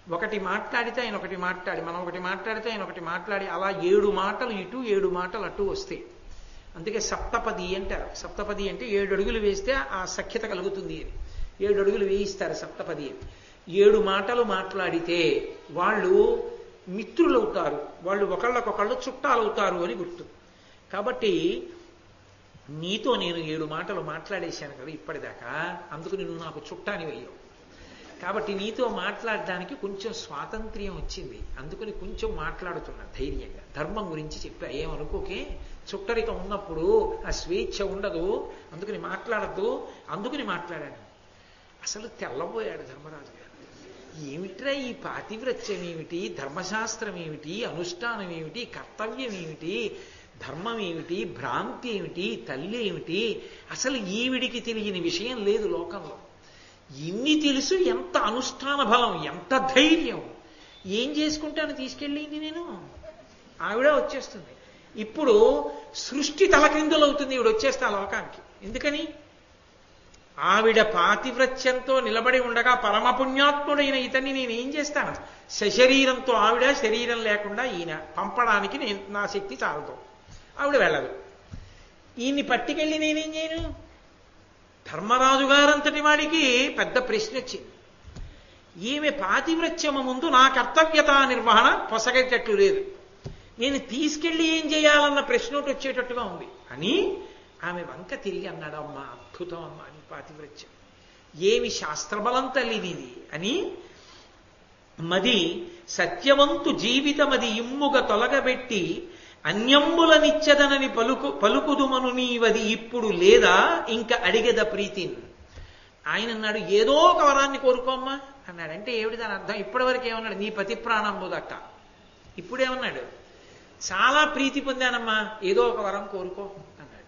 ఒకటి మాట్లాడితే ఆయన ఒకటి మాట్లాడి, మనం ఒకటి మాట్లాడితే ఆయన ఒకటి మాట్లాడి, అలా 7 మాటలు ఇటు 7 మాటలు అటు వస్తాయి. అందుకే సప్తపది అంటారు. సప్తపది అంటే 7 అడుగులు వేస్తే ఆ సఖ్యత కలుగుతుంది అని. 7 అడుగులు వేయిస్తారు సప్తపది అని. 7 మాటలు మాట్లాడితే వాళ్ళు మిత్రులవుతారు, వాళ్ళు ఒకళ్ళకొకళ్ళు చుట్టాలవుతారు అని గుర్తు. కాబట్టి నీతో నేను 7 మాటలు మాట్లాడేశాను కదా ఇప్పటిదాకా, అందుకు నువ్వు నాకు చుట్టాని వెళ్ళావు. కాబట్టి నీతో మాట్లాడడానికి కొంచెం స్వాతంత్ర్యం వచ్చింది, అందుకని కొంచెం మాట్లాడుతున్నా ధైర్యంగా. ధర్మం గురించి చెప్పా, ఏమనుకోకే, చుట్టరికం ఉన్నప్పుడు ఆ స్వేచ్ఛ ఉండదు, అందుకని మాట్లాడద్దు, అందుకని మాట్లాడాను. అసలు తెల్లబోయాడు ధర్మరాజు గారు. ఏమిట్రా ఈ పాతివ్రత్యం ఏమిటి, ధర్మశాస్త్రం ఏమిటి, అనుష్ఠానం ఏమిటి, కర్తవ్యం ఏమిటి, ధర్మం ఏమిటి, భ్రాంతి ఏమిటి, తల్లి ఏమిటి, అసలు ఈవిడికి తెలియని విషయం లేదు లోకంలో. ఇన్ని తెలుసు, ఎంత అనుష్ఠాన బలం, ఎంత ధైర్యం. ఏం చేసుకుంటాను తీసుకెళ్ళింది నేను, ఆవిడ వచ్చేస్తుంది. ఇప్పుడు సృష్టి తలక్రిందులవుతుంది ఈవిడ వచ్చేస్తే ఆ లోకానికి. ఎందుకని? ఆవిడ పాతివ్రత్యంతో నిలబడి ఉండగా పరమపుణ్యాత్ముడైన ఇతన్ని నేనేం చేస్తాను? సశరీరంతో ఆవిడ, శరీరం లేకుండా ఈయన పంపడానికి నా శక్తి చాలదు. ఆవిడ వెళ్ళదు. ఈయన్ని పట్టుకెళ్ళి నేనేం చేయను? ధర్మరాజు గారంతటి వాడికి పెద్ద ప్రశ్న వచ్చింది. ఈమె పాతివ్రత్యము ముందు నా కర్తవ్యత నిర్వహణ పొసగేటట్లు లేదు, నేను తీసుకెళ్ళి ఏం చేయాలన్న ప్రశ్న ఒకటి వచ్చేటట్టుగా ఉంది అని ఆమె వంక తిరిగి అన్నాడు, అమ్మా అద్భుతం అమ్మా నీ పాతివ్రత్యం, ఏమి శాస్త్రబలం తల్లిది అని. మది సత్యవంతు జీవితమది ఇమ్ముగ తొలగబెట్టి అన్యంబులనిచ్చదనని పలుకుదుమను నీవది ఇప్పుడు లేదా ఇంక అడిగద ప్రీతిన్. ఆయన అన్నాడు, ఏదో ఒక వరాన్ని కోరుకోమ్మా అన్నాడు. అంటే ఏమిటి దాని అర్థం? ఇప్పటివరకు ఏమన్నాడు? నీ పతి ప్రాణంబు దక్క. ఇప్పుడేమన్నాడు? చాలా ప్రీతి పొందానమ్మా, ఏదో ఒక వరం కోరుకో అన్నాడు.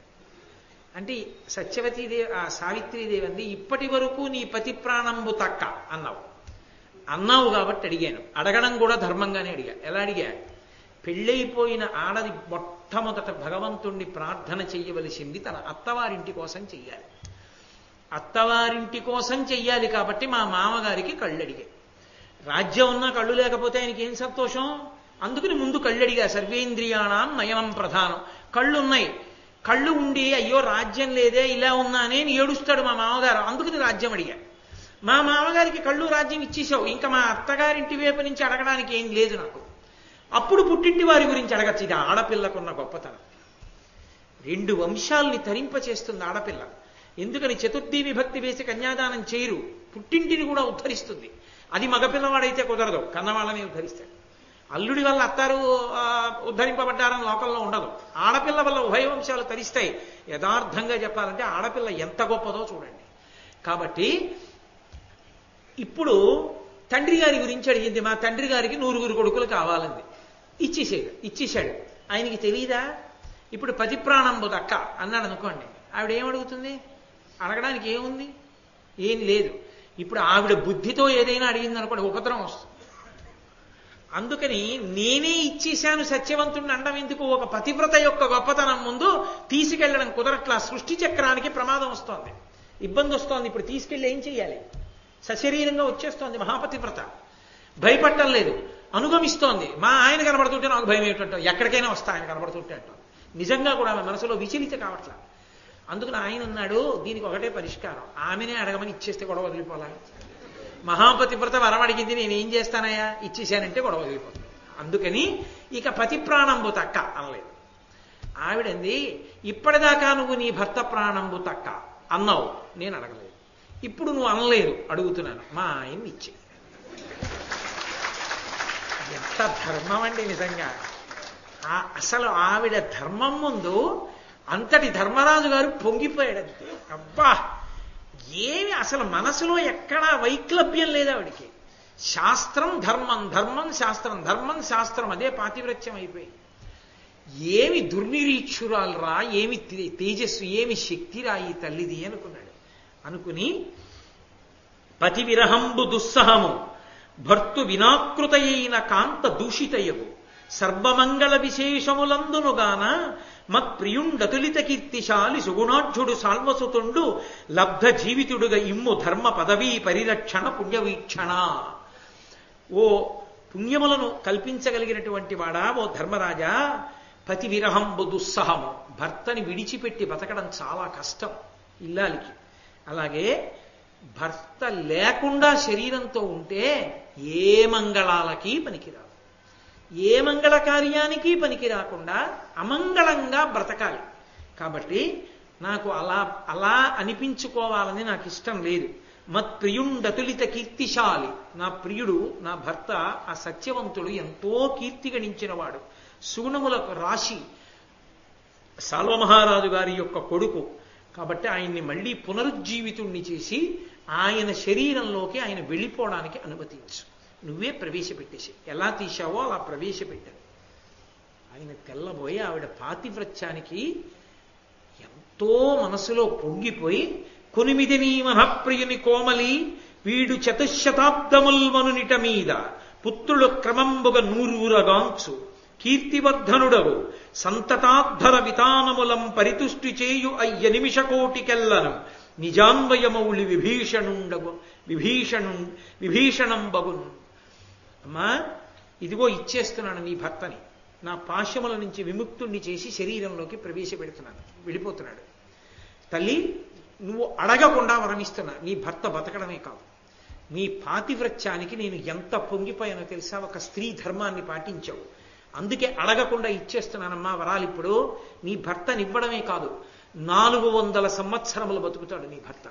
అంటే సత్యవతీదేవి, ఆ సావిత్రీదేవి అంది, ఇప్పటి వరకు నీ పతి ప్రాణంబు తక్క అన్నావు కాబట్టి అడిగాను. అడగడం కూడా ధర్మంగానే అడిగా. ఎలా అడిగా? పెళ్ళైపోయిన ఆడది మొట్టమొదట భగవంతుణ్ణి ప్రార్థన చెయ్యవలసింది తన అత్తవారింటి కోసం చెయ్యాలి. అత్తవారింటి కోసం చెయ్యాలి కాబట్టి మా మామగారికి కళ్ళు అడిగా. రాజ్యం ఉన్నా కళ్ళు లేకపోతే ఆయనకి ఏం సంతోషం? అందుకని ముందు కళ్ళు అడిగా. సర్వేంద్రియాణం నయనం ప్రధానం. కళ్ళు ఉన్నాయి, కళ్ళు ఉండి అయ్యో రాజ్యం లేదే ఇలా ఉన్నానే అని ఏడుస్తాడు మా మామగారు, అందుకని రాజ్యం అడిగా. మా మామగారికి కళ్ళు రాజ్యం ఇచ్చేసావు, ఇంకా మా అత్తగారింటి వైపు నుంచి అడగడానికి ఏం లేదు నాకు. అప్పుడు పుట్టింటి వారి గురించి అడగచ్చు. ఇది ఆడపిల్లకున్న గొప్పతనం. 2 వంశాల్ని తరింపచేస్తుంది ఆడపిల్ల. ఎందుకని? చతుర్థి విభక్తి వేసి కన్యాదానం చేయరు, పుట్టింటిని కూడా ఉద్ధరిస్తుంది. అది మగపిల్లవాడైతే కుదరదు, కన్నవాళ్ళని ఉద్ధరిస్తాడు. అల్లుడి వల్ల అత్తారు ఉద్ధరింపబడ్డారని లోకంలో ఉండదు. ఆడపిల్ల వల్ల ఉభయ వంశాలు తరిస్తాయి. యథార్థంగా చెప్పాలంటే ఆడపిల్ల ఎంత గొప్పదో చూడండి. కాబట్టి ఇప్పుడు తండ్రి గారి గురించి అడిగింది. మా తండ్రి గారికి 9 కొడుకులు కావాలంది. ఇచ్చేశాడు. ఆయనకి తెలియదా? ఇప్పుడు పతి ప్రాణంబు దక్క అన్నాడు అనుకోండి, ఆవిడ ఏమడుగుతుంది? అడగడానికి ఏముంది? ఏం లేదు. ఇప్పుడు ఆవిడ బుద్ధితో ఏదైనా అడిగింది అనుకోండి, ఉపద్రవం వస్తుంది. అందుకని నేనే ఇచ్చేశాను సత్యవంతుడిని అండం ఎందుకు? ఒక పతివ్రత యొక్క గొప్పతనం ముందు తీసుకెళ్లడం కుదరట్లా. సృష్టి చక్రానికి ప్రమాదం వస్తోంది, ఇబ్బంది వస్తోంది. ఇప్పుడు తీసుకెళ్ళి ఏం చెయ్యాలి? సశరీరంగా వచ్చేస్తోంది మహాపతివ్రత, భయపడటం లేదు, అనుగమిస్తోంది. మా ఆయన కనబడుతుంటే నాకు భయం ఏమిటంటాం, ఎక్కడికైనా వస్తా ఆయన కనబడుతుంటే అంటాం. నిజంగా కూడా ఆమె మనసులో విచలిత కావట్లా. అందుకని ఆయన అన్నాడు, దీనికి ఒకటే పరిష్కారం, ఆమెనే అడగమని ఇచ్చేస్తే గొడవ వదిలిపోలా. మహాపతివ్రత వరం అడిగింది, నేనేం చేస్తానయ్యా, ఇచ్చేశానంటే గొడవ వదిలిపోతుంది. అందుకని ఇక పతి ప్రాణంబు తక్క అనలేదు. ఆవిడంది, ఇప్పటిదాకా నువ్వు నీ భర్త ప్రాణంబు తక్క అన్నావు, నేను అడగలేదు. ఇప్పుడు నువ్వు అనలేదు, అడుగుతున్నాను, మా ఆయన్ని ఇచ్చే. ఎంత ధర్మం అండి నిజంగా. అసలు ఆవిడ ధర్మం ముందు అంతటి ధర్మరాజు గారు పొంగిపోయాడంతే. అబ్బా, ఏమి అసలు మనసులో ఎక్కడా వైక్లభ్యం లేదు ఆవిడికి. శాస్త్రం ధర్మం, ధర్మం శాస్త్రం, ధర్మం శాస్త్రం, అదే పాతివ్రత్యం అయిపోయింది. ఏమి దుర్నిరీక్షురాలు రా, ఏమి తేజస్సు, ఏమి శక్తిరా ఈ తల్లిది అనుకున్నాడు. అనుకుని పతి విరహంబు దుస్సహము భర్తు వినాకృతయైన కాంత దూషితయవు సర్వమంగళ విశేషములందునుగాన మత్ప్రియుండతులిత కీర్తిశాలి సుగుణాఢ్యుడు సాల్వసుతుండు లబ్ధ జీవితుడుగా ఇమ్ము ధర్మ పదవీ పరిరక్షణ పుణ్యవీక్షణ. ఓ పుణ్యములను కల్పించగలిగినటువంటి వాడా, ఓ ధర్మరాజా, పతి విరహంబు దుస్సహము, భర్తని విడిచిపెట్టి బతకడం చాలా కష్టం ఇల్లాలికి. అలాగే భర్త లేకుండా శరీరంతో ఉంటే ఏ మంగళాలకి పనికిరాదు, ఏ మంగళ కార్యానికి పనికి రాకుండా అమంగళంగా బ్రతకాలి. కాబట్టి నాకు అలా అనిపించుకోవాలని నాకు ఇష్టం లేదు. మత్ప్రియుండతులిత కీర్తిశాలి, నా ప్రియుడు నా భర్త ఆ సత్యవంతుడు ఎంతో కీర్తి గణించినవాడు, సుగుణములకు రాశి, సాల్వమహారాజు గారి యొక్క కొడుకు. కాబట్టి ఆయన్ని మళ్ళీ పునరుజ్జీవితుణ్ణి చేసి ఆయన శరీరంలోకి ఆయన వెళ్ళిపోవడానికి అనుమతించు, నువ్వే ప్రవేశపెట్టేసి. ఎలా తీశావో అలా ప్రవేశపెట్టాను. ఆయన తెల్లబోయి ఆవిడ పాతివ్రత్యానికి ఎంతో మనసులో పొంగిపోయి, కొనిమిది నీ మనఃప్రియుని కోమలి వీడు చతుశతాబ్దముల్మనునిట మీద పుత్రులు క్రమంబుగ నూరూరగాంచు కీర్తివర్ధనుడవు సంతతాద్ధర వితానములం పరితుష్టి చేయు అయ్య నిమిషకోటికెల్లను నిజాన్వయమౌళి విభీషణంబగున్. అమ్మా, ఇదిగో ఇచ్చేస్తున్నాను నీ భర్తని, నా పాశముల నుంచి విముక్తుణ్ణి చేసి శరీరంలోకి ప్రవేశపెడుతున్నాను, వెళ్ళిపోతున్నాడు. తల్లి, నువ్వు అడగకుండా వరమిస్తున్నా, నీ భర్త బతకడమే కాదు, నీ పాతివ్రత్యానికి నేను ఎంత పొంగిపోయానో తెలుసా? ఒక స్త్రీ ధర్మాన్ని పాటించావు, అందుకే అడగకుండా ఇచ్చేస్తున్నానమ్మా వరాలు. ఇప్పుడు నీ భర్తనివ్వడమే కాదు, 400 సంవత్సరములు బతుకుతాడు నీ భర్త.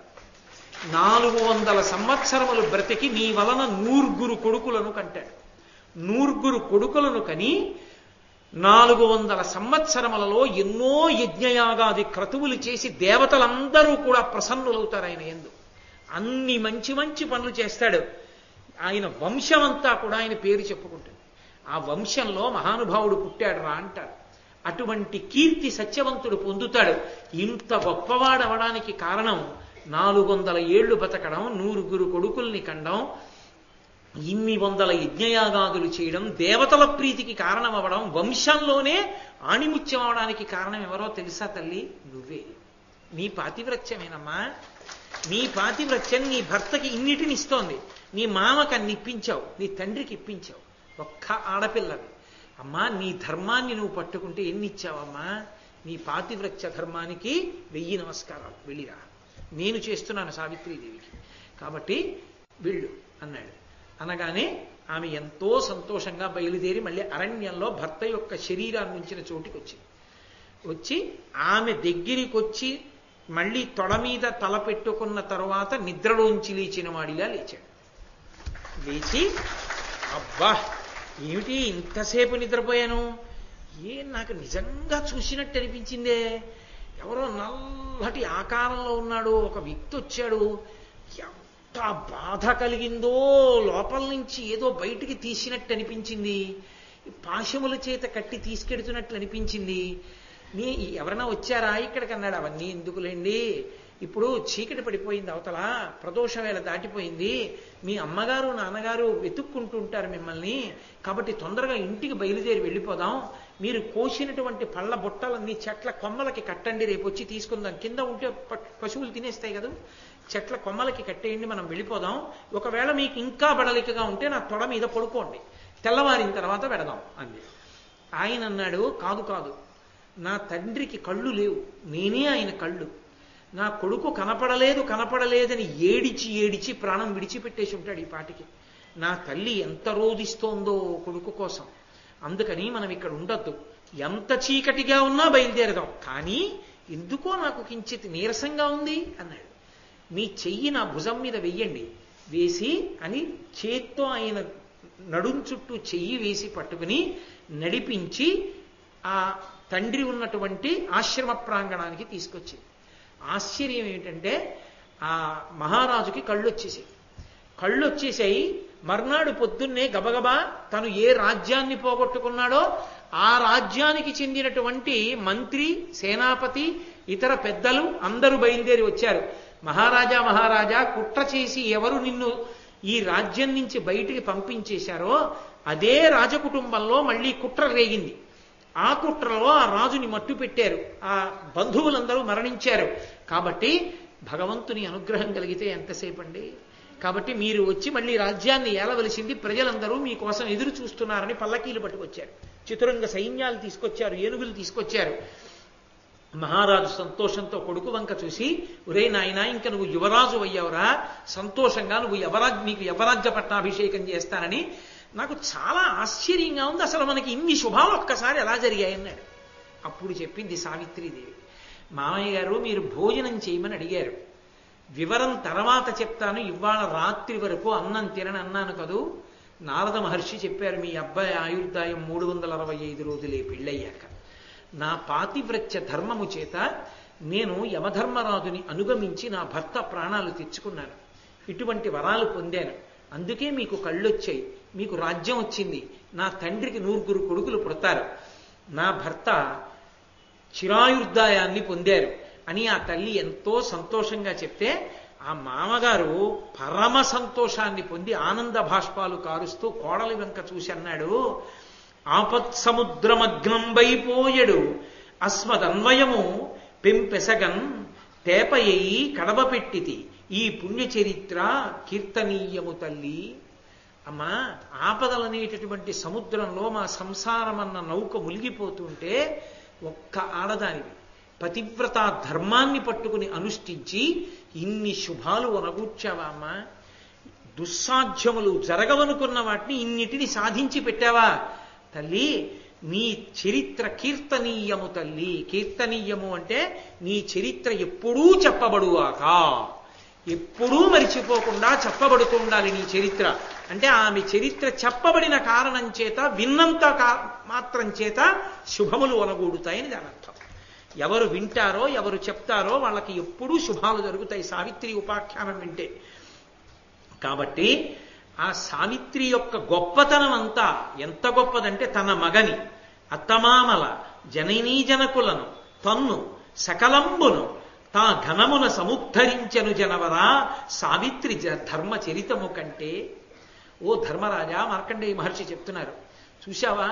400 సంవత్సరములు బ్రతికి నీ వలన 100 కొడుకులను కంటాడు. 100 కొడుకులను కని 400 సంవత్సరములలో ఎన్నో యజ్ఞయాగాది క్రతువులు చేసి దేవతలందరూ కూడా ప్రసన్నులవుతారు ఆయన యందు. అన్ని మంచి మంచి పనులు చేస్తాడు. ఆయన వంశమంతా కూడా ఆయన పేరు చెప్పుకుంటుంది. ఆ వంశంలో మహానుభావుడు పుట్టాడు రా అంటారు. అటువంటి కీర్తి సత్యవంతుడు పొందుతాడు. ఇంత గొప్పవాడవడానికి కారణం 400 ఏళ్లు బతకడం, 100 కొడుకుల్ని కండం, ఇన్ని 100 యజ్ఞయాగాదులు చేయడం, దేవతల ప్రీతికి కారణం అవ్వడం, వంశంలోనే ఆణిముత్యం అవడానికి కారణం ఎవరో తెలుసా తల్లి? నువ్వే. నీ పాతివ్రత్యమేనమ్మా. నీ పాతివ్రత్యం నీ భర్తకి ఇన్నిటిని ఇస్తోంది. నీ మామకు అన్ని ఇప్పించావు, నీ తండ్రికి ఇప్పించావు, ఒక్క ఆడపిల్లవి. అమ్మా, నీ ధర్మాన్ని నువ్వు పట్టుకుంటే ఎన్ని ఇచ్చావమ్మా? నీ పాతివ్రత్య ధర్మానికి 1000 నమస్కారాలు. వెళ్ళిరా, నేను చేస్తున్నాను సావిత్రీదేవికి, కాబట్టి వెళ్ళు అన్నాడు. అనగానే ఆమె ఎంతో సంతోషంగా బయలుదేరి మళ్ళీ అరణ్యంలో భర్త యొక్క శరీరాన్ని ఉంచిన చోటికి వచ్చింది. వచ్చి ఆమె దగ్గరికి వచ్చి మళ్ళీ తొడ మీద తల పెట్టుకున్న తరువాత నిద్రలోంచి లేచిన వాడిలా లేచాడు. లేచి, అబ్బా ఏమిటి ఇంతసేపు నిద్రపోయాను, నాకు నిజంగా చూసినట్టు అనిపించిందే, ఎవరో నల్లటి ఆకారంలో ఉన్నాడు, ఒక వ్యక్తి వచ్చాడు, ఎంత బాధ కలిగిందో, లోపల నుంచి ఏదో బయటికి తీసినట్టు అనిపించింది, పాశముల చేత కట్టి తీసుకెడుతున్నట్లు అనిపించింది. ఎవరైనా వచ్చారా ఇక్కడికి అన్నాడు. అవన్నీ ఎందుకులేండి, ఇప్పుడు చీకటి పడిపోయింది, అవతల ప్రదోష వేళ దాటిపోయింది, మీ అమ్మగారు నాన్నగారు వెతుక్కుంటుంటారు మిమ్మల్ని, కాబట్టి తొందరగా ఇంటికి బయలుదేరి వెళ్ళిపోదాం, మీరు కోసినటువంటి పళ్ళ బుట్టలన్నీ చెట్ల కొమ్మలకి కట్టండి, రేపు వచ్చి తీసుకుందాం, కింద ఉంటే పశువులు తినేస్తాయి కదా, చెట్ల కొమ్మలకి కట్టేయండి, మనం వెళ్ళిపోదాం, ఒకవేళ మీకు ఇంకా బడలికగా ఉంటే నా తొడ మీద పడుకోండి, తెల్లవారిన తర్వాత వెడదాం అంది. ఆయన అన్నాడు, కాదు కాదు, నా తండ్రికి కళ్ళు లేవు, నేనే ఆయన కళ్ళు, నా కొడుకు కనపడలేదని ఏడిచి ప్రాణం విడిచిపెట్టేసి ఉంటాడు ఈ పాటికి. నా తల్లి ఎంత రోధిస్తోందో కొడుకు కోసం, అందుకని మనం ఇక్కడ ఉండొద్దు, ఎంత చీకటిగా ఉన్నా బయలుదేరదాం, కానీ ఎందుకో నాకు కించిత్ నీరసంగా ఉంది అన్నాడు. మీ చెయ్యి నా భుజం మీద వెయ్యండి, వేసి అని చేత్తో ఆయన నడుం చుట్టూ చెయ్యి వేసి పట్టుకుని నడిపించి ఆ తండ్రి ఉన్నటువంటి ఆశ్రమ ప్రాంగణానికి తీసుకొచ్చింది. ఆశ్చర్యం ఏమిటంటే ఆ మహారాజుకి కళ్ళు వచ్చేసాయి. మర్నాడు పొద్దున్నే గబగబా తను ఏ రాజ్యాన్ని పోగొట్టుకున్నాడో ఆ రాజ్యానికి చెందినటువంటి మంత్రి, సేనాపతి, ఇతర పెద్దలు అందరూ బయలుదేరి వచ్చారు. మహారాజా కుట్ర చేసి ఎవరు నిన్ను ఈ రాజ్యం నుంచి బయటికి పంపించేశారో అదే రాజకుటుంబంలో మళ్ళీ కుట్ర రేగింది. ఆ కుట్రలో ఆ రాజుని మట్టు పెట్టారు, ఆ బంధువులందరూ మరణించారు. కాబట్టి భగవంతుని అనుగ్రహం కలిగితే ఎంతసేపు అండి, కాబట్టి మీరు వచ్చి మళ్ళీ రాజ్యాన్ని ఏలవలసింది, ప్రజలందరూ మీకోసం ఎదురు చూస్తున్నారని పల్లకీలు పట్టుకొచ్చారు. చతురంగ సైన్యాలు తీసుకొచ్చారు, ఏనుగులు తీసుకొచ్చారు. మహారాజు సంతోషంతో కొడుకు వంక చూసి, ఒరే నాయనా, ఇంక నువ్వు యువరాజు అయ్యావురా, సంతోషంగా నువ్వు నీకు యవరాజ్య పట్టాభిషేకం చేస్తానని నాకు చాలా ఆశ్చర్యంగా ఉంది, అసలు మనకి ఇన్ని శుభాలు ఒక్కసారి ఎలా జరిగాయన్నాడు. అప్పుడు చెప్పింది సావిత్రీదేవి, మామయ్య గారు మీరు భోజనం చేయమని అడిగారు, వివరం తర్వాత చెప్తాను, ఇవాళ రాత్రి వరకు అన్నం తినని అన్నాను కదూ. నారద మహర్షి చెప్పారు, మీ అబ్బాయి ఆయుర్దాయం 365 రోజులే పెళ్ళయ్యాక. నా పాతివ్రత్య ధర్మము చేత నేను యమధర్మరాజుని అనుగమించి నా భర్త ప్రాణాలు తెచ్చుకున్నాను, ఇటువంటి వరాలు పొందాను, అందుకే మీకు కళ్ళొచ్చాయి, మీకు రాజ్యం వచ్చింది, నా తండ్రికి 9 కొడుకులు పుడతారు, నా భర్త చిరాయుర్దాయాన్ని పొందారు అని ఆ తల్లి ఎంతో సంతోషంగా చెప్తే, ఆ మామగారు పరమ సంతోషాన్ని పొంది ఆనంద భాష్పాలు కారుస్తూ కోడలి వెంక చూసి అన్నాడు, ఆపత్సముద్రమగ్నంబైపోయడు అస్మదన్వయము పెంపెసగన్ తేపయ్యి కడవ పెట్టితి ఈ పుణ్యచరిత్ర కీర్తనీయము తల్లి. అమ్మా, ఆపదలనేటటువంటి సముద్రంలో మా సంసారం అన్న నౌక మునిగిపోతుంటే ఒక్క ఆడదానివి పతివ్రత ధర్మాన్ని పట్టుకుని అనుష్ఠించి ఇన్ని శుభాలు అనగూర్చావా అమ్మా? దుస్సాధ్యములు జరగవనుకున్న వాటిని ఇన్నిటిని సాధించి పెట్టావా తల్లి? నీ చరిత్ర కీర్తనీయము తల్లి. కీర్తనీయము అంటే నీ చరిత్ర ఎప్పుడూ చెప్పబడుగాక, ఎప్పుడూ మరిచిపోకుండా చెప్పబడుతూ ఉండాలి నీ చరిత్ర. అంటే ఆమె చరిత్ర చెప్పబడిన కారణం చేత, విన్నంత మాత్రం చేత శుభములు ఒనగూడుతాయని దాని అర్థం. ఎవరు వింటారో, ఎవరు చెప్తారో వాళ్ళకి ఎప్పుడూ శుభాలు జరుగుతాయి సావిత్రి ఉపాఖ్యానం వింటే. కాబట్టి ఆ సావిత్రి యొక్క గొప్పతనం అంతా ఎంత గొప్పదంటే, తన మగని అత్తమామల జననీ జనకులను తన్ను సకలంబును తా ఘనమున సముద్ధరించను జనవరా సావిత్రి ధర్మ చరితము కంటే. ఓ ధర్మరాజా, మార్కండేయ మహర్షి చెప్తున్నారు, చూశావా,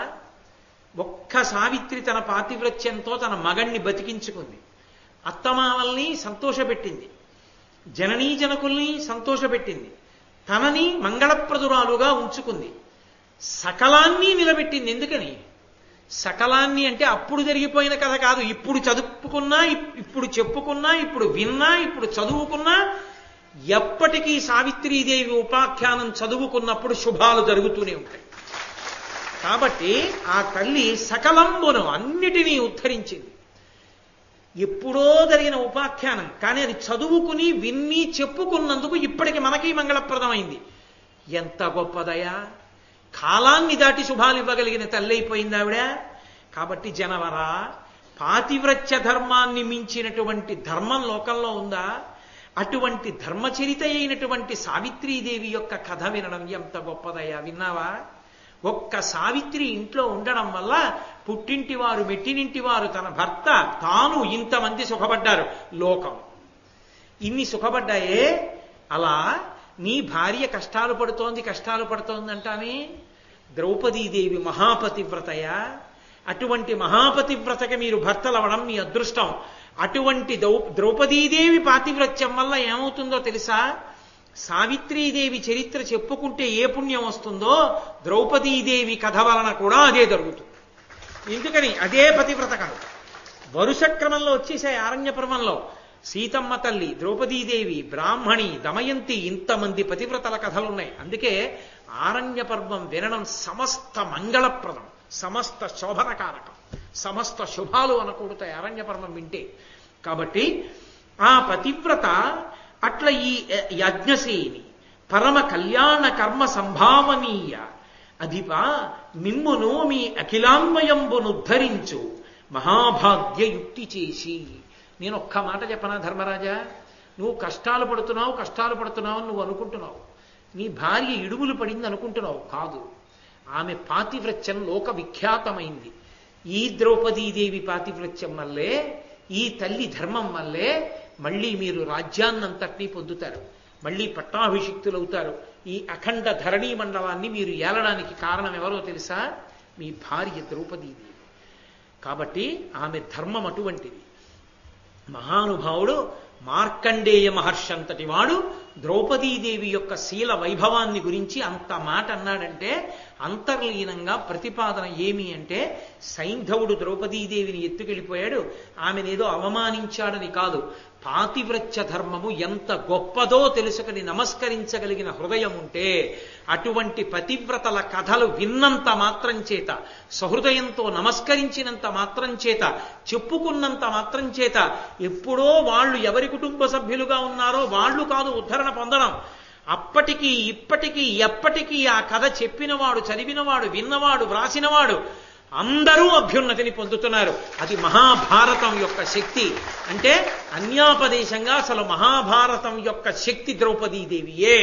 ఒక్క సావిత్రి తన పాతివ్రత్యంతో తన మగణ్ణి బతికించుకుంది, అత్తమామల్ని సంతోషపెట్టింది, జననీ జనకుల్ని సంతోషపెట్టింది, తనని మంగళప్రదురాలుగా ఉంచుకుంది, సకలాన్ని నిలబెట్టింది. ఎందుకని? సకలాన్ని అంటే అప్పుడు జరిగిపోయిన కథ కాదు, ఇప్పుడు చదువుకున్నా, ఇప్పుడు చెప్పుకున్నా, ఇప్పుడు విన్నా, ఇప్పుడు చదువుకున్నా, ఎప్పటికీ సావిత్రీదేవి ఉపాఖ్యానం చదువుకున్నప్పుడు శుభాలు జరుగుతూనే ఉంటాయి. కాబట్టి ఆ తల్లి సకలంబును అన్నిటినీ ఉద్ధరించింది. ఎప్పుడో జరిగిన ఉపాఖ్యానం, కానీ అది చదువుకుని విన్ని చెప్పుకున్నందుకు ఇప్పటికి మనకి మంగళప్రదమైంది. ఎంత గొప్పదయా! కాలాన్ని దాటి శుభాలు ఇవ్వగలిగిన తల్లి అయిపోయింది ఆవిడ. కాబట్టి జనవరా, పాతివ్రత్య ధర్మాన్ని మించినటువంటి ధర్మం లోకంలో ఉందా? అటువంటి ధర్మచరిత అయినటువంటి సావిత్రీదేవి యొక్క కథ వినడం ఎంత గొప్పదయా! విన్నావా? ఒక్క సావిత్రి ఇంట్లో ఉండడం వల్ల పుట్టింటి వారు, మెట్టినింటి వారు, తన భర్త, తాను ఇంతమంది సుఖపడ్డారు. లోకం ఇన్ని సుఖపడ్డాయే. అలా నీ భార్య కష్టాలు పడుతోందంటానే. ద్రౌపదీదేవి మహాపతివ్రతయా. అటువంటి మహాపతివ్రతకి మీరు భర్తలవడం మీ అదృష్టం. అటువంటి ద్రౌపదీదేవి పాతివ్రత్యం వల్ల ఏమవుతుందో తెలుసా? సావిత్రీదేవి చరిత్ర చెప్పుకుంటే ఏ పుణ్యం వస్తుందో, ద్రౌపదీదేవి కథ వలన కూడా అదే జరుగుతుంది. ఎందుకని? అదే పతివ్రత కాదు, వరుస క్రమంలో వచ్చేసాయి. ఆరణ్య పర్వంలో సీతమ్మ తల్లి, ద్రౌపదీదేవి, బ్రాహ్మణి, దమయంతి, ఇంతమంది పతివ్రతల కథలున్నాయి. అందుకే ఆరణ్య పర్వం వినడం సమస్త మంగళప్రదం, సమస్త శోభనకారకం, సమస్త శుభాలు అనకూడతాయి ఆరణ్య పర్వం వింటే. కాబట్టి ఆ పతివ్రత అట్లా ఈ యజ్ఞసేని పరమ కళ్యాణ కర్మ సంభావనీయ అధిప మిమ్మును మీ అఖిలాన్వయంబునుద్ధరించు మహాభాగ్య యుక్తి చేసి. నేను ఒక్క మాట చెప్పనా ధర్మరాజా, నువ్వు కష్టాలు పడుతున్నావు నువ్వు అనుకుంటున్నావు, నీ భార్య ఇడుములు పడింది అనుకుంటున్నావు. కాదు, ఆమె పాతివ్రత్యం లోక విఖ్యాతమైంది. ఈ ద్రౌపదీదేవి పాతివ్రత్యం వల్లే, ఈ తల్లి ధర్మం వల్లే మళ్ళీ మీరు రాజ్యాన్నంతటినీ పొందుతారు, మళ్ళీ పట్టాభిషిక్తులవుతారు. ఈ అఖండ ధరణీ మండలాన్ని మీరు ఏలడానికి కారణం ఎవరో తెలుసా? మీ భార్య ద్రౌపదీదేవి. కాబట్టి ఆమె ధర్మం అటువంటిది. మహానుభావుడు మార్కండేయ మహర్షి అంతటి వాడు ద్రౌపదీదేవి యొక్క శీల వైభవాన్ని గురించి అంత మాట అన్నాడంటే అంతర్లీనంగా ప్రతిపాదన ఏమి అంటే సైంధవుడు ద్రౌపదీదేవిని ఎత్తుకెళ్ళిపోయాడు, ఆమెనేదో అవమానించాడని కాదు. పాతివ్రత్య ధర్మము ఎంత గొప్పదో తెలుసుకుని నమస్కరించగలిగిన హృదయం ఉంటే అటువంటి పతివ్రతల కథలు విన్నంత మాత్రం చేత, సహృదయంతో నమస్కరించినంత మాత్రం చేత, చెప్పుకున్నంత మాత్రం చేత ఎప్పుడో వాళ్ళు ఎవరి కుటుంబ సభ్యులుగా ఉన్నారో వాళ్ళు కాదు ఉద్ధరణ పొందడం. అప్పటికీ ఇప్పటికీ ఎప్పటికీ ఆ కథ చెప్పినవాడు, చదివినవాడు, విన్నవాడు, వ్రాసినవాడు అందరూ అభ్యున్నతిని పొందుతున్నారు. అది మహాభారతం యొక్క శక్తి. అంటే అన్యాపదేశంగా అసలు మహాభారతం యొక్క శక్తి ద్రౌపదీదేవియే.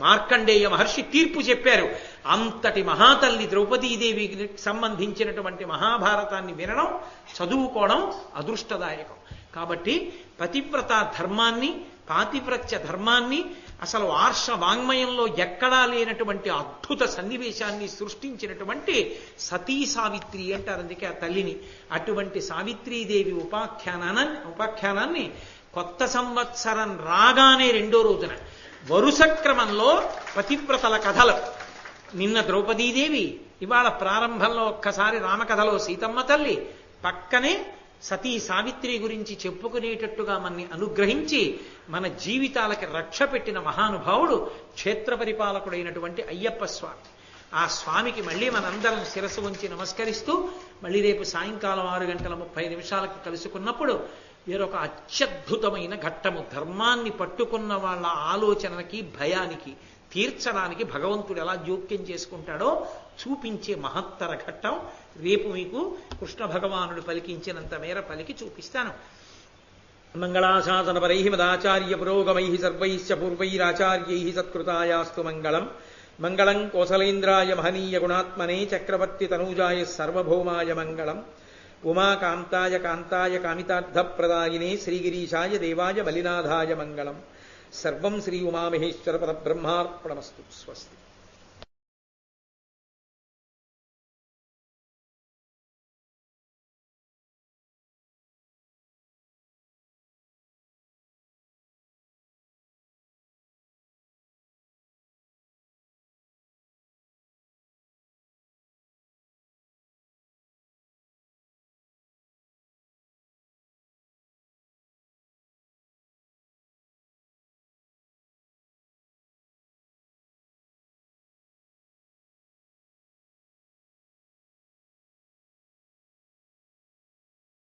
మార్కండేయ మహర్షి తీర్పు చెప్పారు. అంతటి మహాతల్లి ద్రౌపదీదేవికి సంబంధించినటువంటి మహాభారతాన్ని వినడం, చదువుకోవడం అదృష్టదాయకం. కాబట్టి పతివ్రత ధర్మాన్ని, పాతివ్రత్య ధర్మాన్ని, అసలు ఆర్ష వాంగ్మయంలో ఎక్కడా లేనటువంటి అద్భుత సన్నివేశాన్ని సృష్టించినటువంటి సతీ సావిత్రి అంటారు అందుకే ఆ తల్లిని. అటువంటి సావిత్రీదేవి ఉపాఖ్యానాన్ని కొత్త సంవత్సరం రాగానే రెండో రోజున వరుస క్రమంలో పతివ్రతల కథలు. నిన్న ద్రౌపదీదేవి, ఇవాళ ప్రారంభంలో ఒక్కసారి రామకథలో సీతమ్మ తల్లి, పక్కనే సతీ సావిత్రి గురించి చెప్పుకునేటట్టుగా మనని అనుగ్రహించి మన జీవితాలకి రక్ష పెట్టిన మహానుభావుడు క్షేత్ర పరిపాలకుడైనటువంటి అయ్యప్ప స్వామి. ఆ స్వామికి మళ్ళీ మనందరం శిరస్సు ఉంచి నమస్కరిస్తూ మళ్ళీ రేపు సాయంకాలం 6:30 కలుసుకున్నప్పుడు వేరొక అత్యద్భుతమైన ఘట్టము, ధర్మాన్ని పట్టుకున్న వాళ్ళ ఆలోచనకి భయానికి తీర్చడానికి భగవంతుడు ఎలా జోక్యం చేసుకుంటాడో చూపించే మహత్తర ఘట్టం రేపు మీకు కృష్ణ భగవానుడు పలికించినంత మేర పలికి చూపిస్తాను. మంగళాశాసనపరై మదాచార్య పురోగమై సర్వైశ్చ పూర్వైరాచార్యై సత్కృతాయాస్తు మంగళం. మంగళం కోసలేంద్రాయ మహనీయ గుణాత్మనే చక్రవర్తి తనూజాయ సర్వభౌమాయ మంగళం. ఉమాకాంతాయ కాంతాయ కామితార్థప్రదాయినే శ్రీగిరీశాయ దేవాయ మలినాథాయ మంగళం. సర్వం శ్రీ ఉమామహేశ్వర పరబ్రహ్మార్పణమస్తు. స్వస్తి.